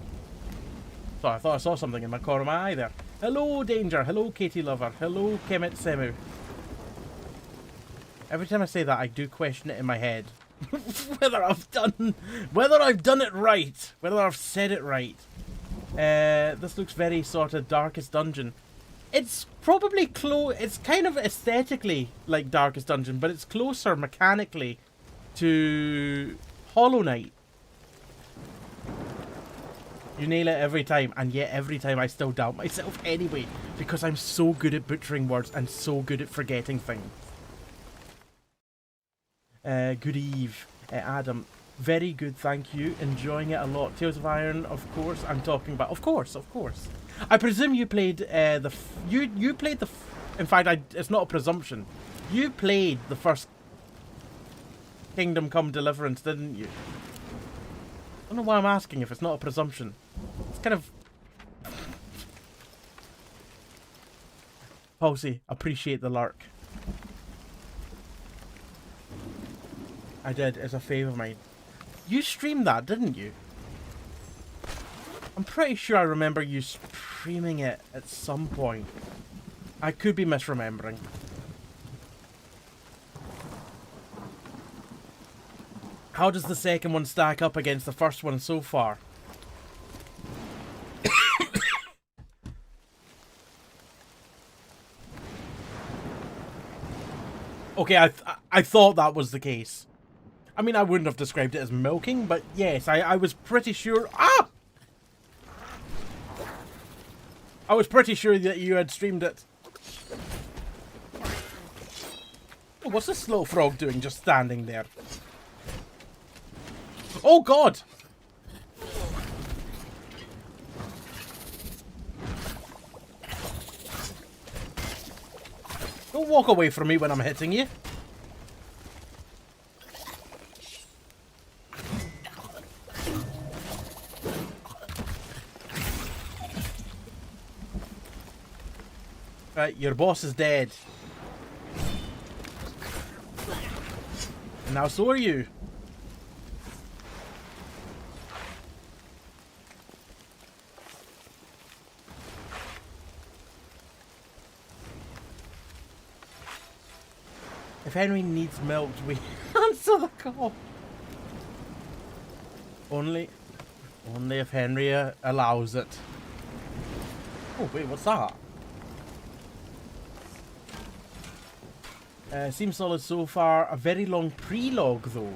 I thought I saw something in my corner of my eye there. Hello, Danger. Hello, Katie Lover. Hello, Kemet Semu. Every time I say that, I do question it in my head. whether I've done it right. Whether I've said it right. This looks very sort of Darkest Dungeon. It's probably close. It's kind of aesthetically like Darkest Dungeon, but it's closer mechanically to Hollow Knight. You nail it every time, and yet every time I still doubt myself anyway, because I'm so good at butchering words and so good at forgetting things. Good eve, Adam. Very good, thank you. Enjoying it a lot. Tales of Iron, of course. I'm talking about, of course. I presume you played you played the. In fact, it's not a presumption. You played the first Kingdom Come Deliverance, didn't you? I don't know why I'm asking if it's not a presumption. It's kind of. Palsy, appreciate the lurk. I did, as a favour of mine. You streamed that, didn't you? I'm pretty sure I remember you streaming it at some point. I could be misremembering. How does the second one stack up against the first one so far? Okay, I thought that was the case. I mean, I wouldn't have described it as milking, but yes, I was pretty sure... Ah! I was pretty sure that you had streamed it. Oh, what's this little frog doing just standing there? Oh, God! Don't walk away from me when I'm hitting you. Right, your boss is dead. And now so are you. If Henry needs milk, we answer the call. Only if Henry allows it. Oh wait, what's that? Seems solid so far. A very long pre-log though.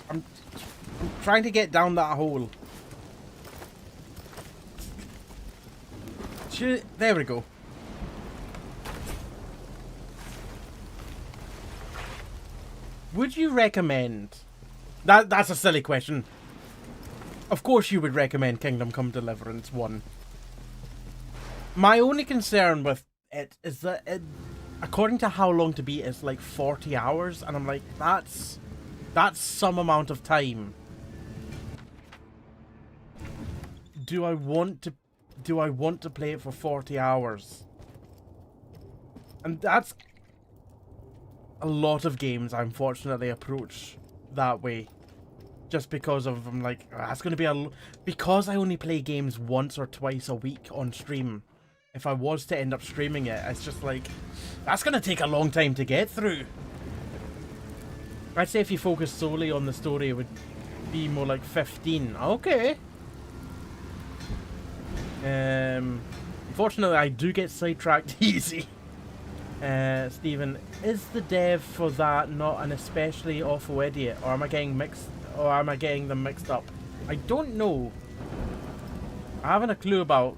I'm trying to get down that hole. There we go. Would you recommend... That's a silly question. Of course you would recommend Kingdom Come Deliverance 1. My only concern with it is that it, according to how long to beat, it's like 40 hours. And I'm like, that's some amount of time. Do I want to play it for 40 hours? And that's a lot of games I unfortunately approach that way. Just because of, I'm like, that's going to be because I only play games once or twice a week on stream. If I was to end up streaming it, it's just like, that's going to take a long time to get through. I'd say if you focus solely on the story, it would be more like 15. Okay. Unfortunately, I do get sidetracked easy. Stephen, is the dev for that not an especially awful idiot, or am I getting them mixed up? I don't know. I haven't a clue about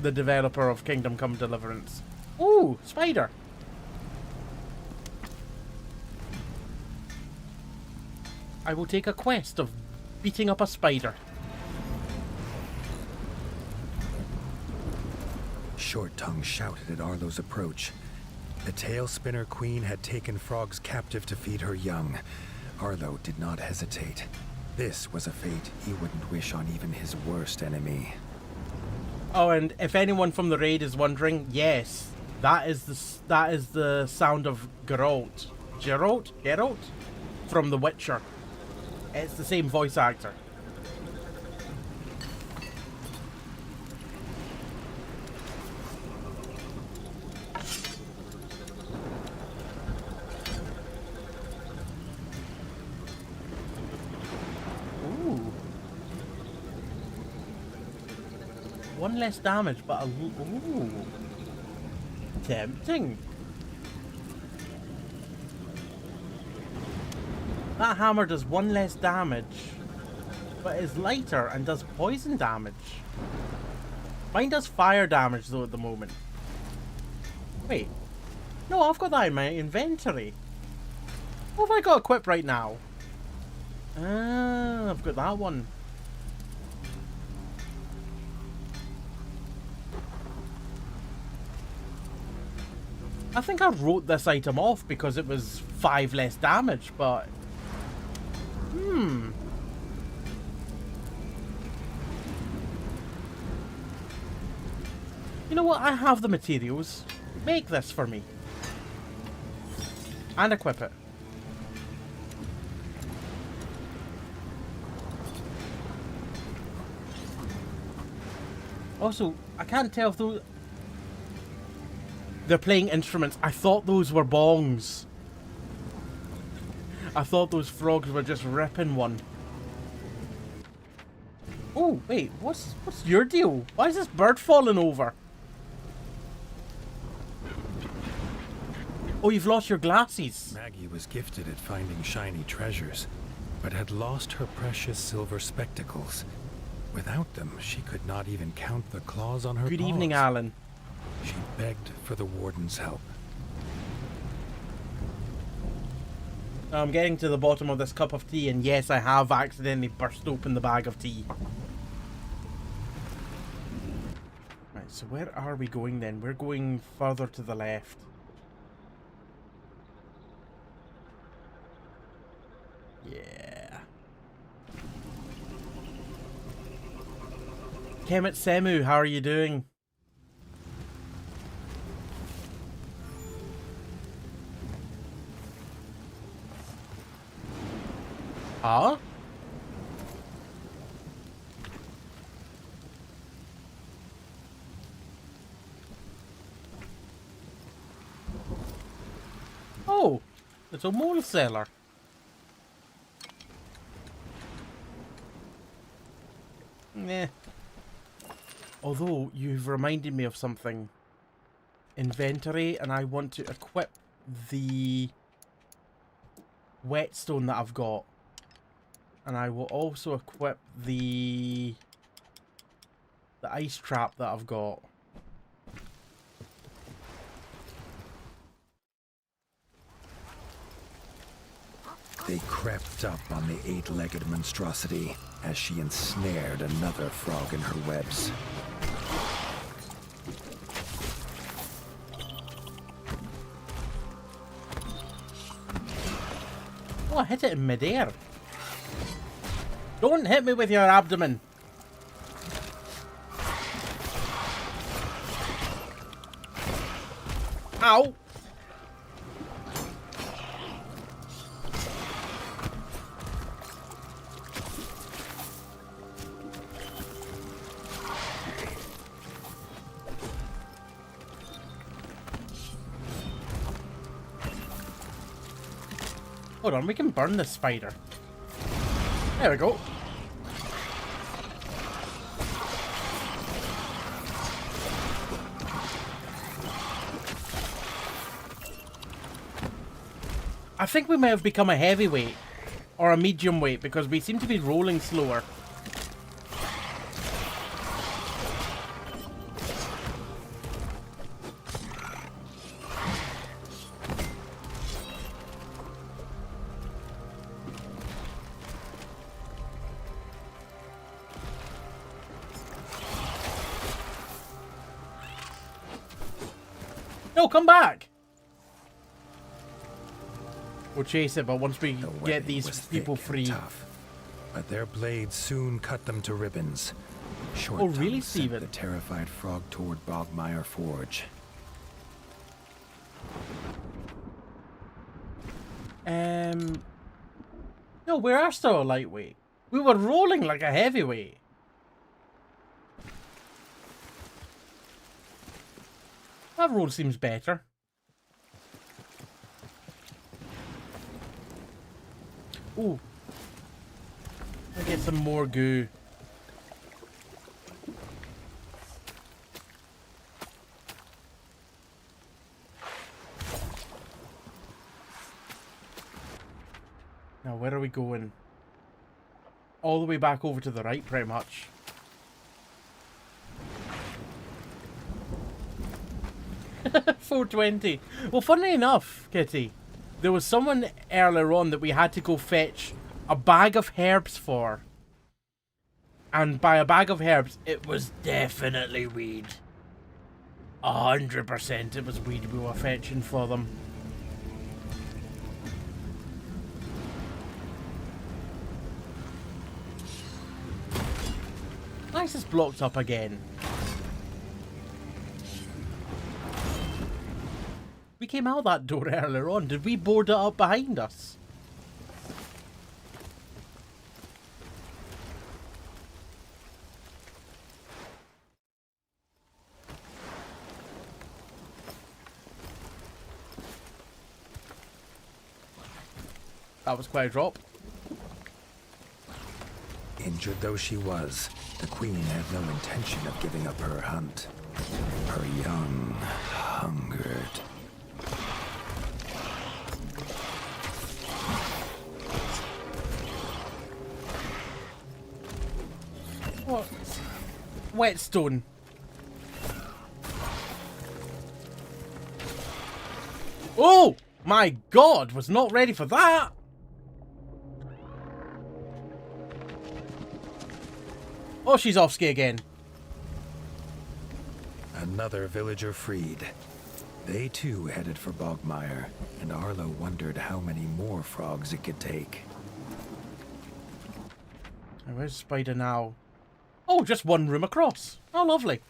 the developer of Kingdom Come Deliverance. Ooh, spider. I will take a quest of beating up a spider. Short Tongue shouted at Arlo's approach. The tail spinner queen had taken frogs captive to feed her young. Arlo did not hesitate. This was a fate he wouldn't wish on even his worst enemy. Oh, and if anyone from the raid is wondering, yes, that is the sound of Geralt. Geralt? From The Witcher. It's the same voice actor. One less damage, but ooh, tempting. That hammer does one less damage, but is lighter and does poison damage. Mine does fire damage though at the moment. Wait, no, I've got that in my inventory. What have I got equipped right now? Ah, I've got that one. I think I wrote this item off because it was 5 less damage, but... You know what? I have the materials. Make this for me. And equip it. Also, I can't tell if those... They're playing instruments. I thought those were bongs. I thought those frogs were just ripping one. Oh, wait. What's your deal? Why is this bird falling over? Oh, you've lost your glasses. Maggie was gifted at finding shiny treasures, but had lost her precious silver spectacles. Without them, she could not even count the claws on her Good paws. evening, Alan. She begged for the warden's help. I'm getting to the bottom of this cup of tea, and yes, I have accidentally burst open the bag of tea. Right, so where are we going then? We're going further to the left. Yeah. Kemet Semu, how are you doing? Huh? Oh, it's a mole seller. Nah. Although, you've reminded me of something. Inventory, and I want to equip the whetstone that I've got. And I will also equip the ice trap that I've got. They crept up on the eight-legged monstrosity as she ensnared another frog in her webs. Oh, I hit it in midair. Don't hit me with your abdomen. Ow. Hold on, we can burn this spider. There we go. I think we may have become a heavyweight or a medium weight because we seem to be rolling slower. No, come back! We'll chase it, but once we The get webbing these was people thick and free. tough, but their blades soon cut them to ribbons. Short Oh, really, Tongue sent Steven? the terrified frog toward Bogmire Forge. No, we are still a lightweight. We were rolling like a heavyweight. That roll seems better. Ooh. Let me get some more goo. Now, where are we going? All the way back over to the right, pretty much. $4.20. Well, funnily enough, Kitty, there was someone earlier on that we had to go fetch a bag of herbs for. And by a bag of herbs, it was definitely weed. 100% it was weed we were fetching for them. Nice, it's blocked up again. We came out that door earlier on. Did we board it up behind us? That was quite a drop. Injured though she was, the queen had no intention of giving up her hunt. Her young hungered. What? Whetstone. Oh! My god, was not ready for that! Oh, she's off ski again. Another villager freed. They too headed for Bogmire, and Arlo wondered how many more frogs it could take. Oh, where's Spider now? Oh, just one room across. Oh, lovely.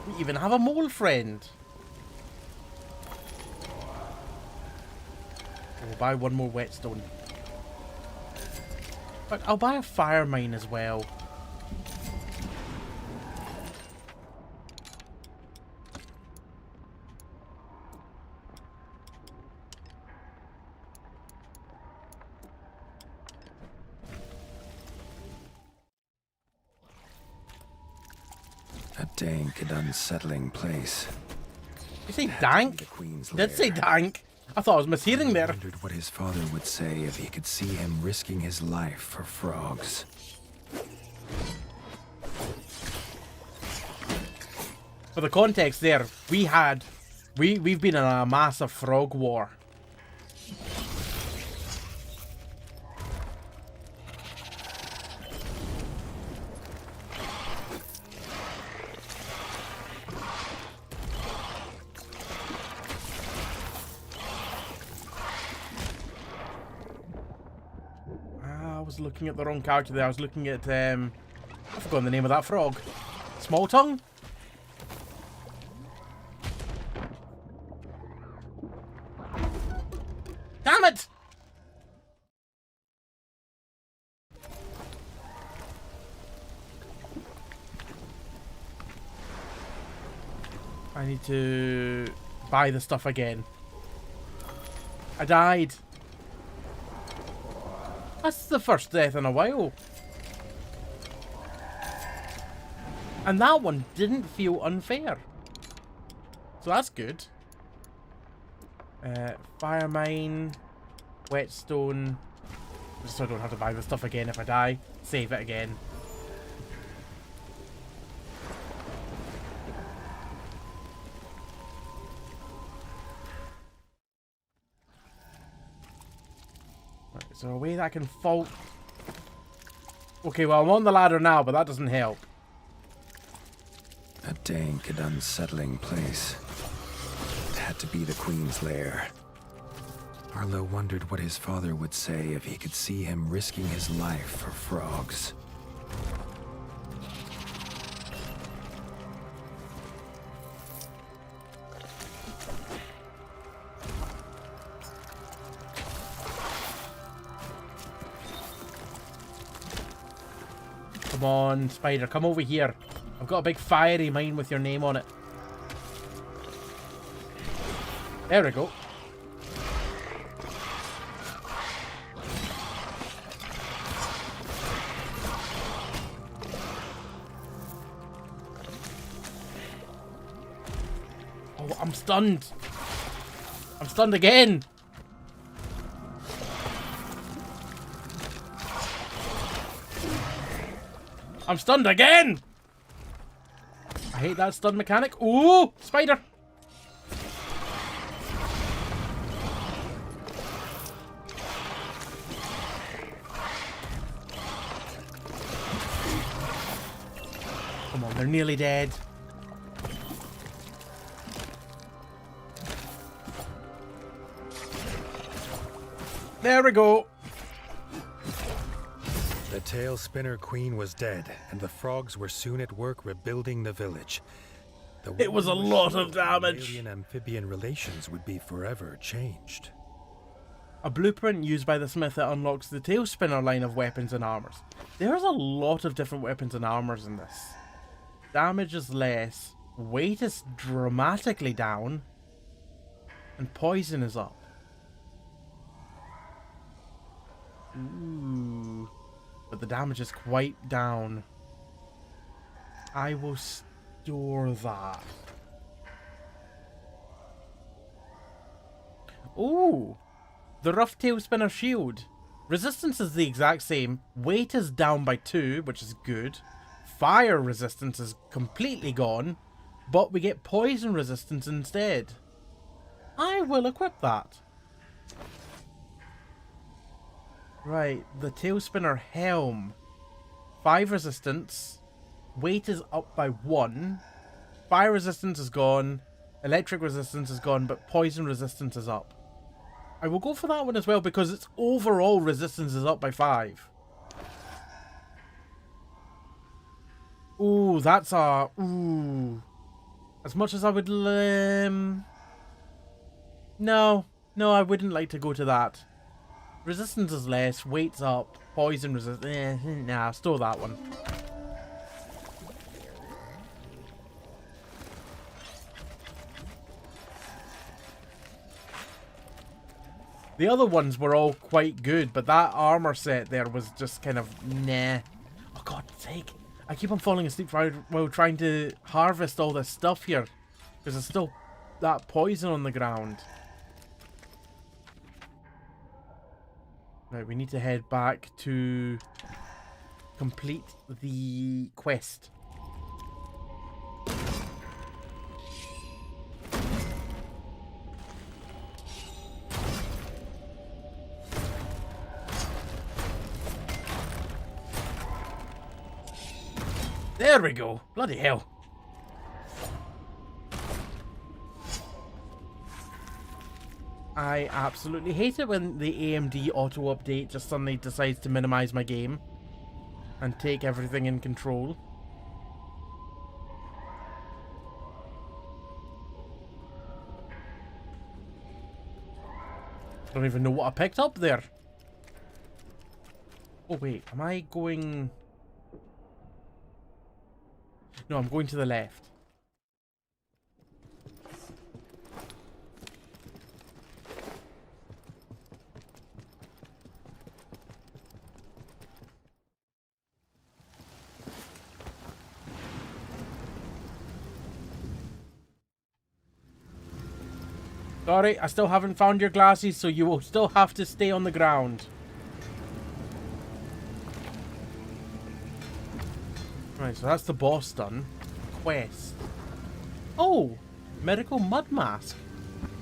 We even have a mole friend. We'll buy one more whetstone. But I'll buy a fire mine as well. A dank and unsettling place. You say The dank? Queen's Did say lair. dank. I thought I was mishearing He there. wondered what his father would say if he could see him risking his life for frogs. For the context there, we've been in a massive frog war. I was looking at the wrong character there. I was looking at I've forgotten the name of that frog. Small tongue? Damn it! I need to buy the stuff again. I died. That's the first death in a while. And that one didn't feel unfair. So that's good. Fire mine, whetstone. Just so I don't have to buy the stuff again if I die. Save it again. Right, is there a way that I can fall? Okay, well I'm on the ladder now, but that doesn't help. A dank and unsettling place. It had to be the Queen's lair. Arlo wondered what his father would say if he could see him risking his life for frogs. Come on, spider, come over here. I've got a big fiery mine with your name on it. There we go. Oh, I'm stunned. I'm stunned again. I'm stunned again. I hate that stun mechanic. Ooh, spider. Come on, they're nearly dead. There we go. tail spinner queen was dead, and the frogs were soon at work rebuilding the village. It was a woman lot sure of damage. Alien-amphibian relations would be forever changed. A blueprint used by the smith that unlocks the tail spinner line of weapons and armors. There's a lot of different weapons and armors in this. Damage is less, weight is dramatically down, and poison is up. Ooh. But the damage is quite down. I will store that. Ooh. The rough tail spinner shield. Resistance is the exact same. Weight is down by 2, which is good. Fire resistance is completely gone. But we get poison resistance instead. I will equip that. Right, the tail spinner helm. 5 resistance. Weight is up by 1. Fire resistance is gone. Electric resistance is gone, but poison resistance is up. I will go for that one as well because its overall resistance is up by 5. Ooh, that's a... Ooh. As much as I would... No, I wouldn't like to go to that. Resistance is less, weight's up, poison resistance... nah, store that one. The other ones were all quite good, but that armor set there was just kind of nah. Oh God's sake. I keep on falling asleep while trying to harvest all this stuff here. Because there's still that poison on the ground. Right, we need to head back to complete the quest. There we go. Bloody hell. I absolutely hate it when the AMD auto update just suddenly decides to minimize my game and take everything in control. I don't even know what I picked up there. Oh wait, am I going... No, I'm going to the left. Sorry, I still haven't found your glasses, so you will still have to stay on the ground. Right, so that's the boss done. Quest. Oh! Medical mud mask.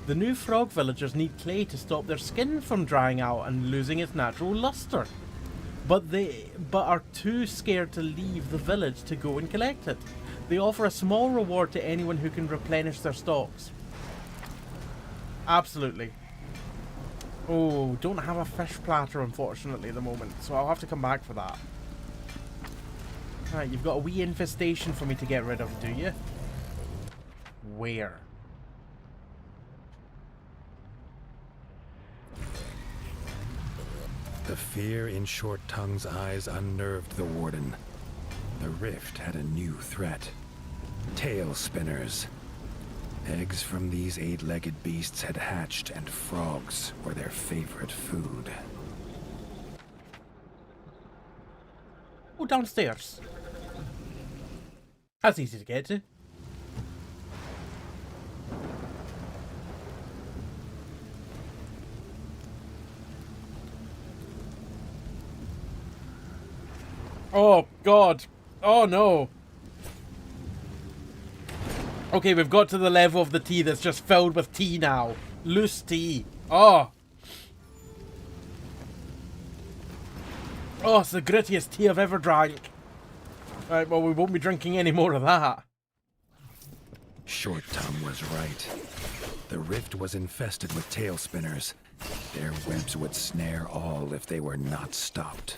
The new frog villagers need clay to stop their skin from drying out and losing its natural luster. But are too scared to leave the village to go and collect it. They offer a small reward to anyone who can replenish their stocks. Absolutely. Oh, don't have a fish platter unfortunately at the moment, so I'll have to come back for that. Right, you've got a wee infestation for me to get rid of, do you? Where? The fear in Short Tongue's eyes unnerved the warden. The rift had a new threat. Tail spinners. Eggs from these 8-legged beasts had hatched, and frogs were their favorite food. Oh, downstairs. That's easy to get to. Oh, God. Oh, no. Okay, we've got to the level of the tea that's just filled with tea now. Loose tea. Oh. Oh, it's the grittiest tea I've ever drank. Right, well, we won't be drinking any more of that. Short Tongue was right. The rift was infested with tail spinners. Their webs would snare all if they were not stopped.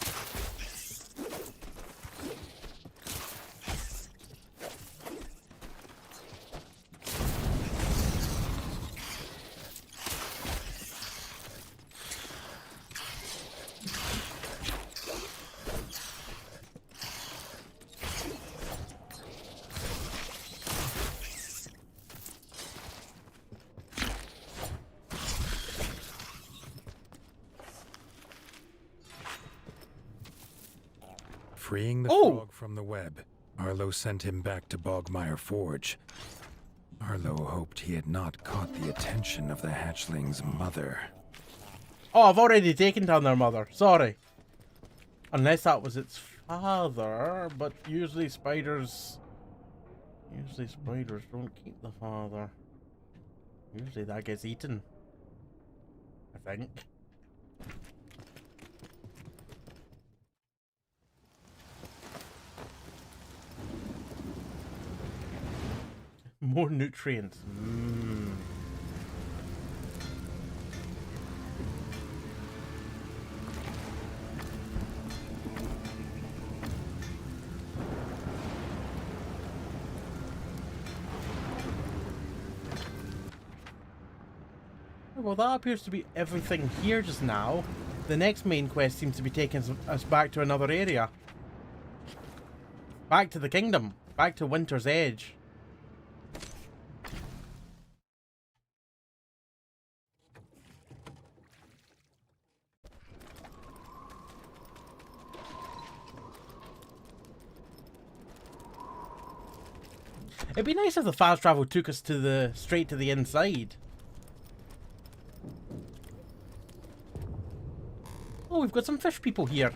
Freeing the Oh! frog from the web, Arlo sent him back to Bogmire Forge. Arlo hoped he had not caught the attention of the hatchling's mother. Oh, I've already taken down their mother. Sorry. Unless that was its father, but usually spiders don't keep the father. Usually that gets eaten, I think. More nutrients. Well, that appears to be everything here just now. The next main quest seems to be taking us back to another area. Back to the kingdom. Back to Winter's Edge. It'd be nice if the fast travel took us to straight to the inside. Oh, we've got some fish people here.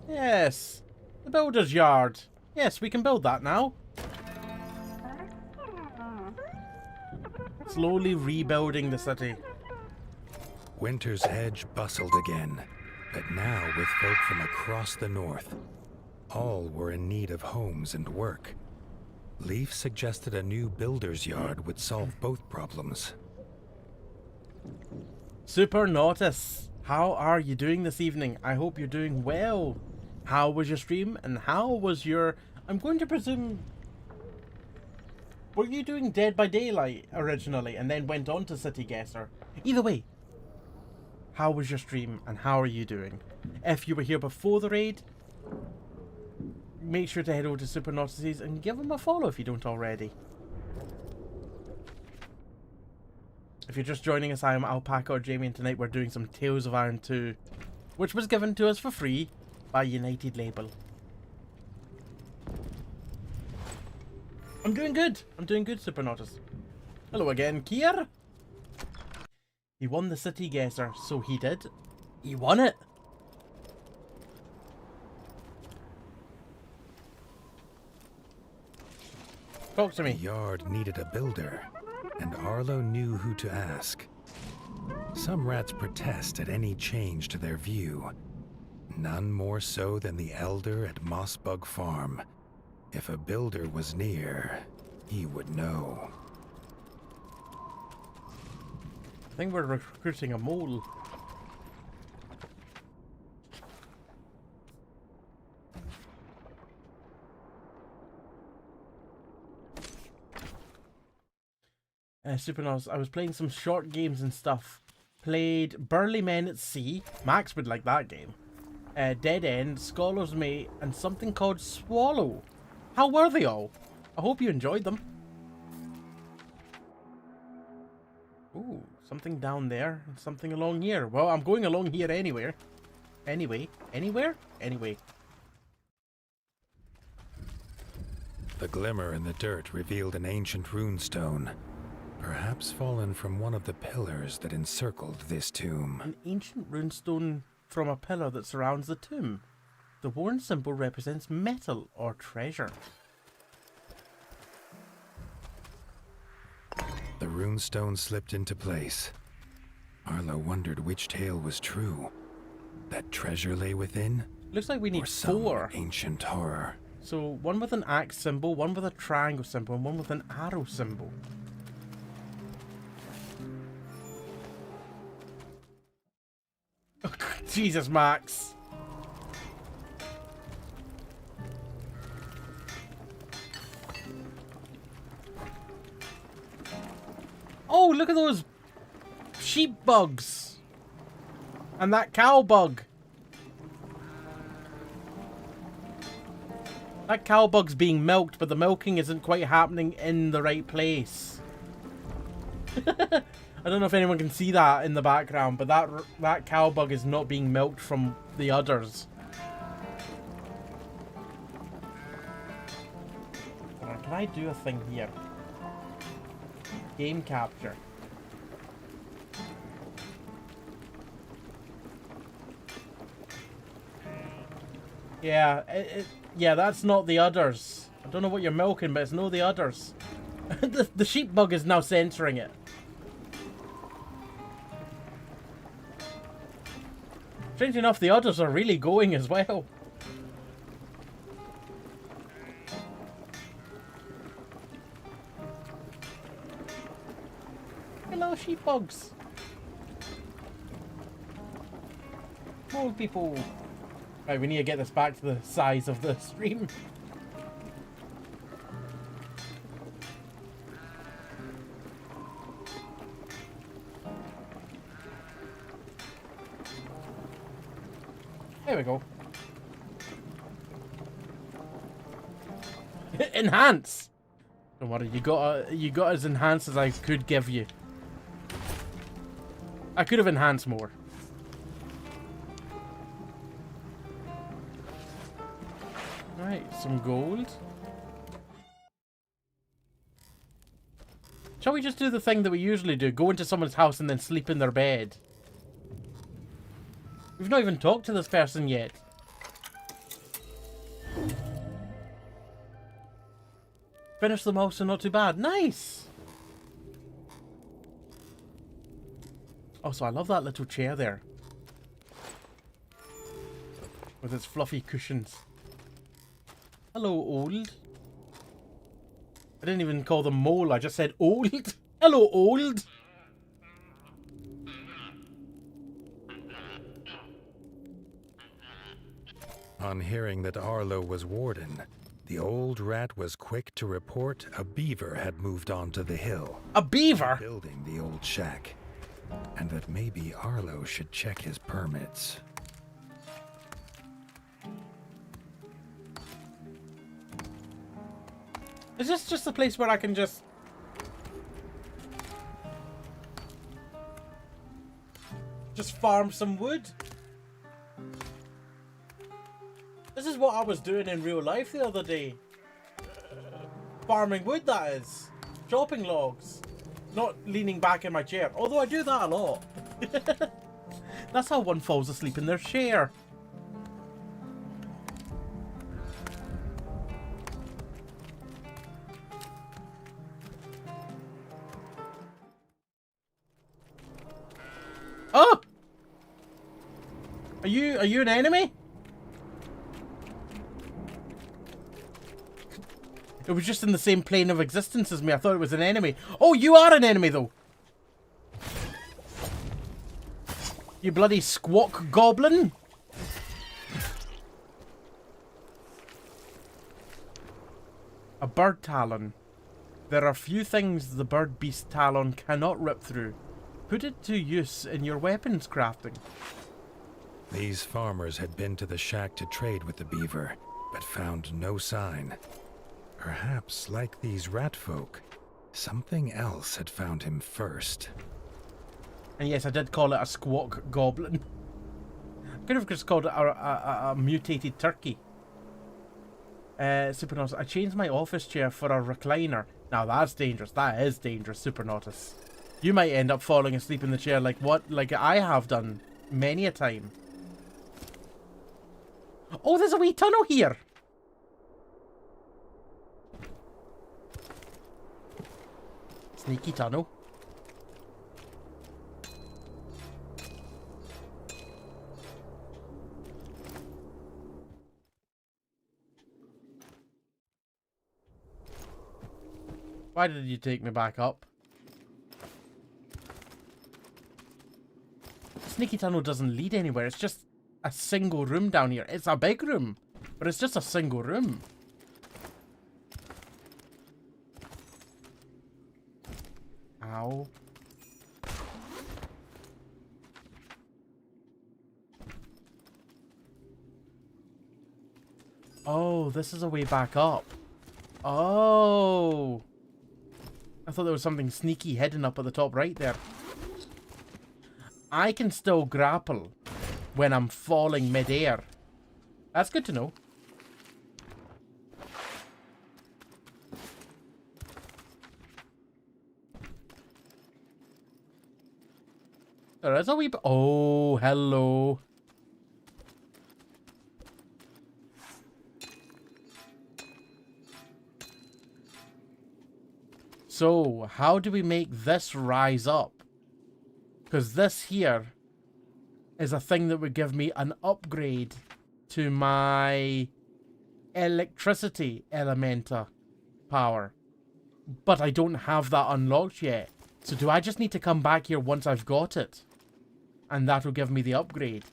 Yes. The builder's yard. Yes, we can build that now. Slowly rebuilding the city. Winter's Hedge bustled again, but now with folk from across the north. All were in need of homes and work. Leaf suggested a new builder's yard would solve both problems. Super Nautis, how are you doing this evening? I hope you're doing well. How was your stream and how was your... I'm going to presume... Were you doing Dead by Daylight originally and then went on to City Guesser? Either way, how was your stream and how are you doing? If you were here before the raid, make sure to head over to Super Nautis and give him a follow if you don't already. If you're just joining us, I am Alpaca or Jamie, and tonight we're doing some Tales of Iron 2, which was given to us for free by United Label. I'm doing good. I'm doing good, Super Nautis. Hello again, Kier. He won the City Guesser, so he did. He won it. Talk to The me. yard needed a builder, and Arlo knew who to ask. Some rats protest at any change to their view. None more so than the elder at Mossbug Farm. If a builder was near, he would know. I think we're recruiting a mole. Supernos, I was playing some short games and stuff. Played Burly Men at Sea. Max would like that game. Dead End, Scholar's Mate, and something called Swallow. How were they all? I hope you enjoyed them. Ooh, something down there, and something along here. Well, I'm going along here anywhere. Anyway. The glimmer in the dirt revealed an ancient runestone, perhaps fallen from one of the pillars that encircled this tomb. An ancient runestone from a pillar that surrounds the tomb. The worn symbol represents metal or treasure. The runestone slipped into place. Arlo wondered which tale was true. That treasure lay within, Looks like we or need some 4. ancient horror. So one with an axe symbol, one with a triangle symbol, and one with an arrow symbol. Jesus, Max. Oh, look at those sheep bugs. And that cow bug. That cow bug's being milked, but the milking isn't quite happening in the right place. I don't know if anyone can see that in the background, but that cow bug is not being milked from the udders. Can I do a thing here? Game capture. Yeah, yeah, that's not the udders. I don't know what you're milking, but it's no the udders. The sheep bug is now censoring it. Strange enough, the udders are really going as well. Hello, sheep bugs. More people. Right, we need to get this back to the size of the stream. There we go. Enhance. Don't worry, you got as enhanced as I could give you. I could have enhanced more. Right, some gold. Shall we just do the thing that we usually do? Go into someone's house and then sleep in their bed. We've not even talked to this person yet. Finish them all, so not too bad. Nice! Also, I love that little chair there. With its fluffy cushions. Hello, old. I didn't even call them mole, I just said old. Hello, old. On hearing that Arlo was warden, the old rat was quick to report a beaver had moved onto the hill, A beaver? building the old shack, and that maybe Arlo should check his permits. Is this just a place where I can just... farm some wood? This is what I was doing in real life the other day. Farming wood, that is. Chopping logs. Not leaning back in my chair. Although I do that a lot. That's how one falls asleep in their chair. Oh! Are you an enemy? It was just in the same plane of existence as me. I thought it was an enemy. Oh, you are an enemy, though. You bloody squawk goblin. A bird talon. There are few things the bird beast talon cannot rip through. Put it to use in your weapons crafting. These farmers had been to the shack to trade with the beaver, but found no sign. Perhaps, like these rat folk, something else had found him first. And yes, I did call it a squawk goblin. I could have just called it a mutated turkey. Supernautus, I changed my office chair for a recliner. Now that's dangerous. That is dangerous, Supernautus. You might end up falling asleep in the chair like I have done many a time. Oh, there's a wee tunnel here. Sneaky tunnel. Why did you take me back up? Sneaky tunnel doesn't lead anywhere. It's just a single room down here. It's a big room, but it's just a single room. Ow. Oh, this is a way back up. Oh. I thought there was something sneaky hidden up at the top right there. I can still grapple when I'm falling mid-air. That's good to know. There is a wee bit. Oh, hello. So, how do we make this rise up? Because this here is a thing that would give me an upgrade to my electricity elementa power. But I don't have that unlocked yet. So do I just need to come back here once I've got it? And that will give me the upgrade.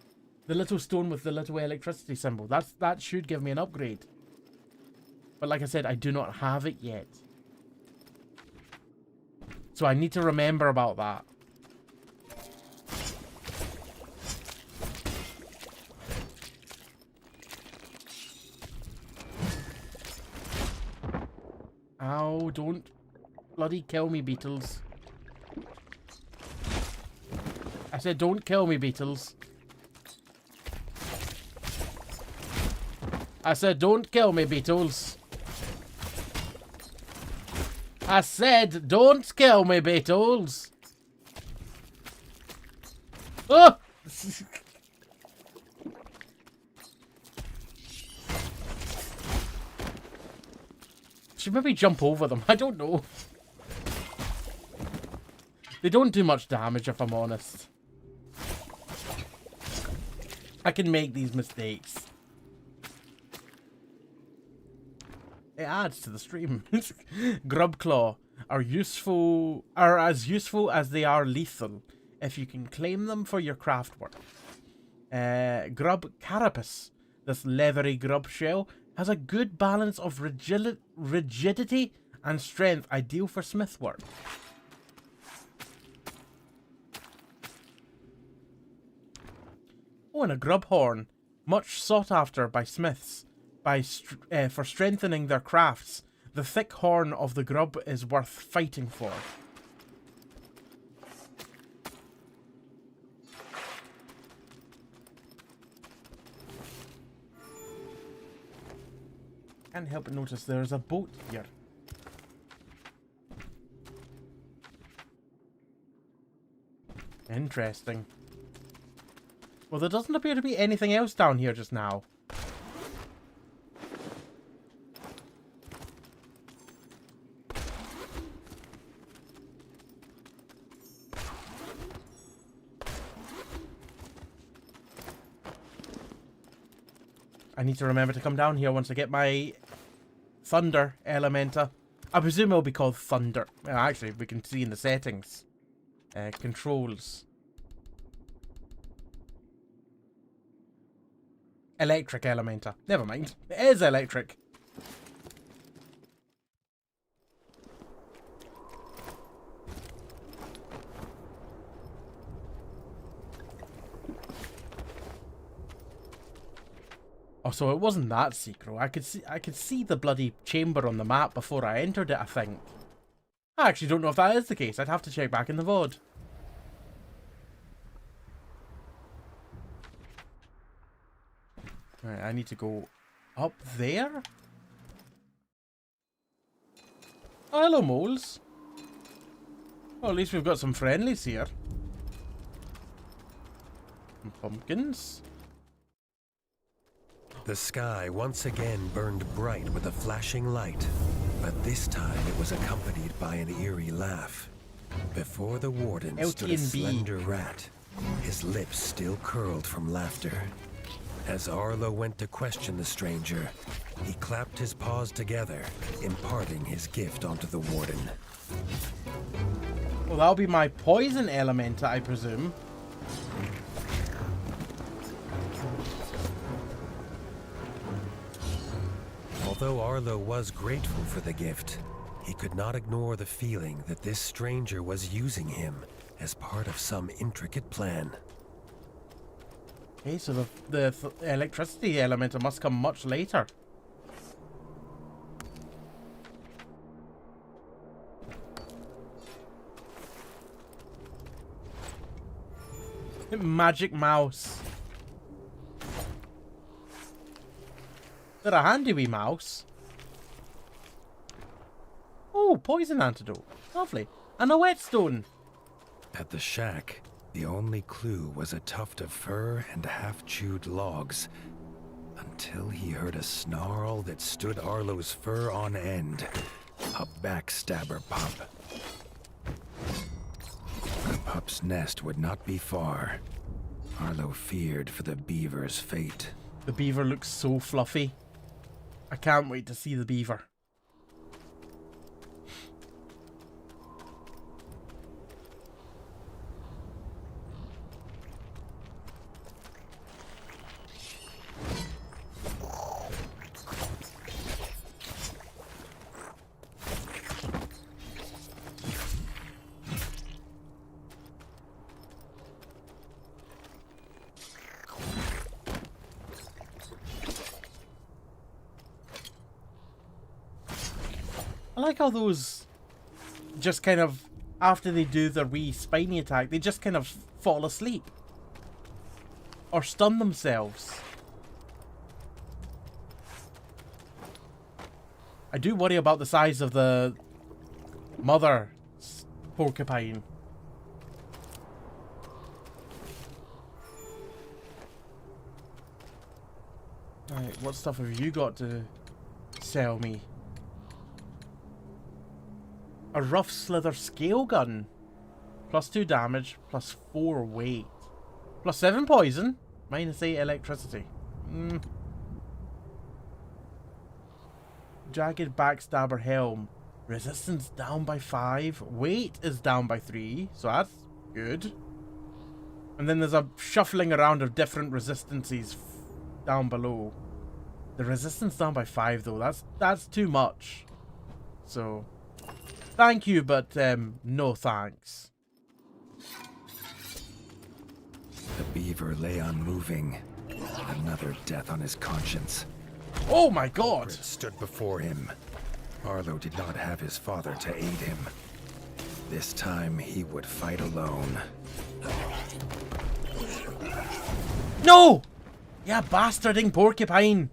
The little stone with the little electricity symbol. That should give me an upgrade. But like I said, I do not have it yet. So I need to remember about that. Ow, don't bloody kill me, beetles. I said don't kill me, beetles. I said don't kill me, beetles. I said don't kill me, beetles. Oh! Should maybe jump over them. I don't know. They don't do much damage, if I'm honest. I can make these mistakes. It adds to the stream. Grub Claw are as useful as they are lethal if you can claim them for your craft work. Grub Carapace, this leathery grub shell, has a good balance of rigidity and strength, ideal for smith work. Oh, and a grub horn, much sought after by smiths for strengthening their crafts. The thick horn of the grub is worth fighting for. Can't help but notice there's a boat here. Interesting. Well, there doesn't appear to be anything else down here just now. I need to remember to come down here once I get my Thunder Elementa. I presume it'll be called Thunder. Well, actually, we can see in the settings. Controls. Electric Elementa. Never mind. It is electric. Oh, so it wasn't that secret. I could see the bloody chamber on the map before I entered it, I think. I actually don't know if that is the case. I'd have to check back in the VOD. Right, I need to go up there? Oh, hello, moles. Well, at least we've got some friendlies here. Some pumpkins. The sky once again burned bright with a flashing light, but this time it was accompanied by an eerie laugh. Before the warden stood a slender rat, his lips still curled from laughter. As Arlo went to question the stranger, he clapped his paws together, imparting his gift onto the warden. Well, that'll be my poison element, I presume. Although Arlo was grateful for the gift, he could not ignore the feeling that this stranger was using him as part of some intricate plan. Okay, so the electricity element must come much later. Magic mouse. They're a handy wee mouse. Oh, poison antidote. Lovely. And a whetstone. At the shack, The only clue was a tuft of fur and half-chewed logs, until he heard a snarl that stood Arlo's fur on end. A backstabber pup. The pup's nest would not be far. Arlo feared for the beaver's fate. The beaver looks so fluffy. I can't wait to see the beaver. I like how those just kind of, after they do their wee spiny attack, they just kind of fall asleep. Or stun themselves. I do worry about the size of the mother porcupine. Right, what stuff have you got to sell me? A rough slither scale gun. +2 damage, +4 weight. +7 poison, -8 electricity. Jagged backstabber helm. Resistance down by 5. Weight is down by 3, so that's good. And then there's a shuffling around of different resistances down below. The resistance down by 5 though, that's too much. So thank you, but no thanks. The beaver lay unmoving. Another death on his conscience. Oh my god! It stood before him. Arlo did not have his father to aid him. This time he would fight alone. No! Yeah, bastarding porcupine!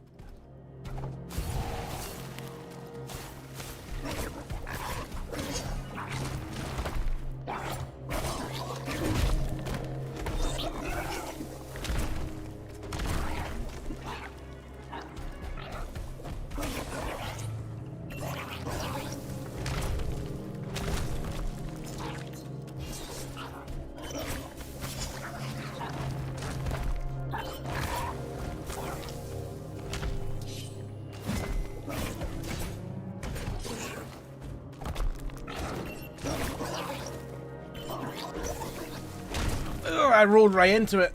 I rolled right into it.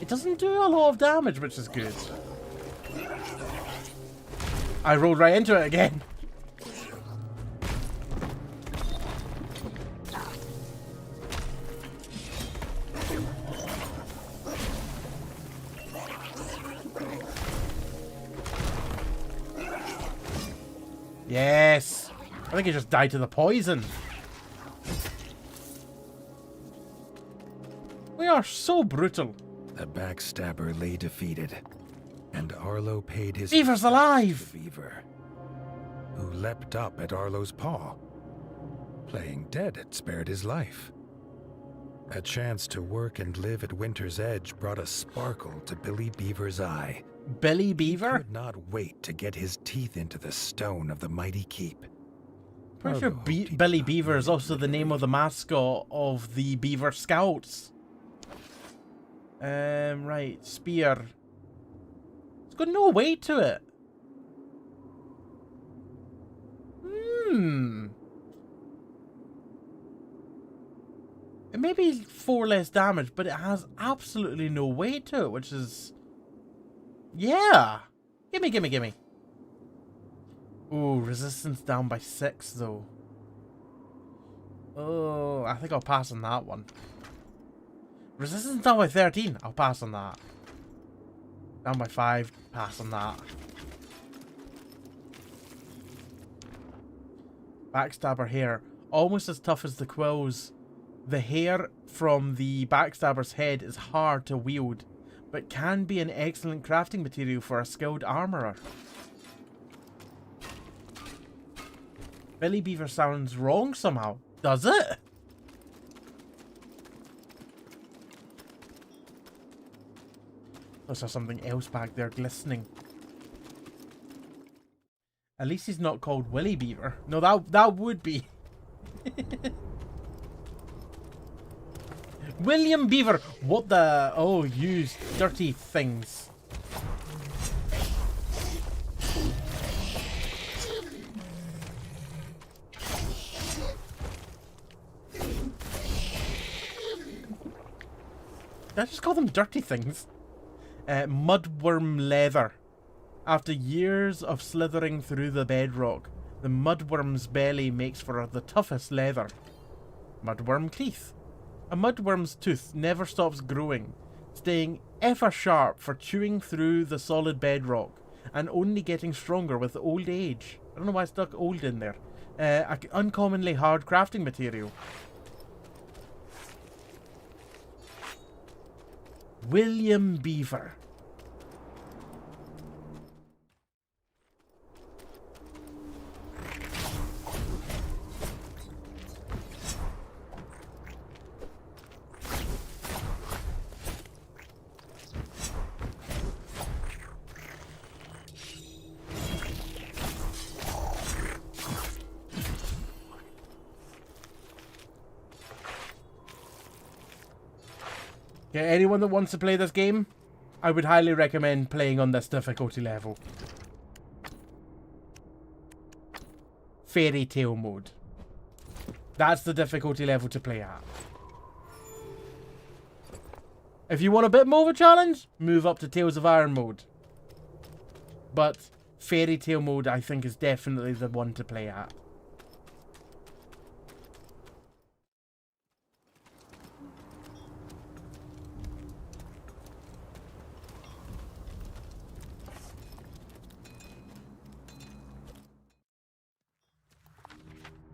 It doesn't do a lot of damage, which is good. I rolled right into it again. Yes! I think he just died to the poison. We are so brutal. The backstabber lay defeated, and Arlo paid his... Beaver's alive! The beaver, who leapt up at Arlo's paw. Playing dead had spared his life. A chance to work and live at Winter's Edge brought a sparkle to Billy Beaver's eye. Billy He Beaver? could not wait to get his teeth into the stone of the mighty keep. Pretty sure Arlo hoped he Billy did not Beaver is live also the name of the mascot of the Beaver Scouts. Right, spear. It's got no weight to it. It may be 4 less damage, but it has absolutely no weight to it, which is... Yeah! Gimme. Ooh, resistance down by 6, though. Oh, I think I'll pass on that one. Resistance down by 13. I'll pass on that. Down by 5. Pass on that. Backstabber hair. Almost as tough as the quills. The hair from the backstabber's head is hard to wield, but can be an excellent crafting material for a skilled armorer. Billy Beaver sounds wrong somehow. Does it? There's something else back there glistening. At least he's not called Willy Beaver. No, that would be. William Beaver! What the... Oh, you dirty things. Did I just call them dirty things? Mudworm leather. After years of slithering through the bedrock, the mudworm's belly makes for the toughest leather. Mudworm teeth. A mudworm's tooth never stops growing, staying ever sharp for chewing through the solid bedrock, and only getting stronger with old age. I don't know why I stuck old in there. Uncommonly hard crafting material. William Beaver. Yeah, anyone that wants to play this game, I would highly recommend playing on this difficulty level. Fairy Tale mode. That's the difficulty level to play at. If you want a bit more of a challenge, move up to Tales of Iron mode. But Fairy Tale mode, I think, is definitely the one to play at.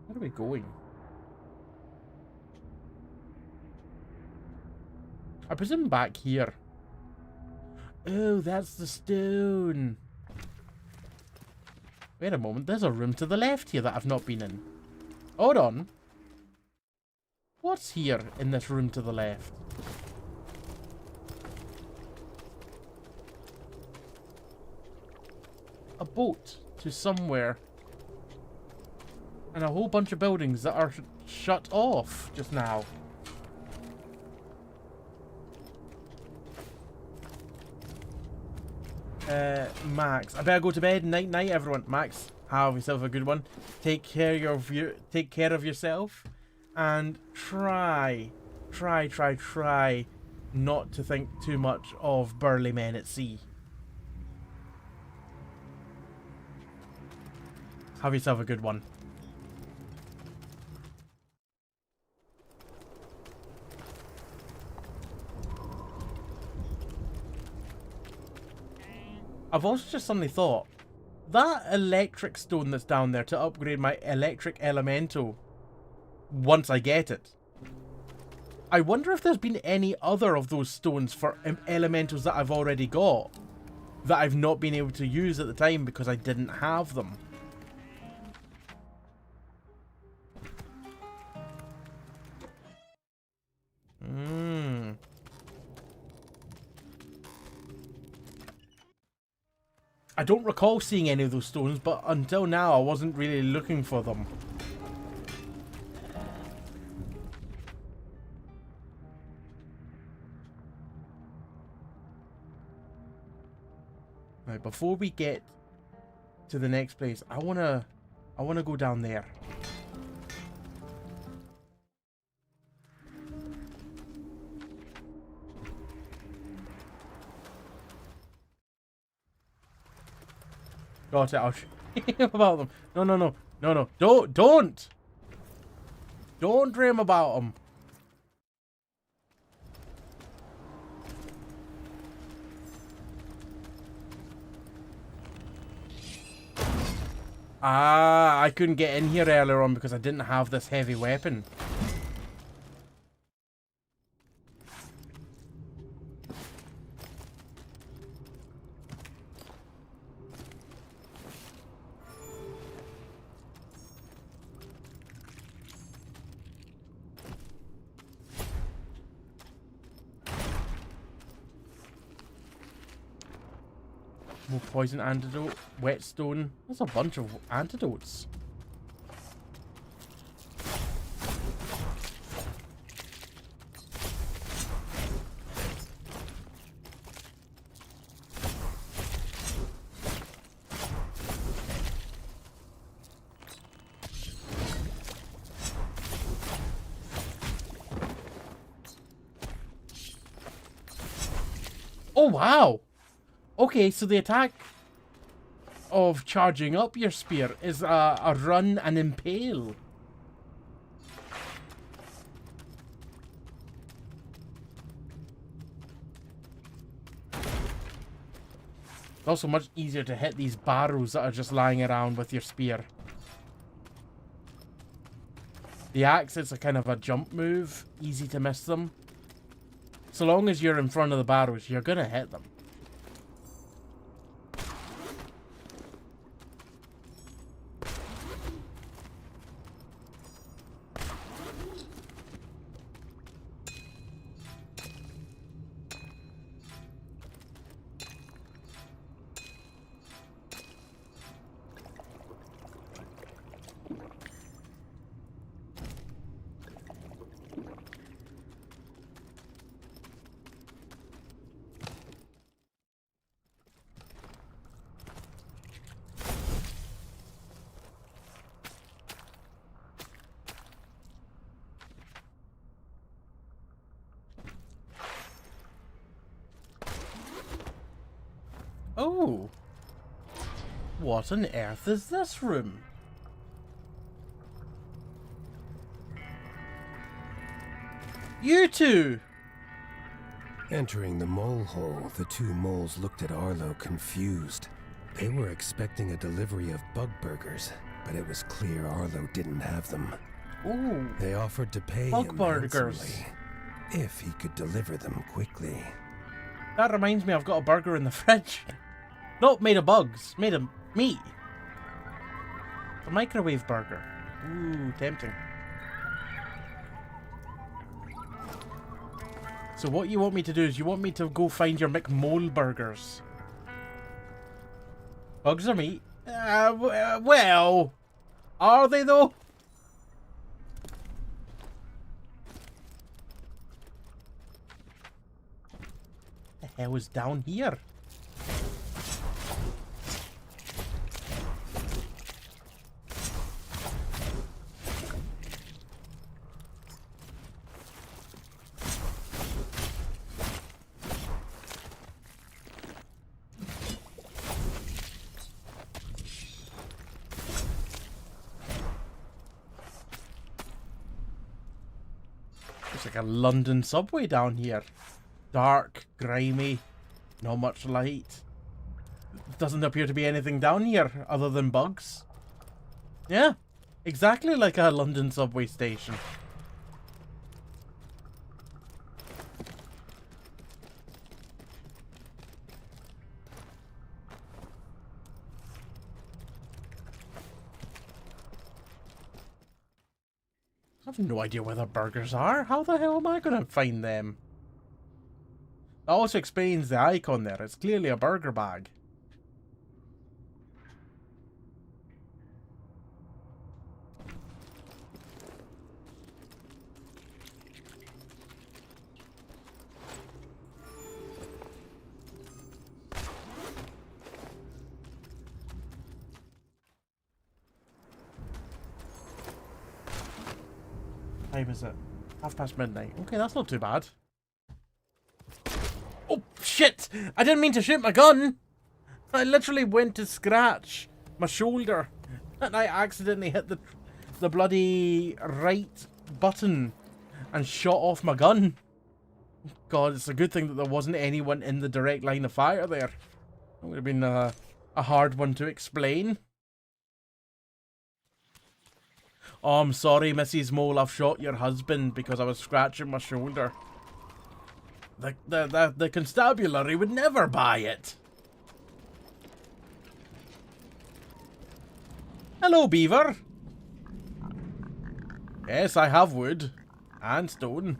Where are we going? I presume back here. Oh, that's the stone. Wait a moment, there's a room to the left here that I've not been in. Hold on. What's here in this room to the left? A boat to somewhere. And a whole bunch of buildings that are shut off just now. Max, I better go to bed. Night, night, everyone. Max, have yourself a good one. Take care of yourself, and try not to think too much of burly men at sea. Have yourself a good one. I've also just suddenly thought, that electric stone that's down there to upgrade my electric elemental, once I get it. I wonder if there's been any other of those stones for elementals that I've already got, that I've not been able to use at the time because I didn't have them. I don't recall seeing any of those stones, but until now I wasn't really looking for them. Right, before we get to the next place, I wanna go down there. Got it, I'll show you about them. No. Don't dream about them. Ah, I couldn't get in here earlier on because I didn't have this heavy weapon. More poison antidote. Whetstone. That's a bunch of antidotes. Oh, wow. Okay, so the attack of charging up your spear is a run and impale. It's also much easier to hit these barrels that are just lying around with your spear. The axe is a kind of a jump move, easy to miss them. So long as you're in front of the barrels, you're gonna hit them. Oh. What on earth is this room? You two! Entering the mole hole, the two moles looked at Arlo confused. They were expecting a delivery of bug burgers, but it was clear Arlo didn't have them. Ooh. They offered to pay Bug him burgers. handsomely if he could deliver them quickly. That reminds me, I've got a burger in the fridge. Not made of bugs, made of meat. A microwave burger. Ooh, tempting. So what you want me to do is you want me to go find your McMole burgers. Bugs are meat? Well, are they though? The hell is down here? It's like a London subway down here. Dark, grimy, not much light. Doesn't appear to be anything down here other than bugs. Yeah, exactly like a London subway station. I have no idea where the burgers are. How the hell am I going to find them? That also explains the icon there. It's clearly a burger bag. Time is it? midnight. Okay, that's not too bad. Oh, shit! I didn't mean to shoot my gun! I literally went to scratch my shoulder. And I accidentally hit the bloody right button and shot off my gun. God, it's a good thing that there wasn't anyone in the direct line of fire there. It would have been a hard one to explain. Oh, I'm sorry, Mrs. Mole, I've shot your husband because I was scratching my shoulder. The constabulary would never buy it. Hello, beaver. Yes, I have wood. And stone.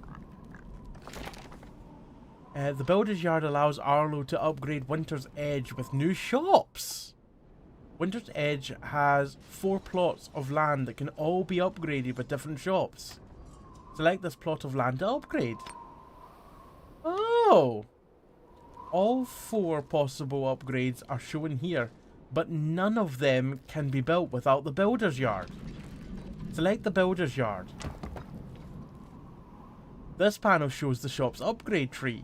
The Builder's Yard allows Arlo to upgrade Winter's Edge with new shops. Winter's Edge has 4 plots of land that can all be upgraded with different shops. Select this plot of land to upgrade. Oh! All 4 possible upgrades are shown here, but none of them can be built without the Builder's Yard. Select the Builder's Yard. This panel shows the shop's upgrade tree.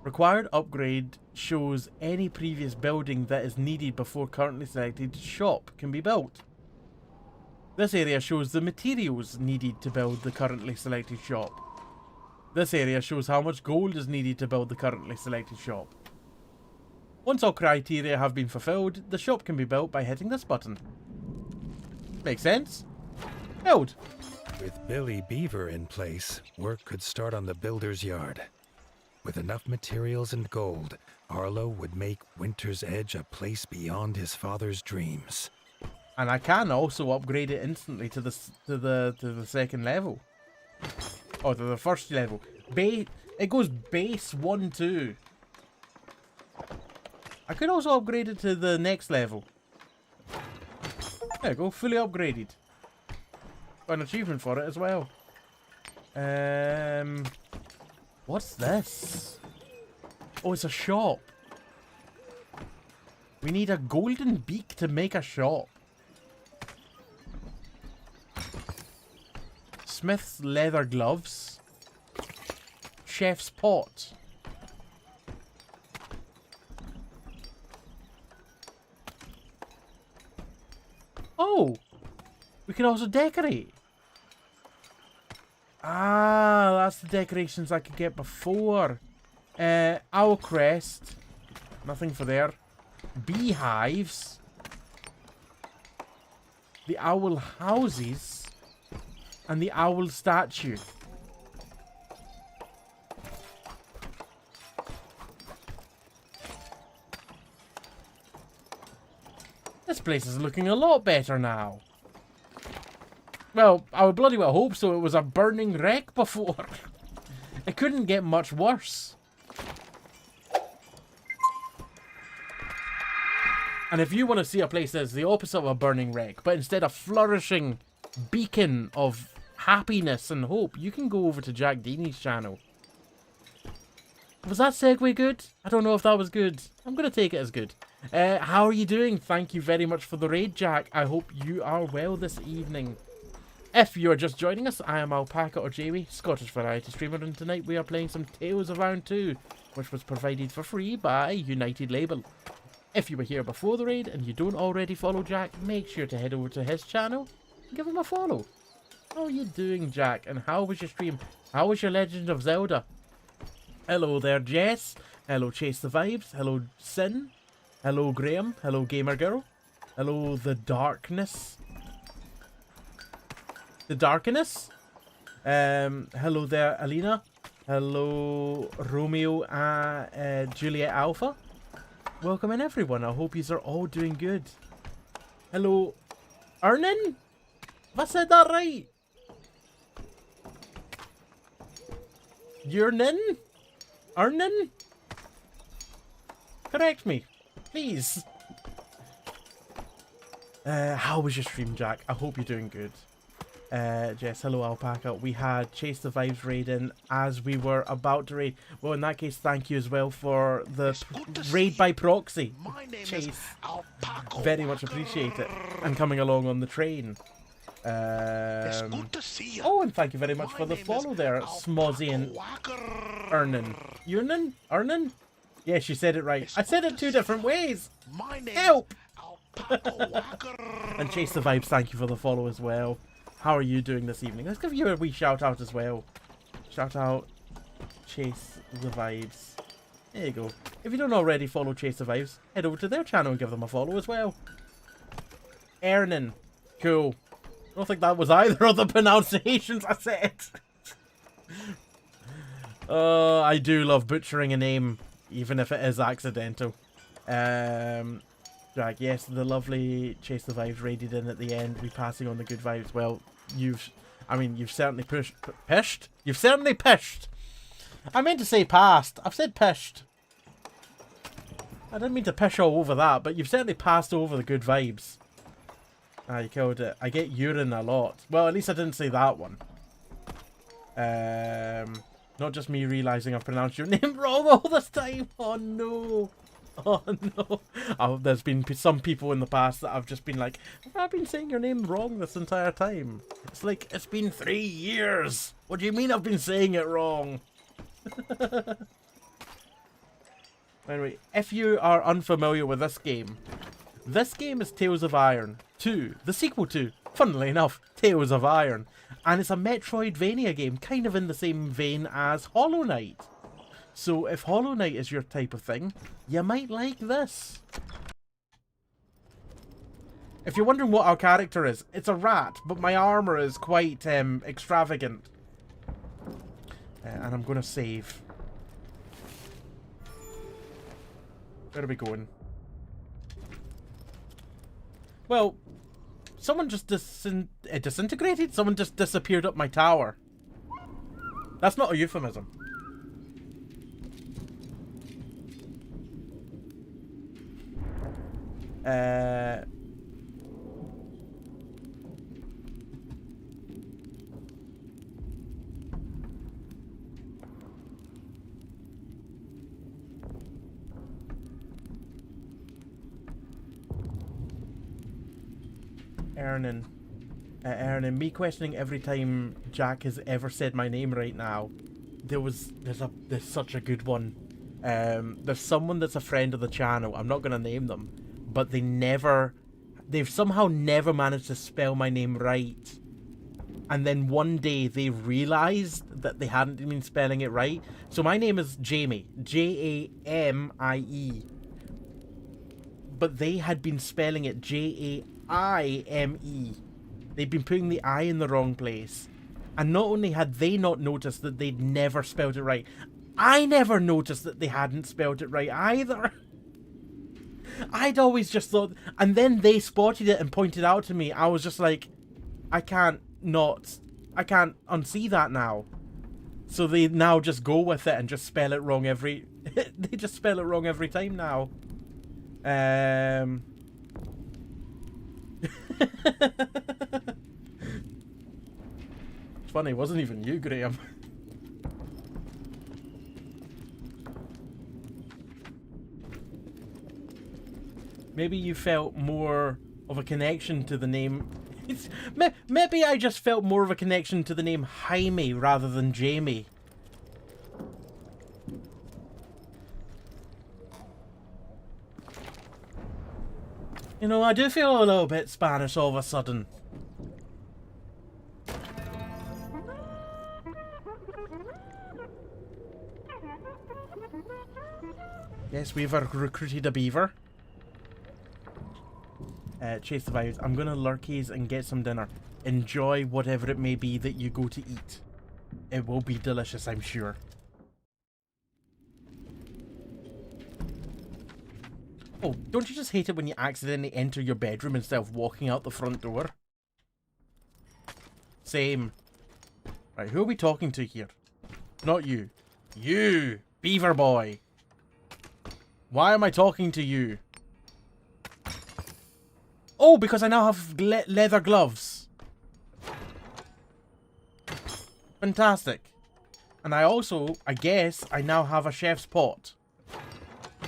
Required upgrade shows any previous building that is needed before currently selected shop can be built. This area shows the materials needed to build the currently selected shop. This area shows how much gold is needed to build the currently selected shop. Once all criteria have been fulfilled, the shop can be built by hitting this button. Makes sense? Build! With Billy Beaver in place, work could start on the Builder's Yard. With enough materials and gold, Arlo would make Winter's Edge a place beyond his father's dreams. And I can also upgrade it instantly to the second level. Or to the first level. It goes base 1, 2. I could also upgrade it to the next level. There you go, fully upgraded. Got an achievement for it as well. What's this? Oh, it's a shop. We need a golden beak to make a shop. Smith's leather gloves. Chef's pot. Oh! We can also decorate. Ah, that's the decorations I could get before. Owl crest. Nothing for there. Beehives. The owl houses. And the owl statue. This place is looking a lot better now. Well, I would bloody well hope so. It was a burning wreck before. It couldn't get much worse. And if you want to see a place that's the opposite of a burning wreck, but instead a flourishing beacon of happiness and hope, you can go over to Jack Deeney's channel. Was that segue good? I don't know if that was good. I'm going to take it as good. How are you doing? Thank you very much for the raid, Jack. I hope you are well this evening. If you are just joining us, I am Alpaca or Jamie, Scottish variety streamer, and tonight we are playing some Tales of Round 2, which was provided for free by United Label. If you were here before the raid and you don't already follow Jack, make sure to head over to his channel and give him a follow. How are you doing, Jack? And how was your stream? How was your Legend of Zelda? Hello there, Jess. Hello, Chase the Vibes. Hello, Sin. Hello, Graham. Hello, Gamer Girl. Hello, The Darkness. The Darkness. Hello there, Alina. Hello, Romeo and Juliet Alpha. Welcome in, everyone. I hope you are all doing good. Hello, Ernan? Have I said that right? Yernin? Ernan? Correct me, please. How was your stream, Jack? I hope you're doing good. Jess, hello, Alpaca. We had Chase the Vibes raid in as we were about to raid. Well, in that case, thank you as well for the raid by proxy. Chase. Very much appreciate it. And coming along on the train. Oh, and thank you very much for the follow there, Smozzy and Ernan. Yernan? Ernan? Yes, you said it right. I said it 2 different ways. Help! And Chase the Vibes, thank you for the follow as well. How are you doing this evening? Let's give you a wee shout out as well. Shout out Chase the Vibes. There you go. If you don't already follow Chase the Vibes, head over to their channel and give them a follow as well. Ernan. Cool. I don't think that was either of the pronunciations I said. I do love butchering a name, even if it is accidental. Jack, yes, the lovely Chase the Vibes raided in at the end, we passing on the good vibes. Well, you've certainly pished. You've certainly pished. I meant to say passed. I've said pished. I didn't mean to pish all over that, but you've certainly passed over the good vibes. Ah, you killed it. I get urine a lot. Well, at least I didn't say that one. Not just me realising I've pronounced your name wrong all this time. Oh no. Oh no. Oh, there's been some people in the past that I've just been like, have I been saying your name wrong this entire time? It's like, it's been 3 years. What do you mean I've been saying it wrong? Anyway, if you are unfamiliar with this game is Tales of Iron 2, the sequel to, funnily enough, Tales of Iron. And it's a metroidvania game, kind of in the same vein as Hollow Knight. So if Hollow Knight is your type of thing, you might like this. If you're wondering what our character is, it's a rat, but my armor is quite extravagant. And I'm going to save. Where are we going? Well, someone just disintegrated? Someone just disappeared up my tower. That's not a euphemism. Ernan, me questioning every time Jack has ever said my name right now. There's such a good one. There's someone that's a friend of the channel. I'm not gonna name them, but they've somehow never managed to spell my name right. And then one day they realized that they hadn't been spelling it right. So my name is Jamie, Jamie. But they had been spelling it Jaime. They'd been putting the I in the wrong place. And not only had they not noticed that they'd never spelled it right, I never noticed that they hadn't spelled it right either. I'd always just thought, and then they spotted it and pointed out to me. I was just like, I can't unsee that now. So they now just go with it and just spell it wrong every they just spell it wrong every time now. It's funny, it wasn't even you, Graham. Maybe you felt more of a connection to the name. Maybe I just felt more of a connection to the name Jaime rather than Jamie. You know, I do feel a little bit Spanish all of a sudden. Yes, we've recruited a beaver. Chase the vibes. I'm gonna lurkies and get some dinner. Enjoy whatever it may be that you go to eat. It will be delicious, I'm sure. Oh, don't you just hate it when you accidentally enter your bedroom instead of walking out the front door? Same. Right, who are we talking to here? Not you. You, beaver boy. Why am I talking to you? Oh, because I now have leather gloves. Fantastic. And I also, I guess, I now have a chef's pot.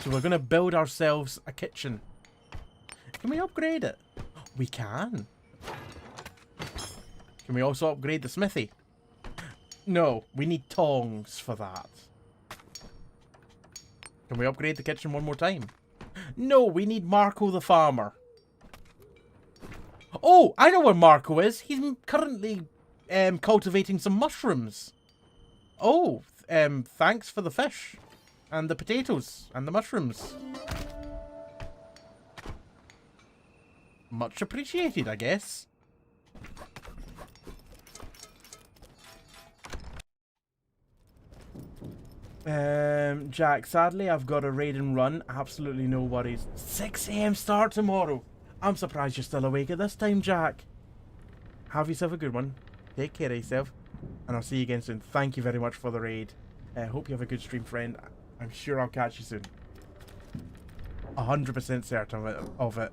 So we're going to build ourselves a kitchen. Can we upgrade it? We can. Can we also upgrade the smithy? No, we need tongs for that. Can we upgrade the kitchen one more time? No, we need Marco the farmer. Oh, I know where Marco is. He's currently cultivating some mushrooms. Oh, thanks for the fish. And the potatoes. And the mushrooms. Much appreciated, I guess. Jack, sadly I've got a raid and run. Absolutely no worries. 6 AM start tomorrow. I'm surprised you're still awake at this time, Jack. Have yourself a good one. Take care of yourself. And I'll see you again soon. Thank you very much for the raid. Hope you have a good stream, friend. I'm sure I'll catch you soon. 100% certain of it.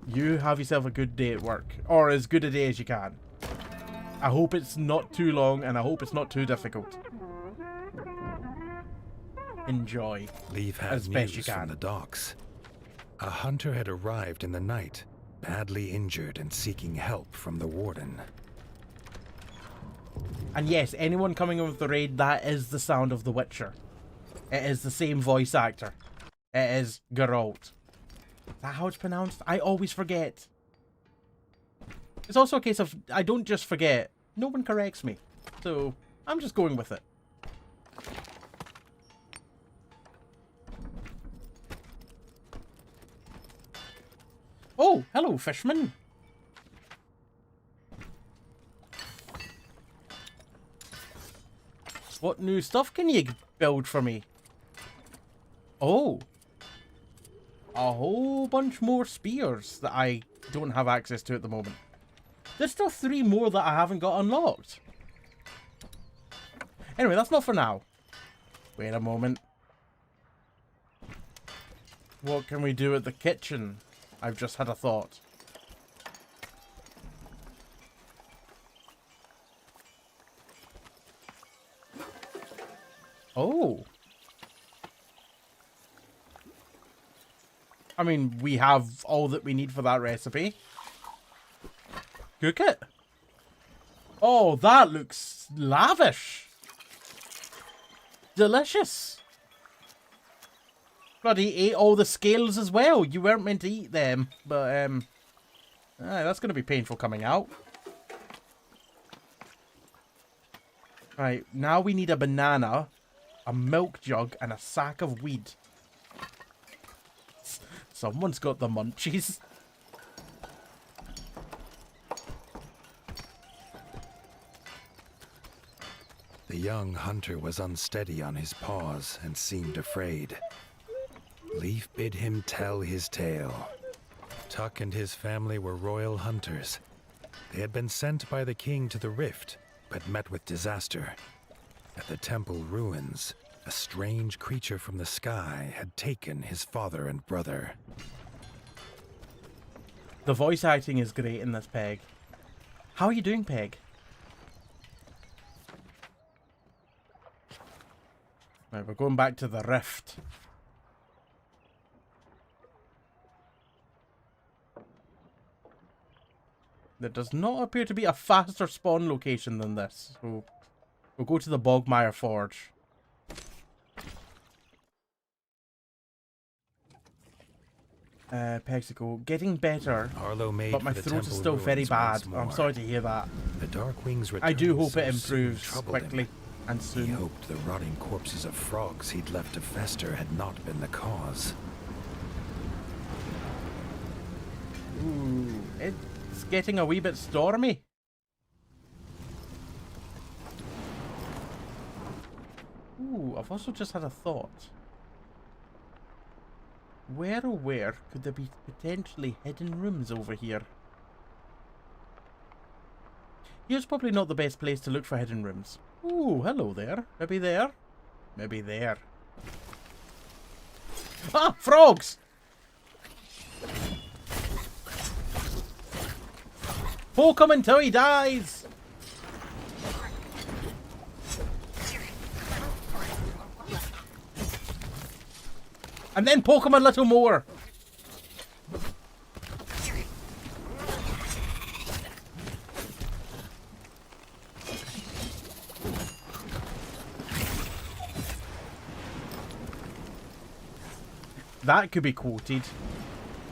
You have yourself a good day at work. Or as good a day as you can. I hope it's not too long, and I hope it's not too difficult. Enjoy. Leaf had as best you news can. from the docks. A hunter had arrived in the night, badly injured and seeking help from the warden. And yes, anyone coming in with the raid, that is the sound of The Witcher. It is the same voice actor. It is Geralt. Is that how it's pronounced? I always forget. It's also a case of, I don't just forget. No one corrects me. So, I'm just going with it. Oh, hello, fishman. What new stuff can you build for me? Oh. A whole bunch more spears that I don't have access to at the moment. There's still 3 more that I haven't got unlocked. Anyway, that's not for now. Wait a moment. What can we do at the kitchen? I've just had a thought. Oh. I mean, we have all that we need for that recipe. Cook it. Oh, that looks lavish. Delicious. Bloody ate all the scales as well. You weren't meant to eat them, but that's going to be painful coming out. Right, now we need a banana, a milk jug, and a sack of weed. Someone's got the munchies. The young hunter was unsteady on his paws and seemed afraid. Leaf bid him tell his tale. Tuck and his family were royal hunters. They had been sent by the king to the rift, but met with disaster. At the temple ruins, a strange creature from the sky had taken his father and brother. The voice acting is great in this, Peg. How are you doing, Peg? Right, we're going back to the rift. There does not appear to be a faster spawn location than this. So we'll go to the Bogmire Forge. Pexico, getting better, Arlo made but my for the throat is temple still very ruins bad. once more. I'm sorry to hear that. The Darkwing's return I do hope so it soon improves troubled him. quickly and He soon. hoped the rotting corpses of frogs he'd left to fester had not been the cause. Ooh, it's getting a wee bit stormy. Ooh, I've also just had a thought. Where oh where could there be potentially hidden rooms over here? Here's probably not the best place to look for hidden rooms. Ooh, hello there. Maybe there. Maybe there. Ah, frogs! Poke him until he dies! And then poke him a little more! That could be quoted.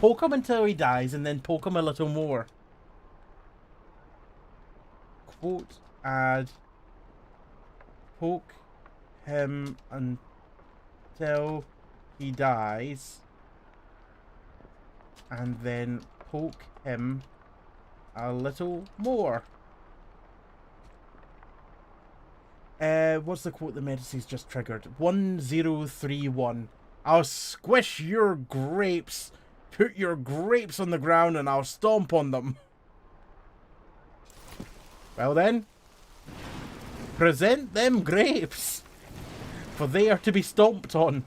Poke him until he dies and then poke him a little more. Quote, add, poke him until he dies and then poke him a little more. What's the quote the Medicis just triggered? 1031. I'll squish your grapes, put your grapes on the ground and I'll stomp on them. Well then, present them grapes. For they are to be stomped on.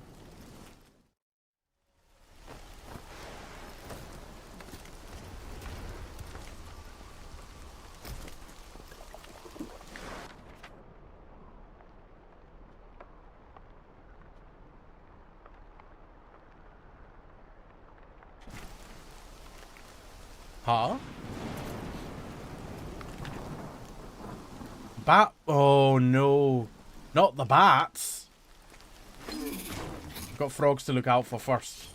Huh? Bat? Oh no. Not the bats. Got frogs to look out for first.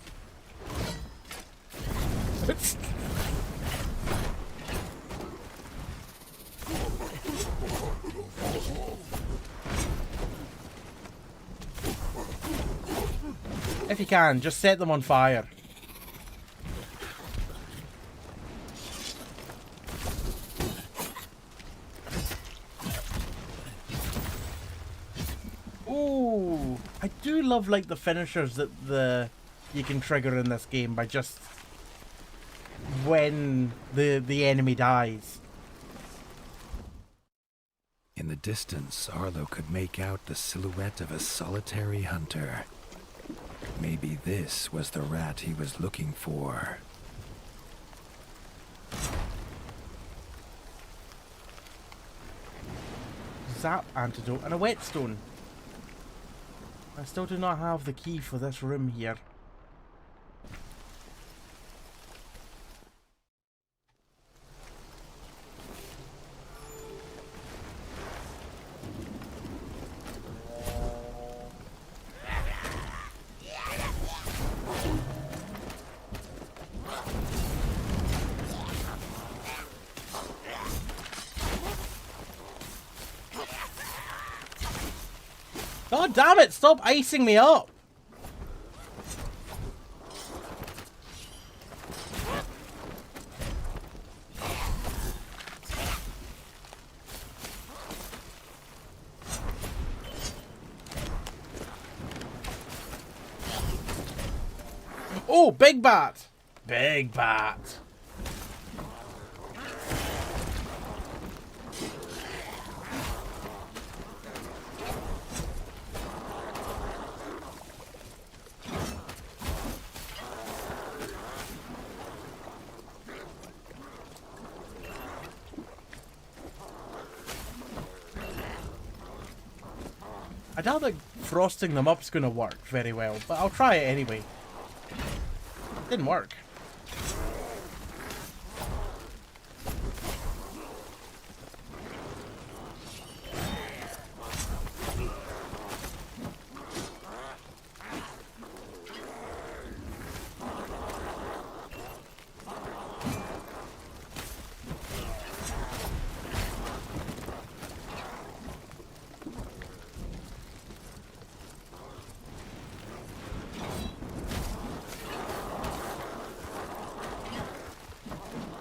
If you can, just set them on fire. Ooh, I do love like the finishers that you can trigger in this game by just when the enemy dies. In the distance, Arlo could make out the silhouette of a solitary hunter. Maybe this was the rat he was looking for. Zap antidote and a whetstone. I still do not have the key for this room here. God damn it, stop icing me up! Oh, big bat! Big bat. I doubt that frosting them up's gonna work very well, but I'll try it anyway. Didn't work.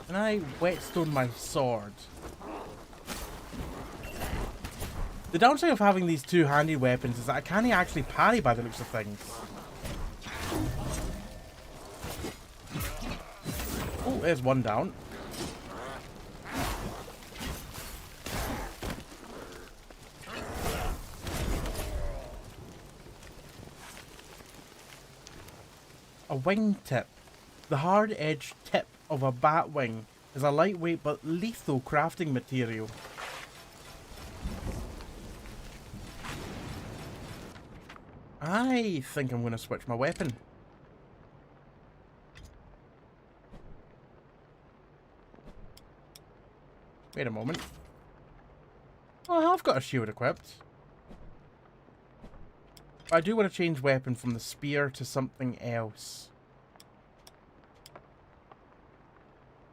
Can I whetstone my sword? The downside of having these two-handed weapons is that I can't actually parry by the looks of things. Oh, there's one down. A wingtip. The hard-edged tip of a bat wing is a lightweight but lethal crafting material. I think I'm going to switch my weapon. Wait a moment. Oh, I have got a shield equipped. I do want to change weapon from the spear to something else.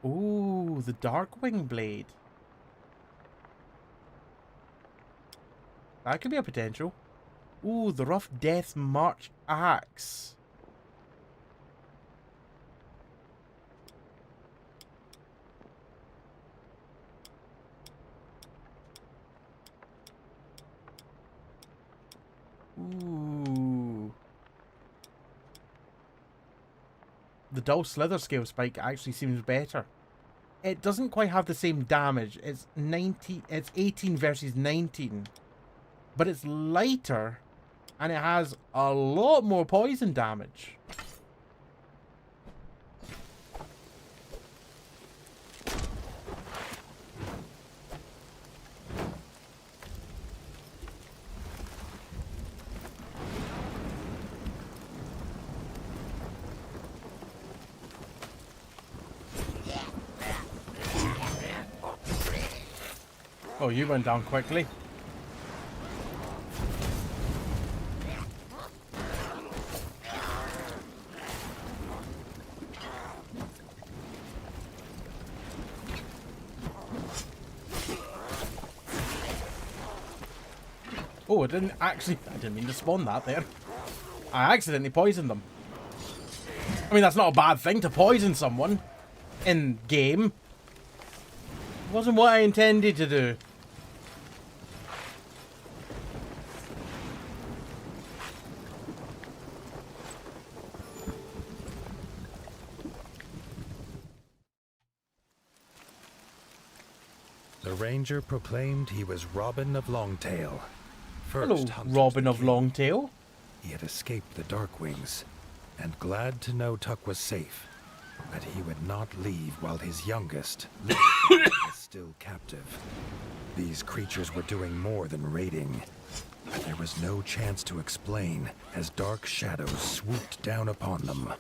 Ooh, the Darkwing Blade. That could be a potential. Ooh, the Rough Death March Axe. Ooh. The Dull Slither Scale Spike actually seems better. It doesn't quite have the same damage. It's 18 versus 19. But it's lighter And it has a lot more poison damage. Oh, you went down quickly. Oh, I didn't mean to spawn that there. I accidentally poisoned them. I mean, that's not a bad thing to poison someone in game. It wasn't what I intended to do. The ranger proclaimed he was Robin of Longtail. Hello, First hunter Robin to of king. Longtail. He had escaped the Darkwings, and glad to know Tuck was safe. But he would not leave while his youngest, Lily, was still captive. These creatures were doing more than raiding. But there was no chance to explain, as dark shadows swooped down upon them.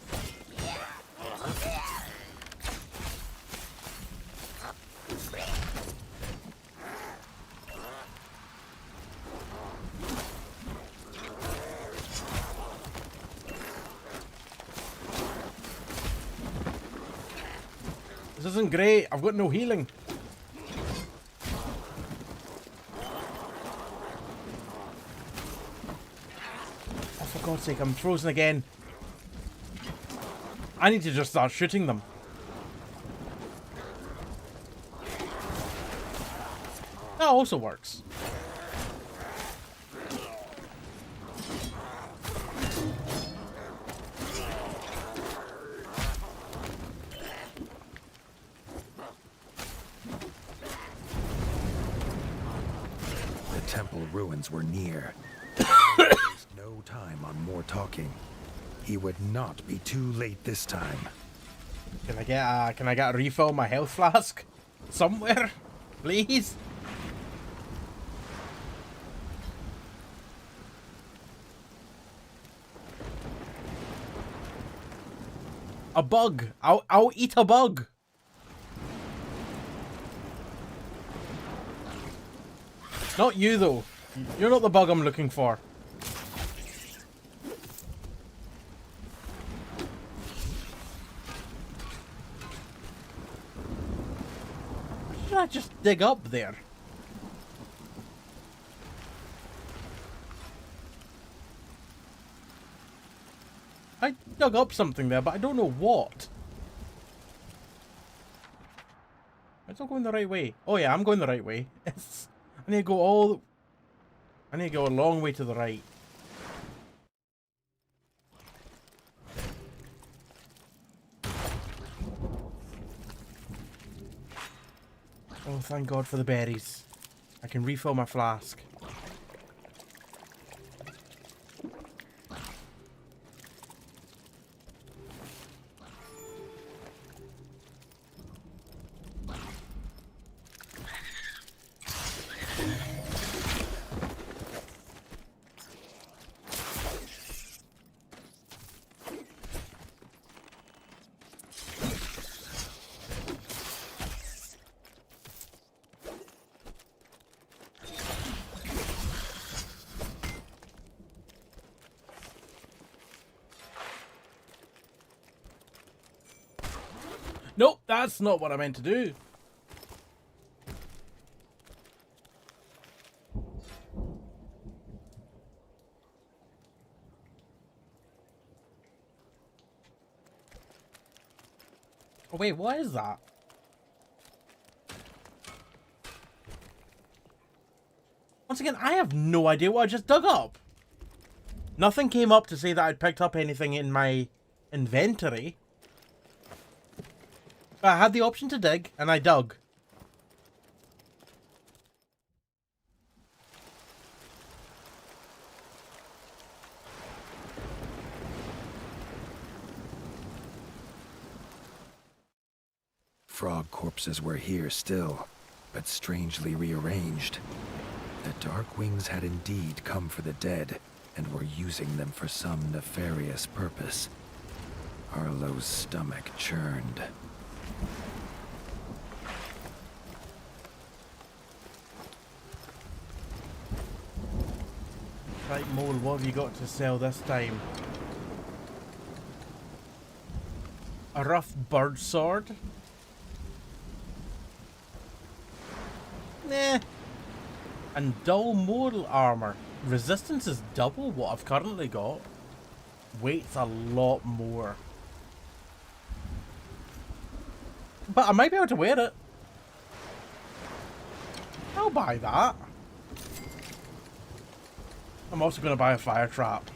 This isn't great. I've got no healing. Oh, for God's sake, I'm frozen again. I need to just start shooting them. That also works. The temple ruins were near. He wasted no time on more talking. He would not be too late this time. Can I get a refill on my health flask? Somewhere? Please? A bug. I'll eat a bug. Not you though. You're not the bug I'm looking for. Why did I just dig up there? I dug up something there, but I don't know what. It's not going the right way. Oh yeah, I'm going the right way. I need to go I need to go a long way to the right. Oh, thank God for the berries. I can refill my flask. Nope, that's not what I meant to do. Oh wait, what is that? Once again, I have no idea what I just dug up. Nothing came up to say that I'd picked up anything in my inventory. But I had the option to dig, and I dug. Frog corpses were here still, but strangely rearranged. The Dark Wings had indeed come for the dead, and were using them for some nefarious purpose. Arlo's stomach churned. Right, Mole, what have you got to sell this time? A rough bird sword? Nah. And dull mortal armor. Resistance is double what I've currently got. Weight's a lot more. But I might be able to wear it. I'll buy that. I'm also going to buy a fire trap.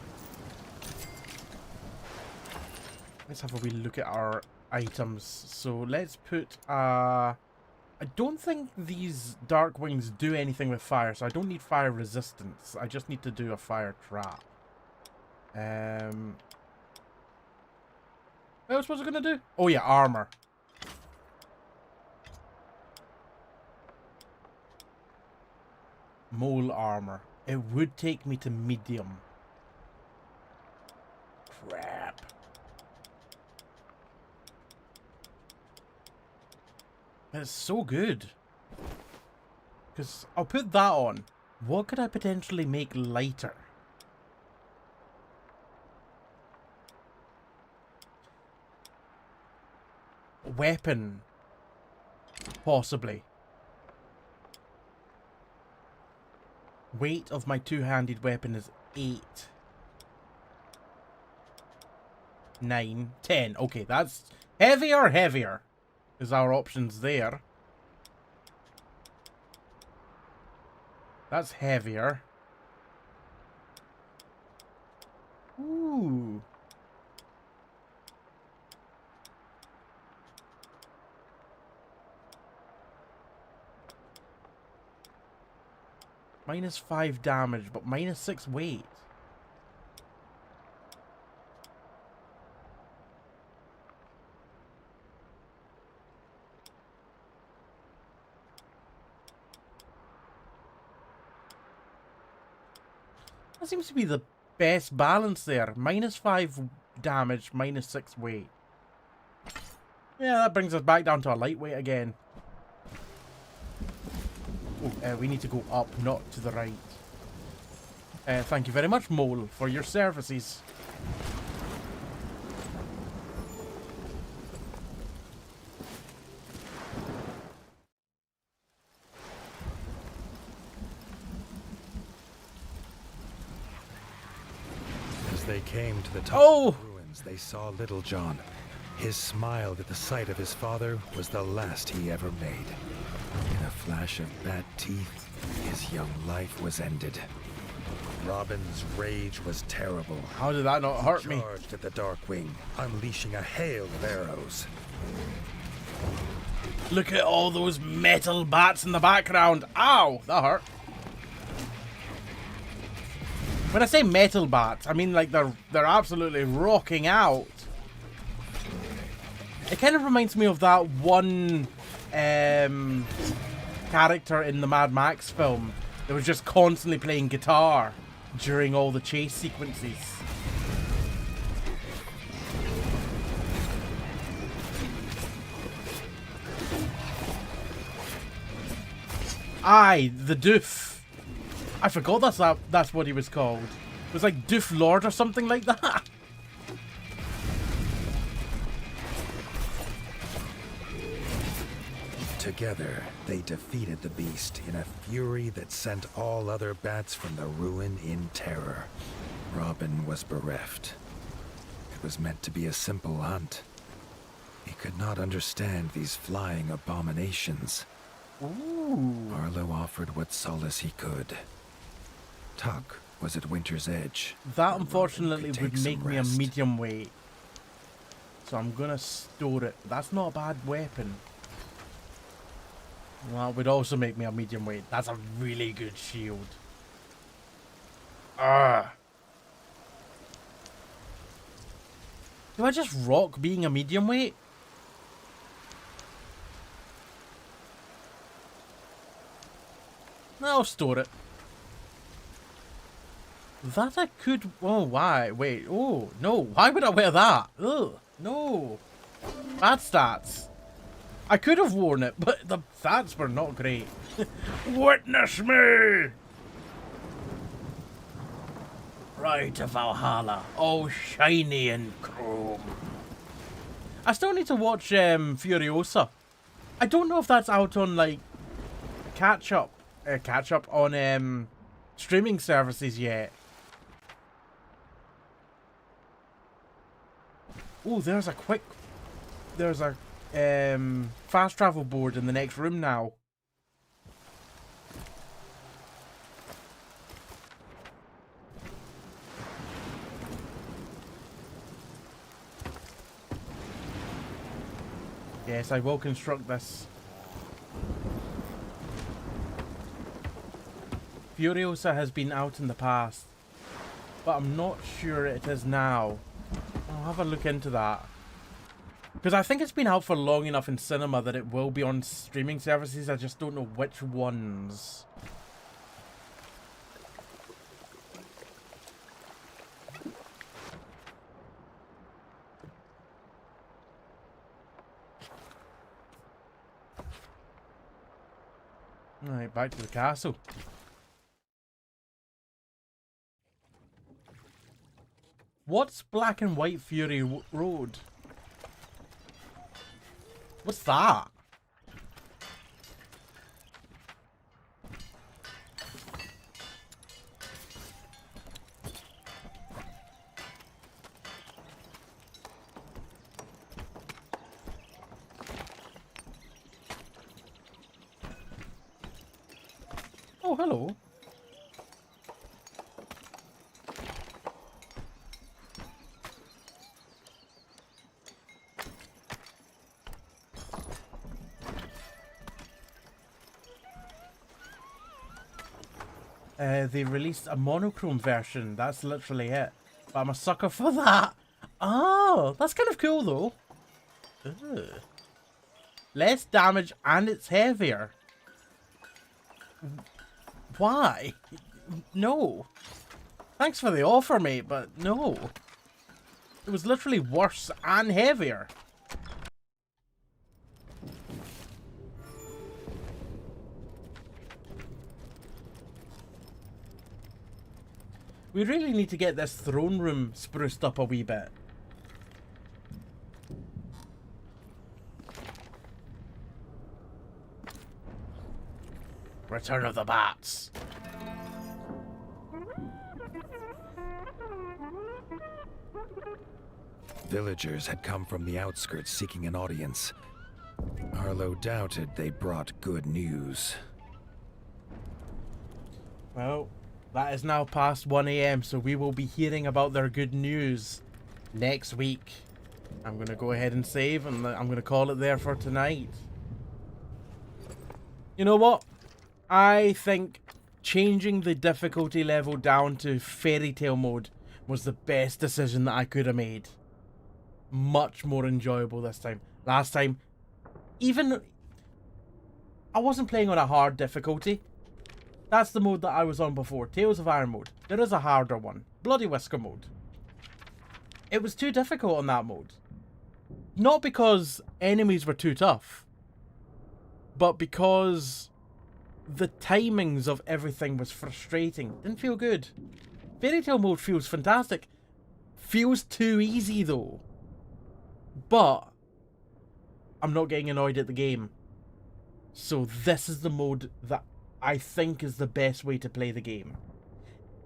Let's have a wee look at our items. So let's put I don't think these Dark Wings do anything with fire, so I don't need fire resistance. I just need to do a fire trap. What else was I going to do? Oh yeah, armor. Mole armor. It would take me to medium. Crap. It's so good. Because I'll put that on. What could I potentially make lighter? Weapon. Possibly. Weight of my two-handed weapon is 8. 9. 10. Okay, that's heavier is our options there. That's heavier. Ooh. -5 damage, but -6 weight. That seems to be the best balance there. -5 damage, -6 weight. Yeah, that brings us back down to a lightweight again. Oh, we need to go up, not to the right. Thank you very much, Mole, for your services. As they came to the top of the ruins, they saw Little John. His smile at the sight of his father was the last he ever made. In a flash of bad teeth, his young life was ended. Robin's rage was terrible. How did that not hurt me? He charged at the Dark Wing, unleashing a hail of arrows. Look at all those metal bats in the background. Ow, that hurt. When I say metal bats, I mean like they're absolutely rocking out. It kind of reminds me of that one character in the Mad Max film that was just constantly playing guitar during all the chase sequences. Aye, the Doof. I forgot that's what he was called. It was like Doof Lord or something like that. Together, they defeated the beast in a fury that sent all other bats from the ruin in terror. Robin was bereft. It was meant to be a simple hunt. He could not understand these flying abominations. Ooh. Arlo offered what solace he could. Tuck was at Winter's Edge. That unfortunately Robin could would take make some me a rest. medium weight. So I'm gonna store it. That's not a bad weapon. Well, it would also make me a medium weight. That's a really good shield. Ah. Do I just rock being a medium weight? I'll store it. That I could... Oh, why? Wait. Oh, no. Why would I wear that? Ugh. No. Bad stats. I could have worn it, but the stats were not great. Witness me! Ride to Valhalla, all shiny and chrome. I still need to watch Furiosa. I don't know if that's out on like catch up on streaming services yet. Oh, there's a fast travel board in the next room now. Yes, I will construct this. Furiosa has been out in the past, but I'm not sure it is now. I'll have a look into that. Because I think it's been out for long enough in cinema that it will be on streaming services. I just don't know which ones. Alright, back to the castle. What's Black and White Fury Road? What's that? Oh, hello. They released a monochrome version. That's literally it. But I'm a sucker for that. Oh, that's kind of cool though. Ugh. Less damage and it's heavier. Why? No. Thanks for the offer, mate, but no. It was literally worse and heavier. We really need to get this throne room spruced up a wee bit. Return of the Bats. Villagers had come from the outskirts seeking an audience. Arlo doubted they brought good news. Well, that is now past 1 AM, so we will be hearing about their good news next week. I'm going to go ahead and save, and I'm going to call it there for tonight. You know what? I think changing the difficulty level down to fairy tale mode was the best decision that I could have made. Much more enjoyable this time. Last time, even... I wasn't playing on a hard difficulty. That's the mode that I was on before. Tales of Iron mode. There is a harder one. Bloody Whisker mode. It was too difficult on that mode. Not because enemies were too tough, but because the timings of everything was frustrating. Didn't feel good. Fairy Tale mode feels fantastic. Feels too easy though. But I'm not getting annoyed at the game. So this is the mode that I think is the best way to play the game.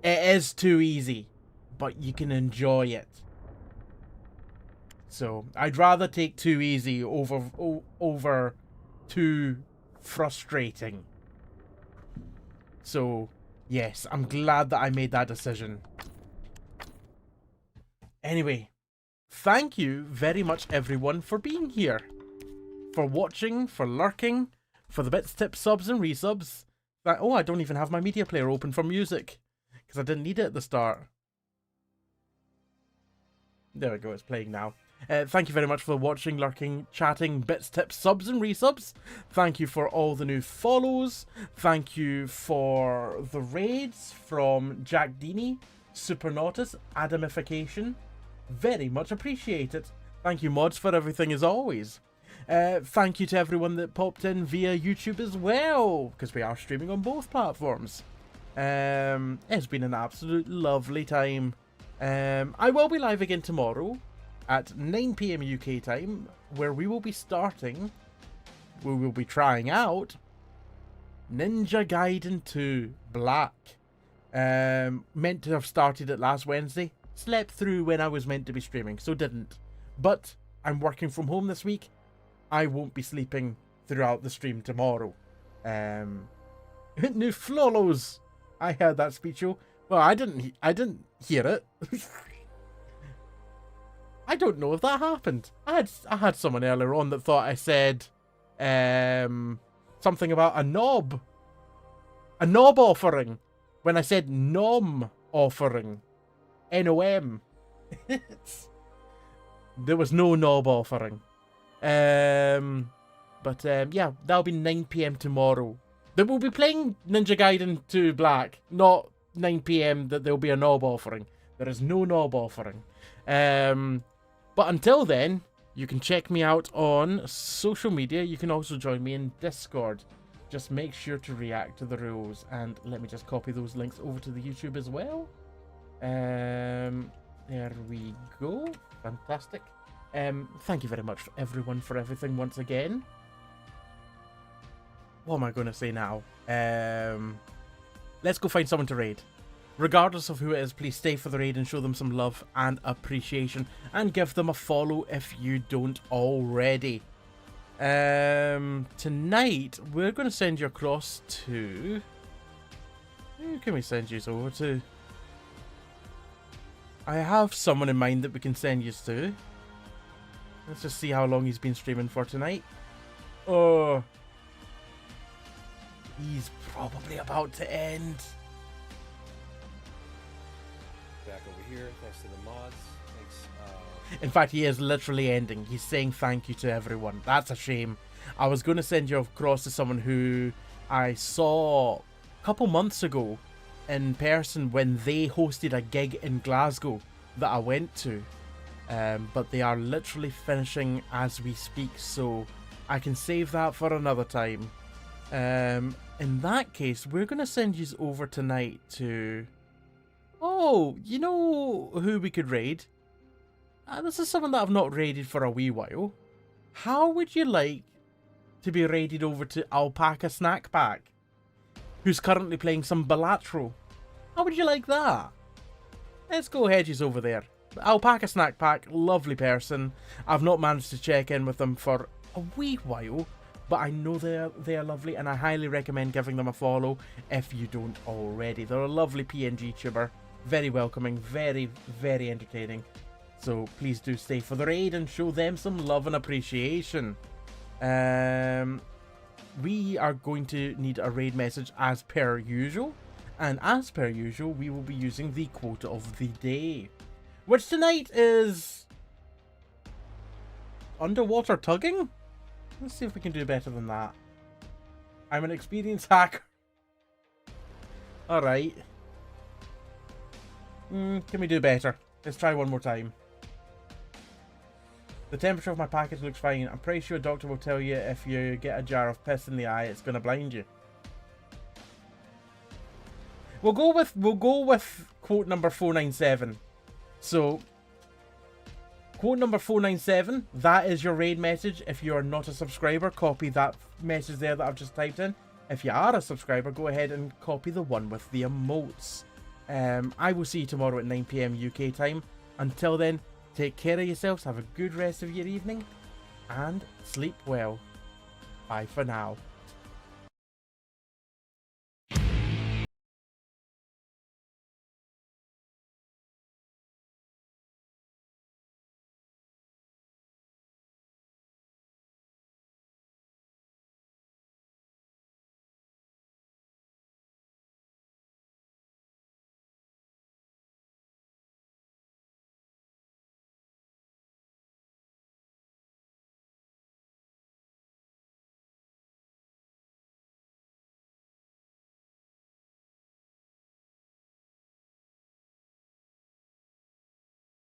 It is too easy, but you can enjoy it. So I'd rather take too easy over too frustrating. So yes, I'm glad that I made that decision. Anyway, thank you very much everyone for being here. For watching, for lurking, for the bits, tips, subs and resubs. Oh, I don't even have my media player open for music. Because I didn't need it at the start. There we go, it's playing now. Thank you very much for watching, lurking, chatting, bits, tips, subs and resubs. Thank you for all the new follows. Thank you for the raids from Jack Dini, Supernautus, Adamification. Very much appreciated. Thank you, mods, for everything as always. Thank you to everyone that popped in via YouTube as well, because we are streaming on both platforms. It's been an absolute lovely time. I will be live again tomorrow at 9 PM UK time, where we will be trying out Ninja Gaiden 2 Black. Meant to have started it last Wednesday. Slept through when I was meant to be streaming, so didn't. But I'm working from home this week. I won't be sleeping throughout the stream tomorrow. New Flolos. I heard that speech. Well, I didn't hear it. I don't know if that happened. I had someone earlier on that thought I said something about a knob offering when I said nom offering, NOM. There was no knob offering. Yeah, that'll be 9 PM tomorrow. They will be playing Ninja Gaiden 2 Black, not 9 PM that there'll be a knob offering. There is no knob offering. But until then, you can check me out on social media. You can also join me in Discord. Just make sure to react to the rules. And let me just copy those links over to the YouTube as well. There we go. Fantastic. Thank you very much, everyone, for everything once again. What am I going to say now? Let's go find someone to raid. Regardless of who it is, please stay for the raid and show them some love and appreciation. And give them a follow if you don't already. Tonight, we're going to send you across to... Who can we send you over to? I have someone in mind that we can send you to. Let's just see how long he's been streaming for tonight. Oh... He's probably about to end. Back over here, thanks to the mods. Thanks. In fact, he is literally ending. He's saying thank you to everyone. That's a shame. I was going to send you across to someone who I saw a couple months ago in person when they hosted a gig in Glasgow that I went to. But they are literally finishing as we speak, so I can save that for another time. In that case, we're going to send you over tonight to... Oh, you know who we could raid? This is someone that I've not raided for a wee while. How would you like to be raided over to Alpaca Snack Pack, who's currently playing some Balatro? How would you like that? Let's go hedges over there. Alpaca Snack Pack, lovely person. I've not managed to check in with them for a wee while, but I know they are lovely, and I highly recommend giving them a follow if you don't already. They're a lovely PNG tuber, very welcoming, very, very entertaining. So please do stay for the raid and show them some love and appreciation. We are going to need a raid message as per usual, and as per usual, we will be using the quote of the day, which tonight is underwater tugging. Let's see if we can do better than that. I'm an experienced hacker. Alright. Can we do better? Let's try one more time. The temperature of my package looks fine. I'm pretty sure a doctor will tell you if you get a jar of piss in the eye, it's going to blind you. We'll go with quote number 497. So... Quote number 497, that is your raid message. If you are not a subscriber, copy that message there that I've just typed in. If you are a subscriber, go ahead and copy the one with the emotes. I will see you tomorrow at 9 PM UK time. Until then, take care of yourselves, have a good rest of your evening, and sleep well. Bye for now.